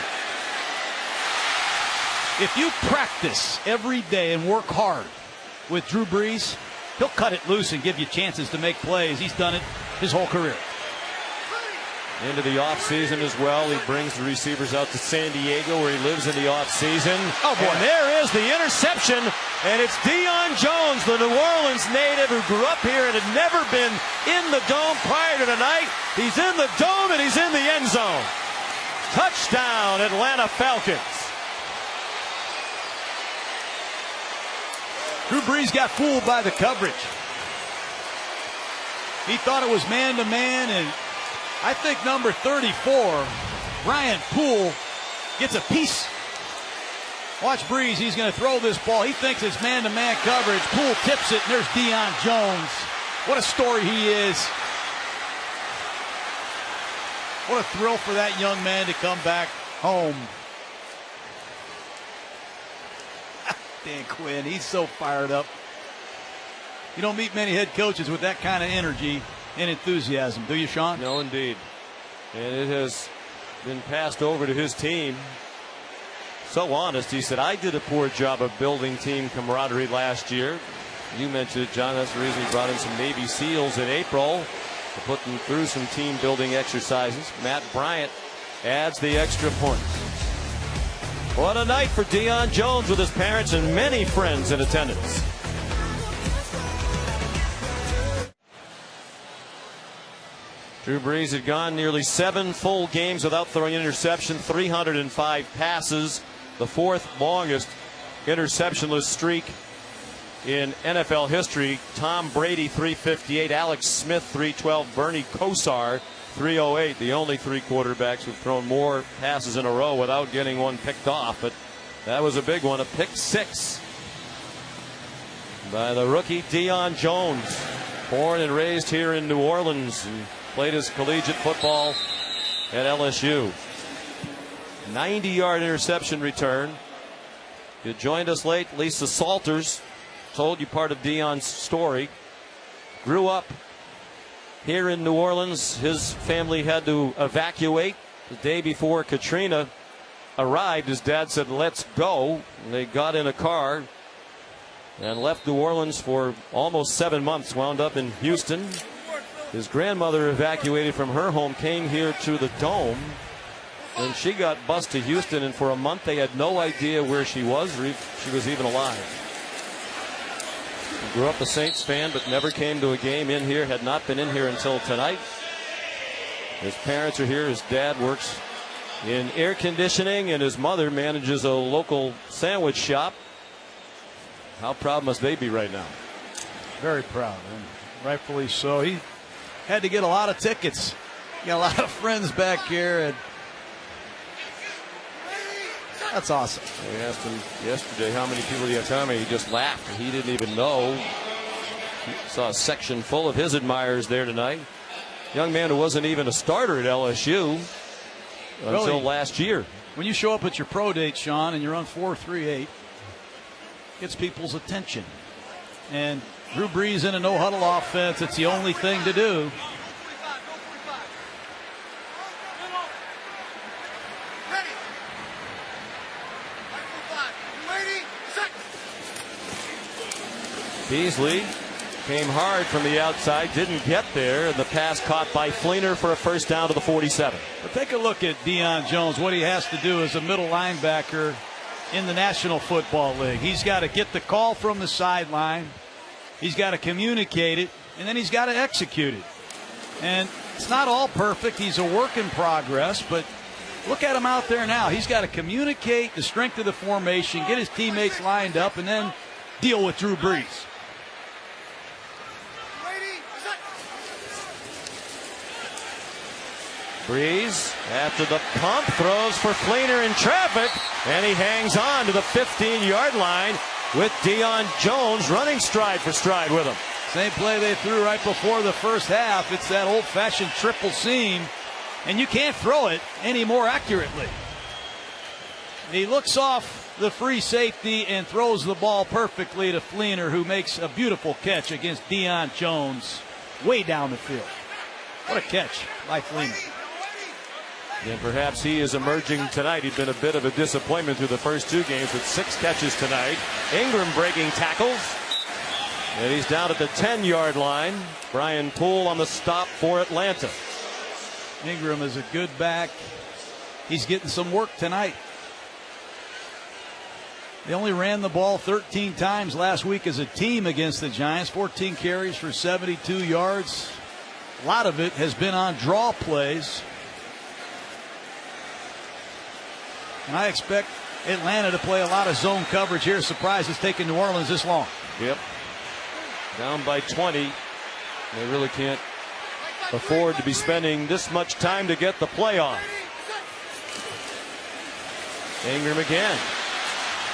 if you practice every day and work hard with Drew Brees, he'll cut it loose and give you chances to make plays. He's done it his whole career. Into the offseason as well. He brings the receivers out to San Diego, where he lives in the offseason. Oh, boy. And there is the interception, and it's Deion Jones, the New Orleans native who grew up here and had never been in the dome prior to tonight. He's in the dome, and he's in the end zone. Touchdown, Atlanta Falcons. Drew Brees got fooled by the coverage. He thought it was man-to-man, and I think number 34, Ryan Poole, gets a piece. Watch Brees. He's going to throw this ball. He thinks it's man-to-man coverage. Poole tips it, and there's Deion Jones. What a story he is. What a thrill for that young man to come back home. Dan Quinn, he's so fired up. You don't meet many head coaches with that kind of energy and enthusiasm, do you, Sean? No, indeed. And it has been passed over to his team. So honest, he said, I did a poor job of building team camaraderie last year. You mentioned it, John. That's the reason he brought in some Navy SEALs in April to put them through some team building exercises. Matt Bryant adds the extra points. What a night for Deion Jones with his parents and many friends in attendance. Drew Brees had gone nearly 7 full games without throwing an interception, 305 passes, the 4th longest interceptionless streak in NFL history. Tom Brady 358, Alex Smith 312, Bernie Kosar 308. The only 3 quarterbacks who've thrown more passes in a row without getting one picked off. But that was a big one, a pick 6 by the rookie Deion Jones, born and raised here in New Orleans and played his collegiate football at LSU. 90-yard interception return. You joined us late. Lisa Salters told you part of Deion's story. Grew up here in New Orleans. His family had to evacuate the day before Katrina arrived. His dad said, let's go. And they got in a car and left New Orleans for almost 7 months. Wound up in Houston. His grandmother evacuated from her home, came here to the Dome, and she got bused to Houston, and for a month they had no idea where she was or if she was even alive. He grew up a Saints fan but never came to a game in here, had not been in here until tonight. His parents are here. His dad works in air conditioning and his mother manages a local sandwich shop. How proud must they be right now? Very proud, and rightfully so. He had to get a lot of tickets. Got a lot of friends back here, and that's awesome. We asked him yesterday how many people do you have time, and he just laughed. He didn't even know. He saw a section full of his admirers there tonight. Young man who wasn't even a starter at LSU until last year. When you show up at your pro date, Sean, and you're on 4.38, gets people's attention. And Drew Brees in a no-huddle offense, it's the only thing to do. Beasley came hard from the outside, didn't get there, and the pass caught by Fleener for a first down to the 47. But take a look at Deion Jones, what he has to do as a middle linebacker in the National Football League. He's got to get the call from the sideline. He's got to communicate it, and then he's got to execute it. And it's not all perfect. He's a work in progress, but look at him out there now. He's got to communicate the strength of the formation, get his teammates lined up, and then deal with Drew Brees. Brees, after the pump, throws for Fleener in traffic, and he hangs on to the 15-yard line with Deion Jones running stride for stride with him. Same play they threw right before the first half. It's that old-fashioned triple seam, and you can't throw it any more accurately. He looks off the free safety and throws the ball perfectly to Fleener, who makes a beautiful catch against Deion Jones way down the field. What a catch by Fleener. And perhaps he is emerging tonight. He'd been a bit of a disappointment through the first 2 games with 6 catches tonight. Ingram breaking tackles. And he's down at the 10-yard line. Brian Poole on the stop for Atlanta. Ingram is a good back. He's getting some work tonight. They only ran the ball 13 times last week as a team against the Giants. 14 carries for 72 yards. A lot of it has been on draw plays. And I expect Atlanta to play a lot of zone coverage here. Surprised it's taken New Orleans this long. Yep. Down by 20. They really can't afford to be spending this much time to get the playoff. Ingram again.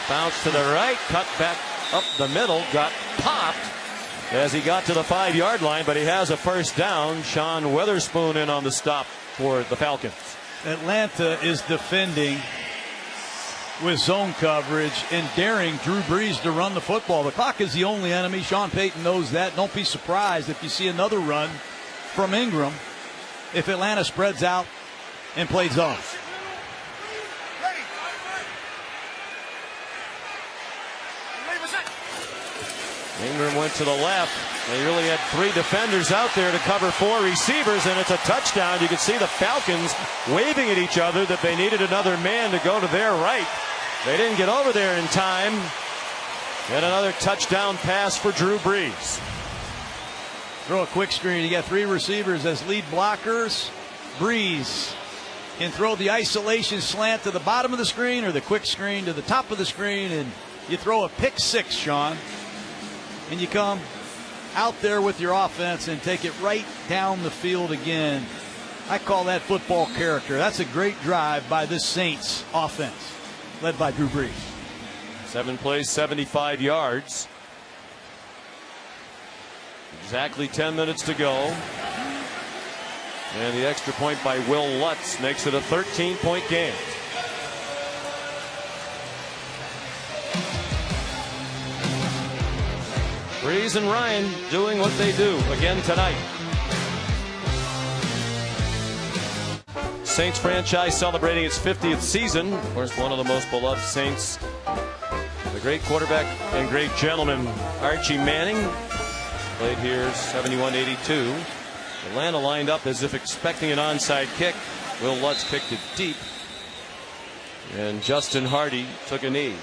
Bounce to the right. Cut back up the middle. Got popped as he got to the 5-yard line, but he has a first down. Sean Weatherspoon in on the stop for the Falcons. Atlanta is defending with zone coverage and daring Drew Brees to run the football. The clock is the only enemy. Sean Payton knows that. Don't be surprised if you see another run from Ingram if Atlanta spreads out and plays zone. Ingram went to the left. They really had 3 defenders out there to cover 4 receivers, and it's a touchdown. You can see the Falcons waving at each other that they needed another man to go to their right. They didn't get over there in time. And another touchdown pass for Drew Brees. Throw a quick screen. You got 3 receivers as lead blockers. Brees can throw the isolation slant to the bottom of the screen or the quick screen to the top of the screen, and you throw a pick 6, Sean. And you come out there with your offense and take it right down the field again. I call that football character. That's a great drive by this Saints offense, led by Drew Brees. 7 plays, 75 yards. Exactly 10 minutes to go. And the extra point by Will Lutz makes it a 13-point game. Brees and Ryan doing what they do again tonight. Saints franchise celebrating its 50th season. Of course, one of the most beloved Saints, the great quarterback and great gentleman Archie Manning, played here 71-82. Atlanta lined up as if expecting an onside kick. Will Lutz kicked it deep, and Justin Hardy took a knee.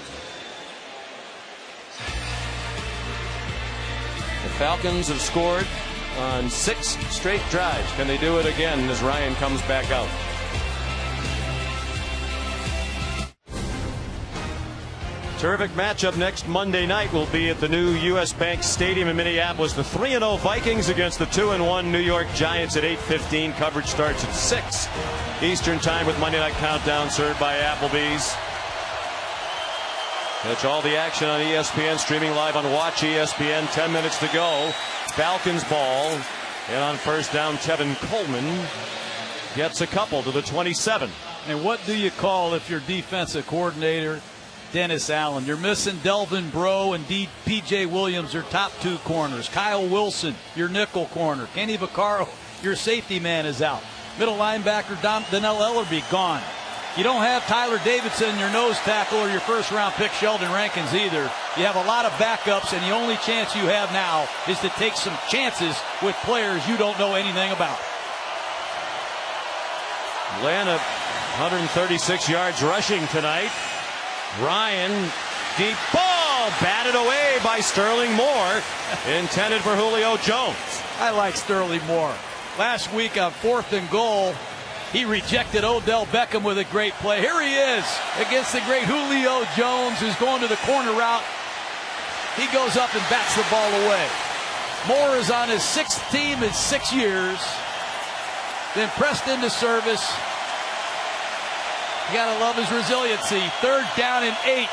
The Falcons have scored on 6 straight drives. Can they do it again as Ryan comes back out? Terrific matchup next Monday night will be at the new U.S. Bank Stadium in Minneapolis. The 3-0 Vikings against the 2-1 New York Giants at 8:15. Coverage starts at 6 Eastern Time with Monday Night Countdown served by Applebee's. Catch all the action on ESPN, streaming live on Watch ESPN. 10 minutes to go. Falcons ball. And on first down, Tevin Coleman gets a couple to the 27. And what do you call if you're defensive coordinator Dennis Allen? You're missing Delvin Breaux and P.J. Williams, your top 2 corners. Kyle Wilson, your nickel corner. Kenny Vaccaro, your safety man, is out. Middle linebacker Donnell Ellerbe gone. You don't have Tyler Davidson, your nose tackle, or your first-round pick Sheldon Rankins either. You have a lot of backups, and the only chance you have now is to take some chances with players you don't know anything about. Atlanta, 136 yards rushing tonight. Ryan, deep ball, batted away by Sterling Moore, intended for Julio Jones. I like Sterling Moore. Last week on 4th and goal, he rejected Odell Beckham with a great play. Here he is against the great Julio Jones, who's going to the corner route. He goes up and bats the ball away. Moore is on his 6th team in 6 years. Then pressed into service. You gotta love his resiliency. 3rd down and 8.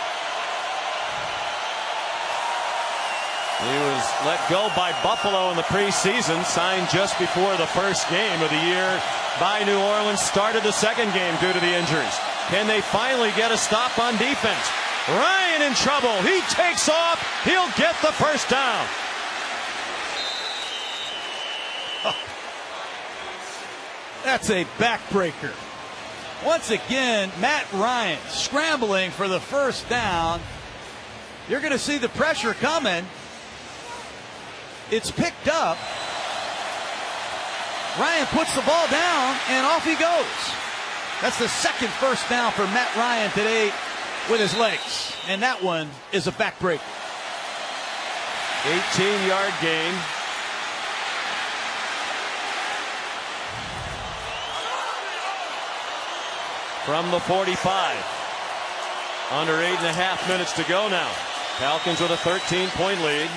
He was let go by Buffalo in the preseason, signed just before the first game of the year by New Orleans, started the second game due to the injuries. Can they finally get a stop on defense? Ryan in trouble. He takes off. He'll get the first down. That's a backbreaker. Once again, Matt Ryan scrambling for the first down. You're going to see the pressure coming. It's picked up. Ryan puts the ball down, and off he goes. That's the 2nd first down for Matt Ryan today with his legs. And that one is a backbreaker. 18-yard gain. From the 45. Under 8.5 minutes to go now. Falcons with a 13-point lead.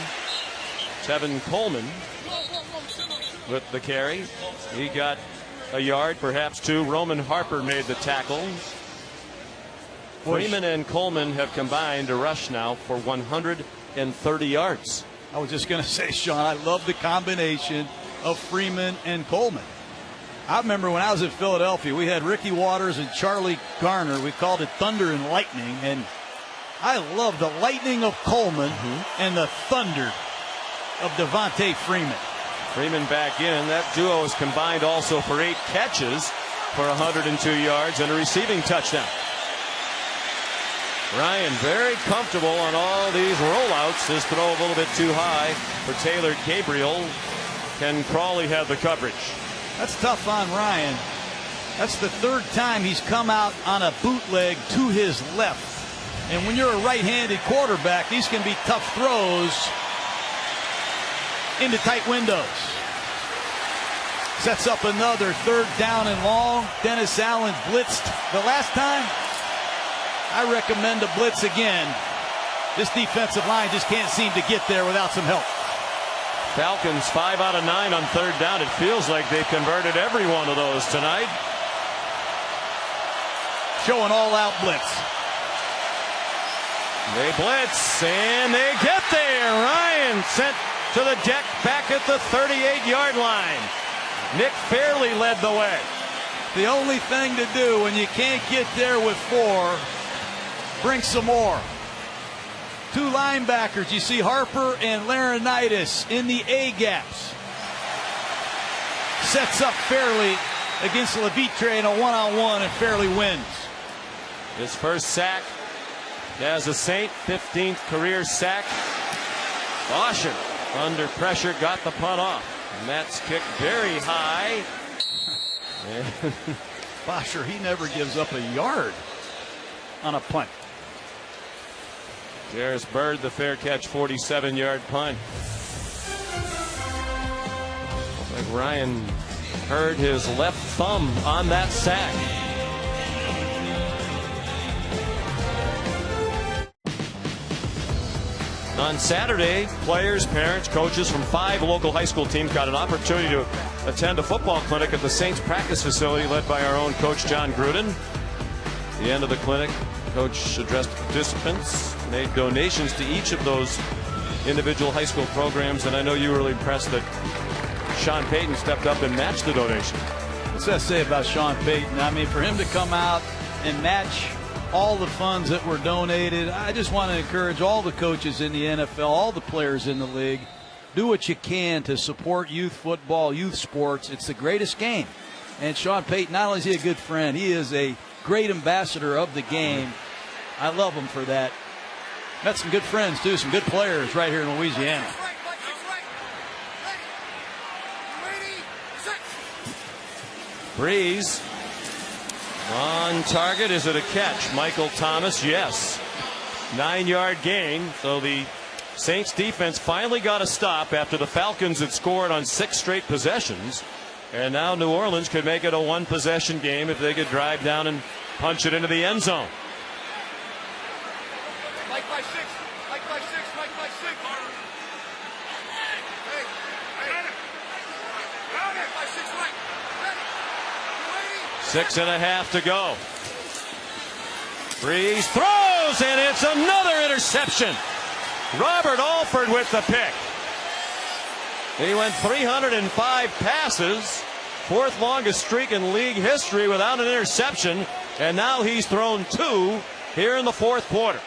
Tevin Coleman with the carry. He got a yard, perhaps 2. Roman Harper made the tackle. Freeman and Coleman have combined to rush now for 130 yards. I was just going to say, Sean, I love the combination of Freeman and Coleman. I remember when I was in Philadelphia, we had Ricky Waters and Charlie Garner. We called it Thunder and Lightning, and I love the lightning of Coleman and the thunder of Devontae Freeman. Freeman back in. That duo is combined also for 8 catches for 102 yards and a receiving touchdown. Ryan very comfortable on all these rollouts. His throw a little bit too high for Taylor Gabriel. Ken Crawley had the coverage. That's tough on Ryan. That's the 3rd time he's come out on a bootleg to his left. And when you're a right-handed quarterback, these can be tough throws into tight windows. Sets up another 3rd down and long. Dennis Allen blitzed the last time. I recommend a blitz again. This defensive line just can't seem to get there without some help. Falcons 5 out of 9 on 3rd down. It feels like they converted every one of those tonight. Showing all-out blitz. They blitz and they get there. Ryan sent to the deck back at the 38-yard line. Nick Fairley led the way. The only thing to do when you can't get there with 4, bring some more. 2 linebackers. You see Harper and Laurinaitis in the A gaps. Sets up Fairley against Levitre in a one-on-one, and Fairley wins. His first sack as a Saint, 15th career sack. Bosher under pressure got the punt off. Matt's kicked very high. Bosher, he never gives up a yard on a punt. Jairus Byrd, the fair catch, 47-yard punt. Looks like Ryan hurt his left thumb on that sack. On Saturday, players, parents, coaches from 5 local high school teams got an opportunity to attend a football clinic at the Saints practice facility led by our own coach John Gruden. At the end of the clinic, coach addressed participants, made donations to each of those individual high school programs, and I know you were really impressed that Sean Payton stepped up and matched the donation. What's that say about Sean Payton? I mean, for him to come out and match all the funds that were donated, I just want to encourage all the coaches in the NFL, all the players in the league, do what you can to support youth football, youth sports. It's the greatest game. And Sean Payton, not only is he a good friend, he is a great ambassador of the game. I love him for that. Met some good friends, too, some good players right here in Louisiana. Breeze on target. Is it a catch? Michael Thomas, yes. 9-yard gain. So the Saints defense finally got a stop after the Falcons had scored on 6 straight possessions. And now New Orleans could make it a 1-possession game if they could drive down and punch it into the end zone. Mike by 6. Mike by 6. Mike by 6. Hey. Mike by 6 right. Ready. 6.5 to go. Breeze throws, and it's another interception. Robert Alford with the pick. He went 305 passes, 4th longest streak in league history without an interception, and now he's thrown 2 here in the 4th quarter.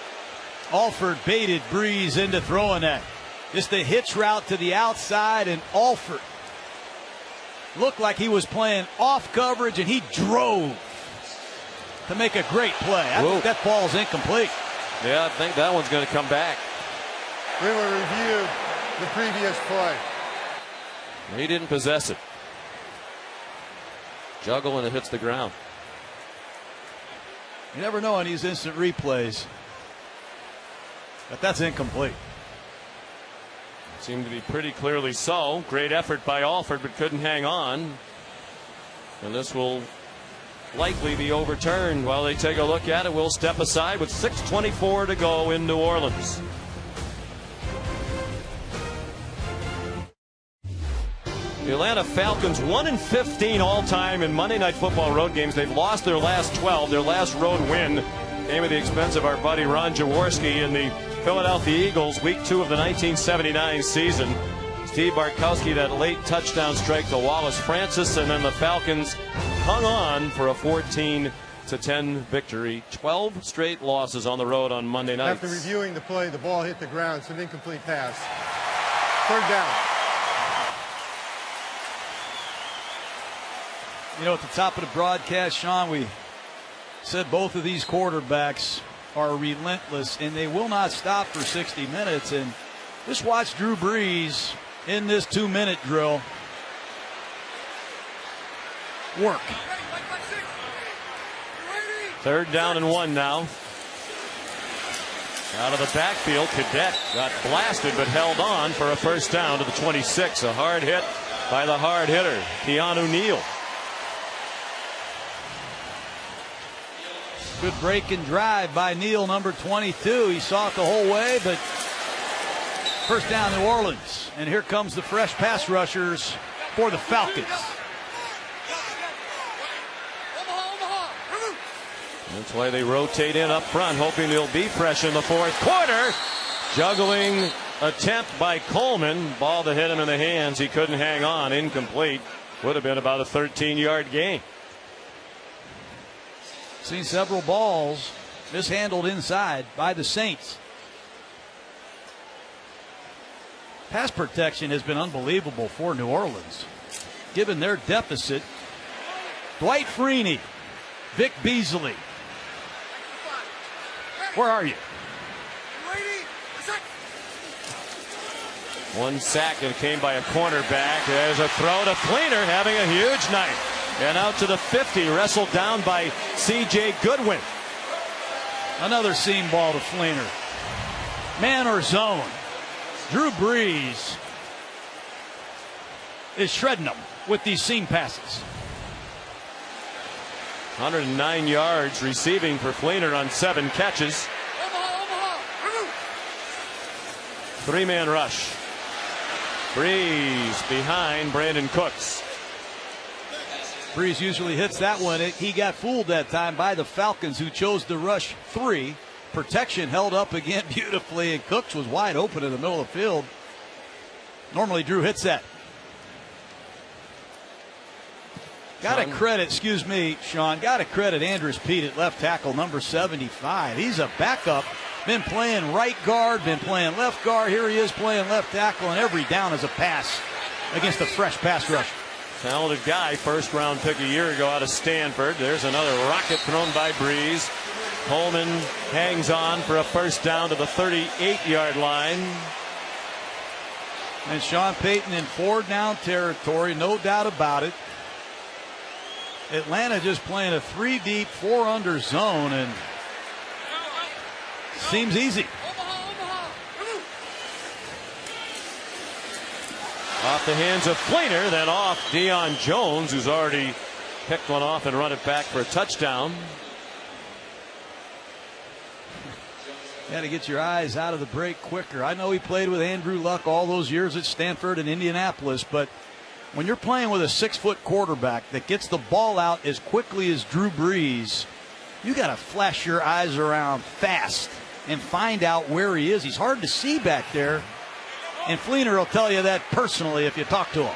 Alford baited Breeze into throwing that. Just a hitch route to the outside, and Alford looked like he was playing off coverage, and he drove to make a great play. I think that ball's incomplete. Yeah, I think that one's going to come back. We will review the previous play. He didn't possess it. Juggle and it hits the ground. You never know on these instant replays. But that's incomplete. Seemed to be pretty clearly so. Great effort by Alford, but couldn't hang on. And this will likely be overturned. While they take a look at it, we'll step aside with 6:24 to go in New Orleans. The Atlanta Falcons 1-15 all-time in Monday Night Football road games. They've lost their last 12. Their last road win came at the expense of our buddy Ron Jaworski and the Philadelphia Eagles, Week 2 of the 1979 season. Steve Bartkowski, that late touchdown strike to Wallace Francis, and then the Falcons hung on for a 14-10 victory. 12 straight losses on the road on Monday night. After reviewing the play, the ball hit the ground. It's an incomplete pass. Third down. You know, at the top of the broadcast, Sean, we said both of these quarterbacks are relentless, and they will not stop for 60 minutes. And just watch Drew Brees in this 2-minute drill work. Third down and 1 now. Out of the backfield, Cadet got blasted but held on for a first down to the 26. A hard hit by the hard hitter, Keanu Neal. Good break and drive by Neal, number 22. He saw it the whole way, but first down, New Orleans. And here comes the fresh pass rushers for the Falcons. That's why they rotate in up front, hoping they'll be fresh in the fourth quarter. Juggling attempt by Coleman. Ball that hit him in the hands. He couldn't hang on. Incomplete. Would have been about a 13-yard gain. Seen several balls mishandled inside by the Saints. Pass protection has been unbelievable for New Orleans, given their deficit. Dwight Freeney, Vic Beasley. Where are you? One sack and came by a cornerback. There's a throw to Fleener, having a huge night. And out to the 50, wrestled down by C.J. Goodwin. Another seam ball to Fleener. Man or zone. Drew Brees is shredding them with these seam passes. 109 yards receiving for Fleener on 7 catches. 3-man rush. Brees behind Brandon Cooks. Brees usually hits that one. He got fooled that time by the Falcons, who chose to rush 3. Protection held up again beautifully, and Cooks was wide open in the middle of the field. Normally Drew hits that. Got to credit, excuse me, Sean, got to credit Andrus Peat at left tackle, number 75. He's a backup. Been playing right guard, been playing left guard. Here he is playing left tackle, and every down is a pass against a fresh pass rush. Talented guy, first-round pick a year ago out of Stanford. There's another rocket thrown by Brees. Coleman hangs on for a first down to the 38-yard line. And Sean Payton in 4-down territory, no doubt about it. Atlanta just playing a 3-deep, 4-under zone, and seems easy. Off the hands of Fleener, then off Deion Jones, who's already picked one off and run it back for a touchdown. Got to get your eyes out of the break quicker. I know he played with Andrew Luck all those years at Stanford and Indianapolis, but when you're playing with a 6-foot quarterback that gets the ball out as quickly as Drew Brees, you got to flash your eyes around fast and find out where he is. He's hard to see back there. And Fleener will tell you that personally if you talk to him.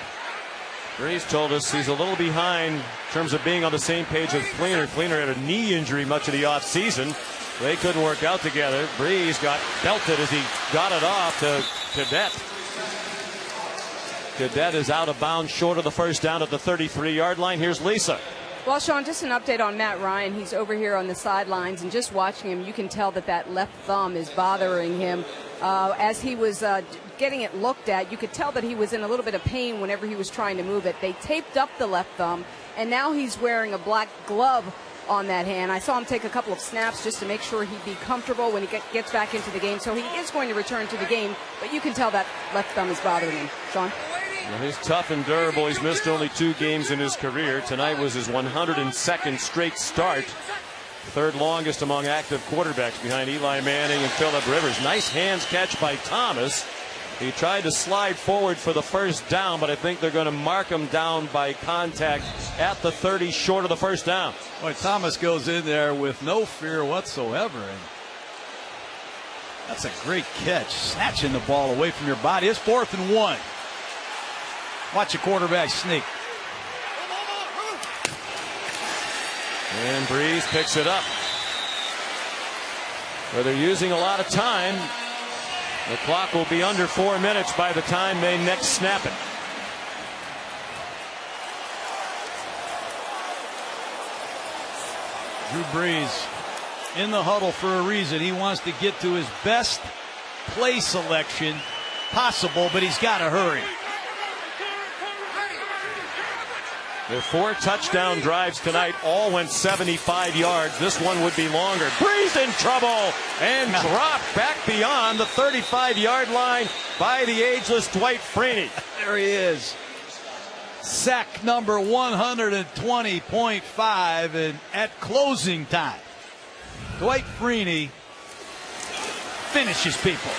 Brees told us he's a little behind in terms of being on the same page with Fleener. Fleener had a knee injury much of the offseason. They couldn't work out together. Brees got belted as he got it off to Cadet. Cadet is out of bounds short of the first down at the 33-yard line. Here's Lisa. Well, Sean, just an update on Matt Ryan. He's over here on the sidelines, and just watching him, you can tell that left thumb is bothering him. As he was getting it looked at, you could tell that he was in a little bit of pain whenever he was trying to move it. They taped up the left thumb, and now he's wearing a black glove on that hand. I saw him take a couple of snaps just to make sure he'd be comfortable when he gets back into the game. So he is going to return to the game, but you can tell that left thumb is bothering him. Sean? Well, he's tough and durable. He's missed only 2 games in his career. Tonight was his 102nd straight start. Third longest among active quarterbacks behind Eli Manning and Phillip Rivers. Nice hands catch by Thomas. He tried to slide forward for the first down, but I think they're going to mark him down by contact at the 30, short of the first down. Boy, Thomas goes in there with no fear whatsoever. And that's a great catch, snatching the ball away from your body. It's 4th and 1. Watch the quarterback sneak. And Breeze picks it up. Where they're using a lot of time. The clock will be under 4 minutes by the time they next snap it. Drew Brees in the huddle for a reason. He wants to get to his best play selection possible, but he's got to hurry. Their 4 touchdown drives tonight all went 75 yards. This one would be longer. Breeze in trouble and dropped back beyond the 35-yard line by the ageless Dwight Freeney. There he is. Sack number 120.5, and at closing time, Dwight Freeney finishes people.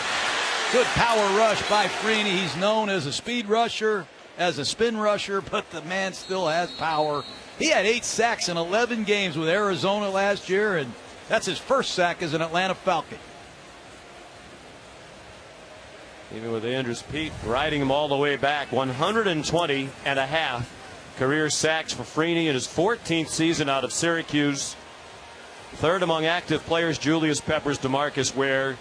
Good power rush by Freeney. He's known as a speed rusher, as a spin rusher, but the man still has power. He had 8 sacks in 11 games with Arizona last year, and that's his first sack as an Atlanta Falcon. Even with Andrews Pete riding him all the way back, 120.5 career sacks for Freeney in his 14th season out of Syracuse. Third among active players, Julius Peppers, DeMarcus Ware,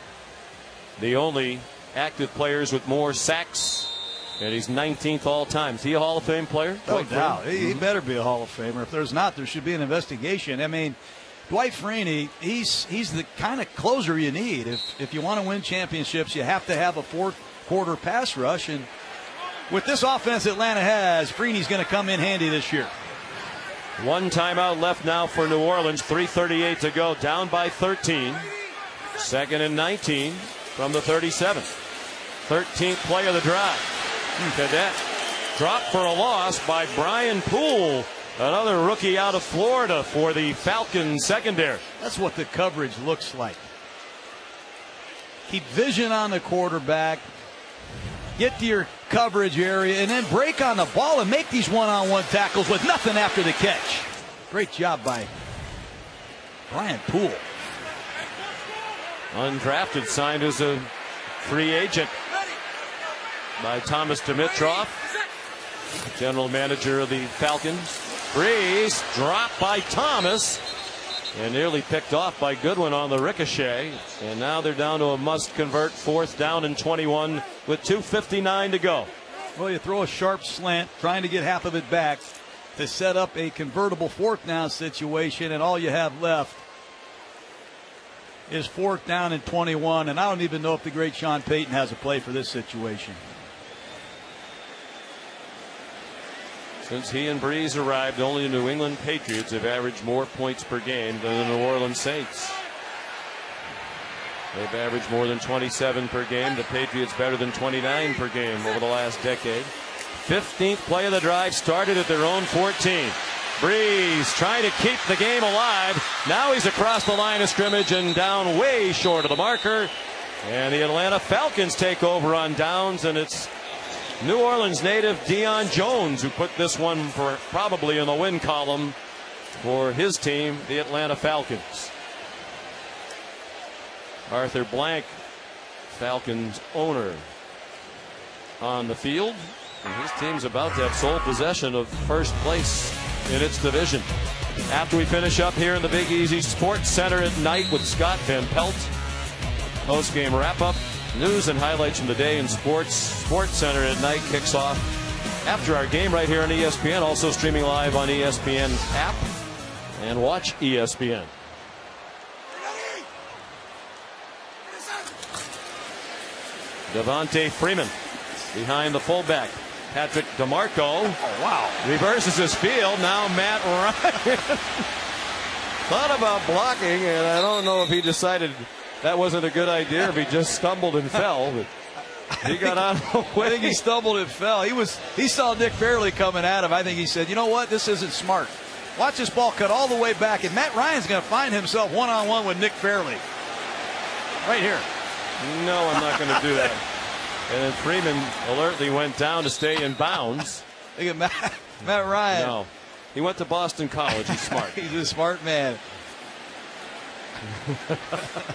the only active players with more sacks. And he's 19th all time. Is he a Hall of Fame player? No doubt. He better be a Hall of Famer. If there's not, there should be an investigation. I mean, Dwight Freeney, he's the kind of closer you need. If you want to win championships, you have to have a fourth quarter pass rush. And with this offense Atlanta has, Freeney's going to come in handy this year. 1 timeout left now for New Orleans. 3:38 to go. Down by 13. 2nd and 19 from the 37. 13th play of the drive. Cadet dropped for a loss by Brian Poole, another rookie out of Florida for the Falcons secondary. That's what the coverage looks like. Keep vision on the quarterback, get to your coverage area, and then break on the ball and make these one-on-one tackles with nothing after the catch. Great job by Brian Poole. Undrafted, signed as a free agent by Thomas Dimitroff, general manager of the Falcons. Breeze dropped by Thomas and nearly picked off by Goodwin on the ricochet. And now they're down to a must-convert 4th down and 21 with 2:59 to go. Well, you throw a sharp slant, trying to get half of it back to set up a convertible 4th down situation, and all you have left is 4th down and 21. And I don't even know if the great Sean Payton has a play for this situation. Since he and Breeze arrived, only the New England Patriots have averaged more points per game than the New Orleans Saints. They've averaged more than 27 per game. The Patriots better than 29 per game over the last decade. 15th play of the drive started at their own 14. Breeze trying to keep the game alive. Now he's across the line of scrimmage and down way short of the marker. And the Atlanta Falcons take over on downs, and it's New Orleans native Deion Jones who put this one for probably in the win column for his team, the Atlanta Falcons. Arthur Blank, Falcons owner, on the field, and his team's about to have sole possession of first place in its division. After we finish up here in the Big Easy Sports Center at night with Scott Van Pelt, post-game wrap-up. News and highlights from the day in sports. Sports Center at night kicks off after our game right here on ESPN. Also streaming live on ESPN app and watch ESPN. Devontae Freeman behind the fullback. Patrick DeMarco. Oh, wow. Reverses his field. Now Matt Ryan thought about blocking, and I don't know if he decided that wasn't a good idea, if he just stumbled and fell. But he got out of the way. I think he stumbled and fell. He saw Nick Fairley coming at him. I think he said, you know what, this isn't smart. Watch this ball cut all the way back, and Matt Ryan's going to find himself one-on-one with Nick Fairley. Right here. No, I'm not going to do that. And then Freeman alertly went down to stay in bounds. Look at Matt Ryan. No, he went to Boston College. He's smart. He's a smart man.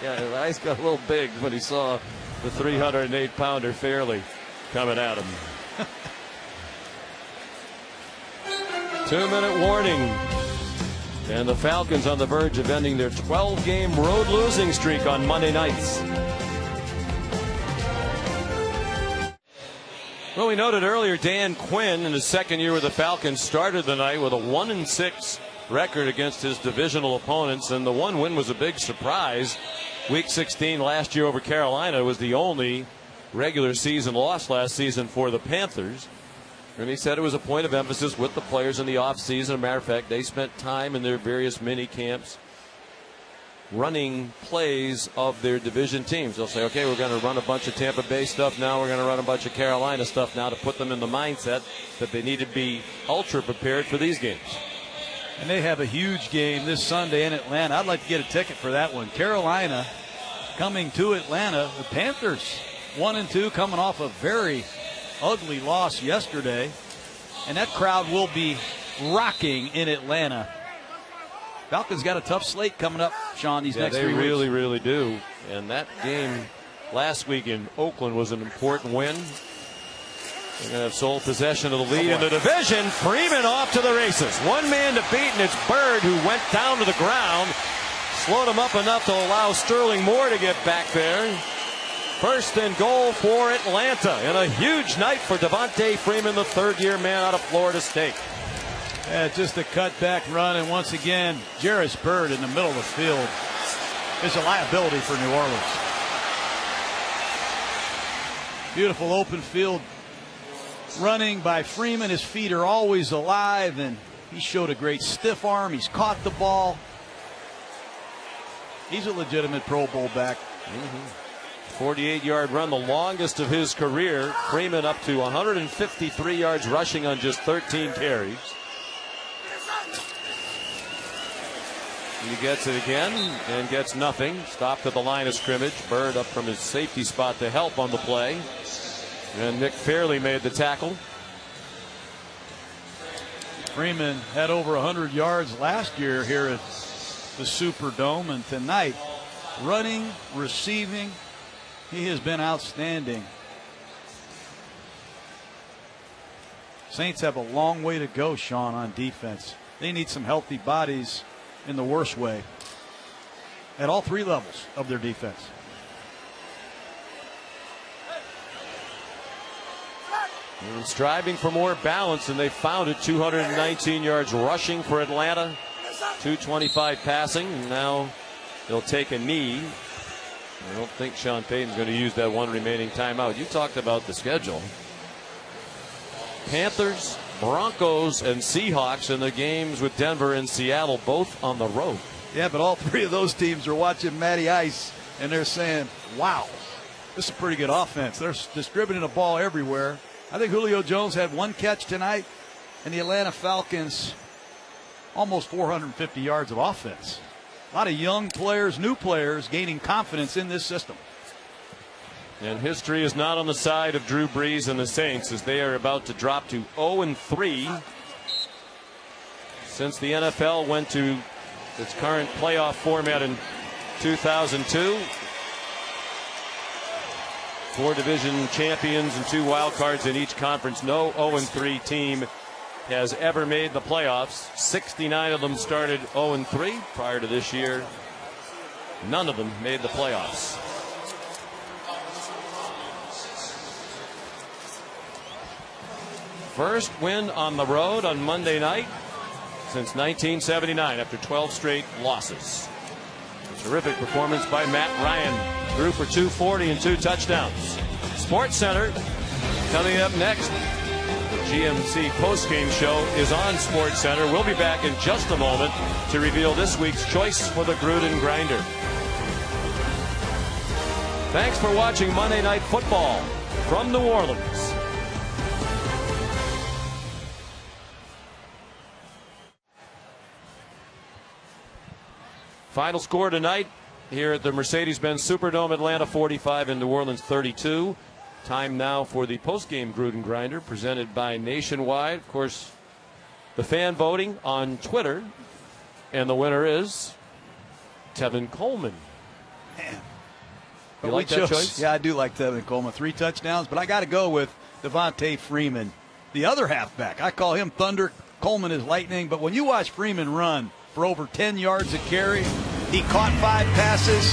Yeah, his eyes got a little big when he saw the 308-pounder Fairley coming at him. 2-minute warning. And the Falcons on the verge of ending their 12-game road losing streak on Monday nights. Well, we noted earlier Dan Quinn in his second year with the Falcons started the night with a 1-6 record against his divisional opponents, and the one win was a big surprise. Week 16 last year over Carolina was the only regular season loss last season for the Panthers. And he said it was a point of emphasis with the players in the offseason. As a matter of fact, they spent time in their various mini camps running plays of their division teams. They'll say, okay, we're going to run a bunch of Tampa Bay stuff now. We're going to run a bunch of Carolina stuff now to put them in the mindset that they need to be ultra prepared for these games. And they have a huge game this Sunday in Atlanta. I'd like to get a ticket for that one. Carolina coming to Atlanta. The Panthers 1-2 coming off a very ugly loss yesterday. And that crowd will be rocking in Atlanta. Falcons got a tough slate coming up, Sean, these next 3 weeks. They really, really do. And that game last week in Oakland was an important win. They're going to have sole possession of the lead in the division. Freeman off to the races. One man to beat, and it's Bird who went down to the ground. Slowed him up enough to allow Sterling Moore to get back there. First and goal for Atlanta. And a huge night for Devontae Freeman, the third-year man out of Florida State. Yeah, just a cutback run, and once again, Jarris Bird in the middle of the field is a liability for New Orleans. Beautiful open field running by Freeman. His feet are always alive, and he showed a great stiff arm. He's caught the ball. He's a legitimate Pro Bowl back. 48-yard run, the longest of his career. Freeman up to 153 yards rushing on just 13 carries. He gets it again and gets nothing. Stopped at the line of scrimmage. Bird up from his safety spot to help on the play. And Nick Fairley made the tackle. Freeman had over 100 yards last year here at the Superdome, and tonight, running, receiving, he has been outstanding. Saints have a long way to go, Sean, on defense. They need some healthy bodies in the worst way at all 3 levels of their defense. And striving for more balance, and they found it. 219 yards rushing for Atlanta, 225 passing, and now they'll take a knee. I don't think Sean Payton's going to use that one remaining timeout. You talked about the schedule. Panthers, Broncos, and Seahawks in the games with Denver and Seattle, both on the road. Yeah, but all 3 of those teams are watching Matty Ice, and they're saying, wow, this is a pretty good offense. They're distributing the ball everywhere. I think Julio Jones had 1 catch tonight, and the Atlanta Falcons almost 450 yards of offense. A lot of young players, new players, gaining confidence in this system. And history is not on the side of Drew Brees and the Saints, as they are about to drop to 0-3 since the NFL went to its current playoff format in 2002. 4 division champions and 2 wild cards in each conference. No 0-3 team has ever made the playoffs. 69 of them started 0-3 prior to this year. None of them made the playoffs. First win on the road on Monday night since 1979 after 12 straight losses. A terrific performance by Matt Ryan. Threw for 240 and 2 touchdowns. Sports Center coming up next. The GMC postgame show is on Sports Center. We'll be back in just a moment to reveal this week's choice for the Gruden Grinder. Thanks for watching Monday Night Football from New Orleans. Final score tonight here at the Mercedes-Benz Superdome, Atlanta 45 and New Orleans 32. Time now for the postgame Gruden Grinder presented by Nationwide. Of course, the fan voting on Twitter, and the winner is Tevin Coleman. Man. You like that choice? Yeah, I do like Tevin Coleman. 3 touchdowns, but I got to go with Devontae Freeman, the other halfback. I call him Thunder Coleman is lightning, but when you watch Freeman run for over 10 yards a carry, he caught 5 passes.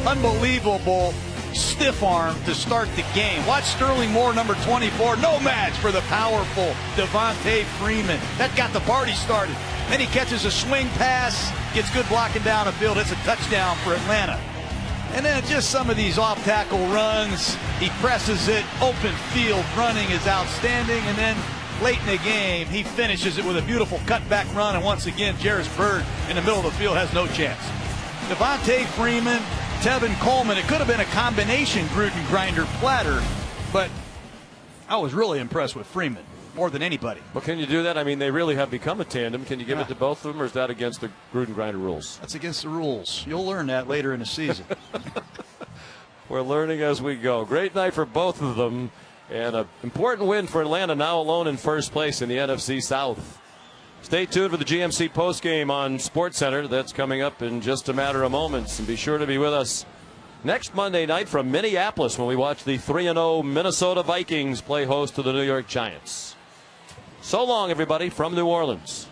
Unbelievable stiff arm to start the game. Watch Sterling Moore, number 24, no match for the powerful Devontae Freeman. That got the party started. Then he catches a swing pass, gets good blocking down the field. It's a touchdown for Atlanta. And then just some of these off-tackle runs. He presses it. Open field running is outstanding. And then late in the game, he finishes it with a beautiful cutback run. And once again, Jarris Byrd in the middle of the field has no chance. Devontae Freeman, Tevin Coleman. It could have been a combination Gruden grinder platter, but I was really impressed with Freeman more than anybody. Well, can you do that? I mean, they really have become a tandem. Can you give it to both of them, or is that against the Gruden grinder rules? That's against the rules. You'll learn that later in the season. We're learning as we go. Great night for both of them, and an important win for Atlanta, now alone in first place in the NFC South. Stay tuned for the GMC postgame on SportsCenter. That's coming up in just a matter of moments. And be sure to be with us next Monday night from Minneapolis when we watch the 3-0 Minnesota Vikings play host to the New York Giants. So long, everybody, from New Orleans.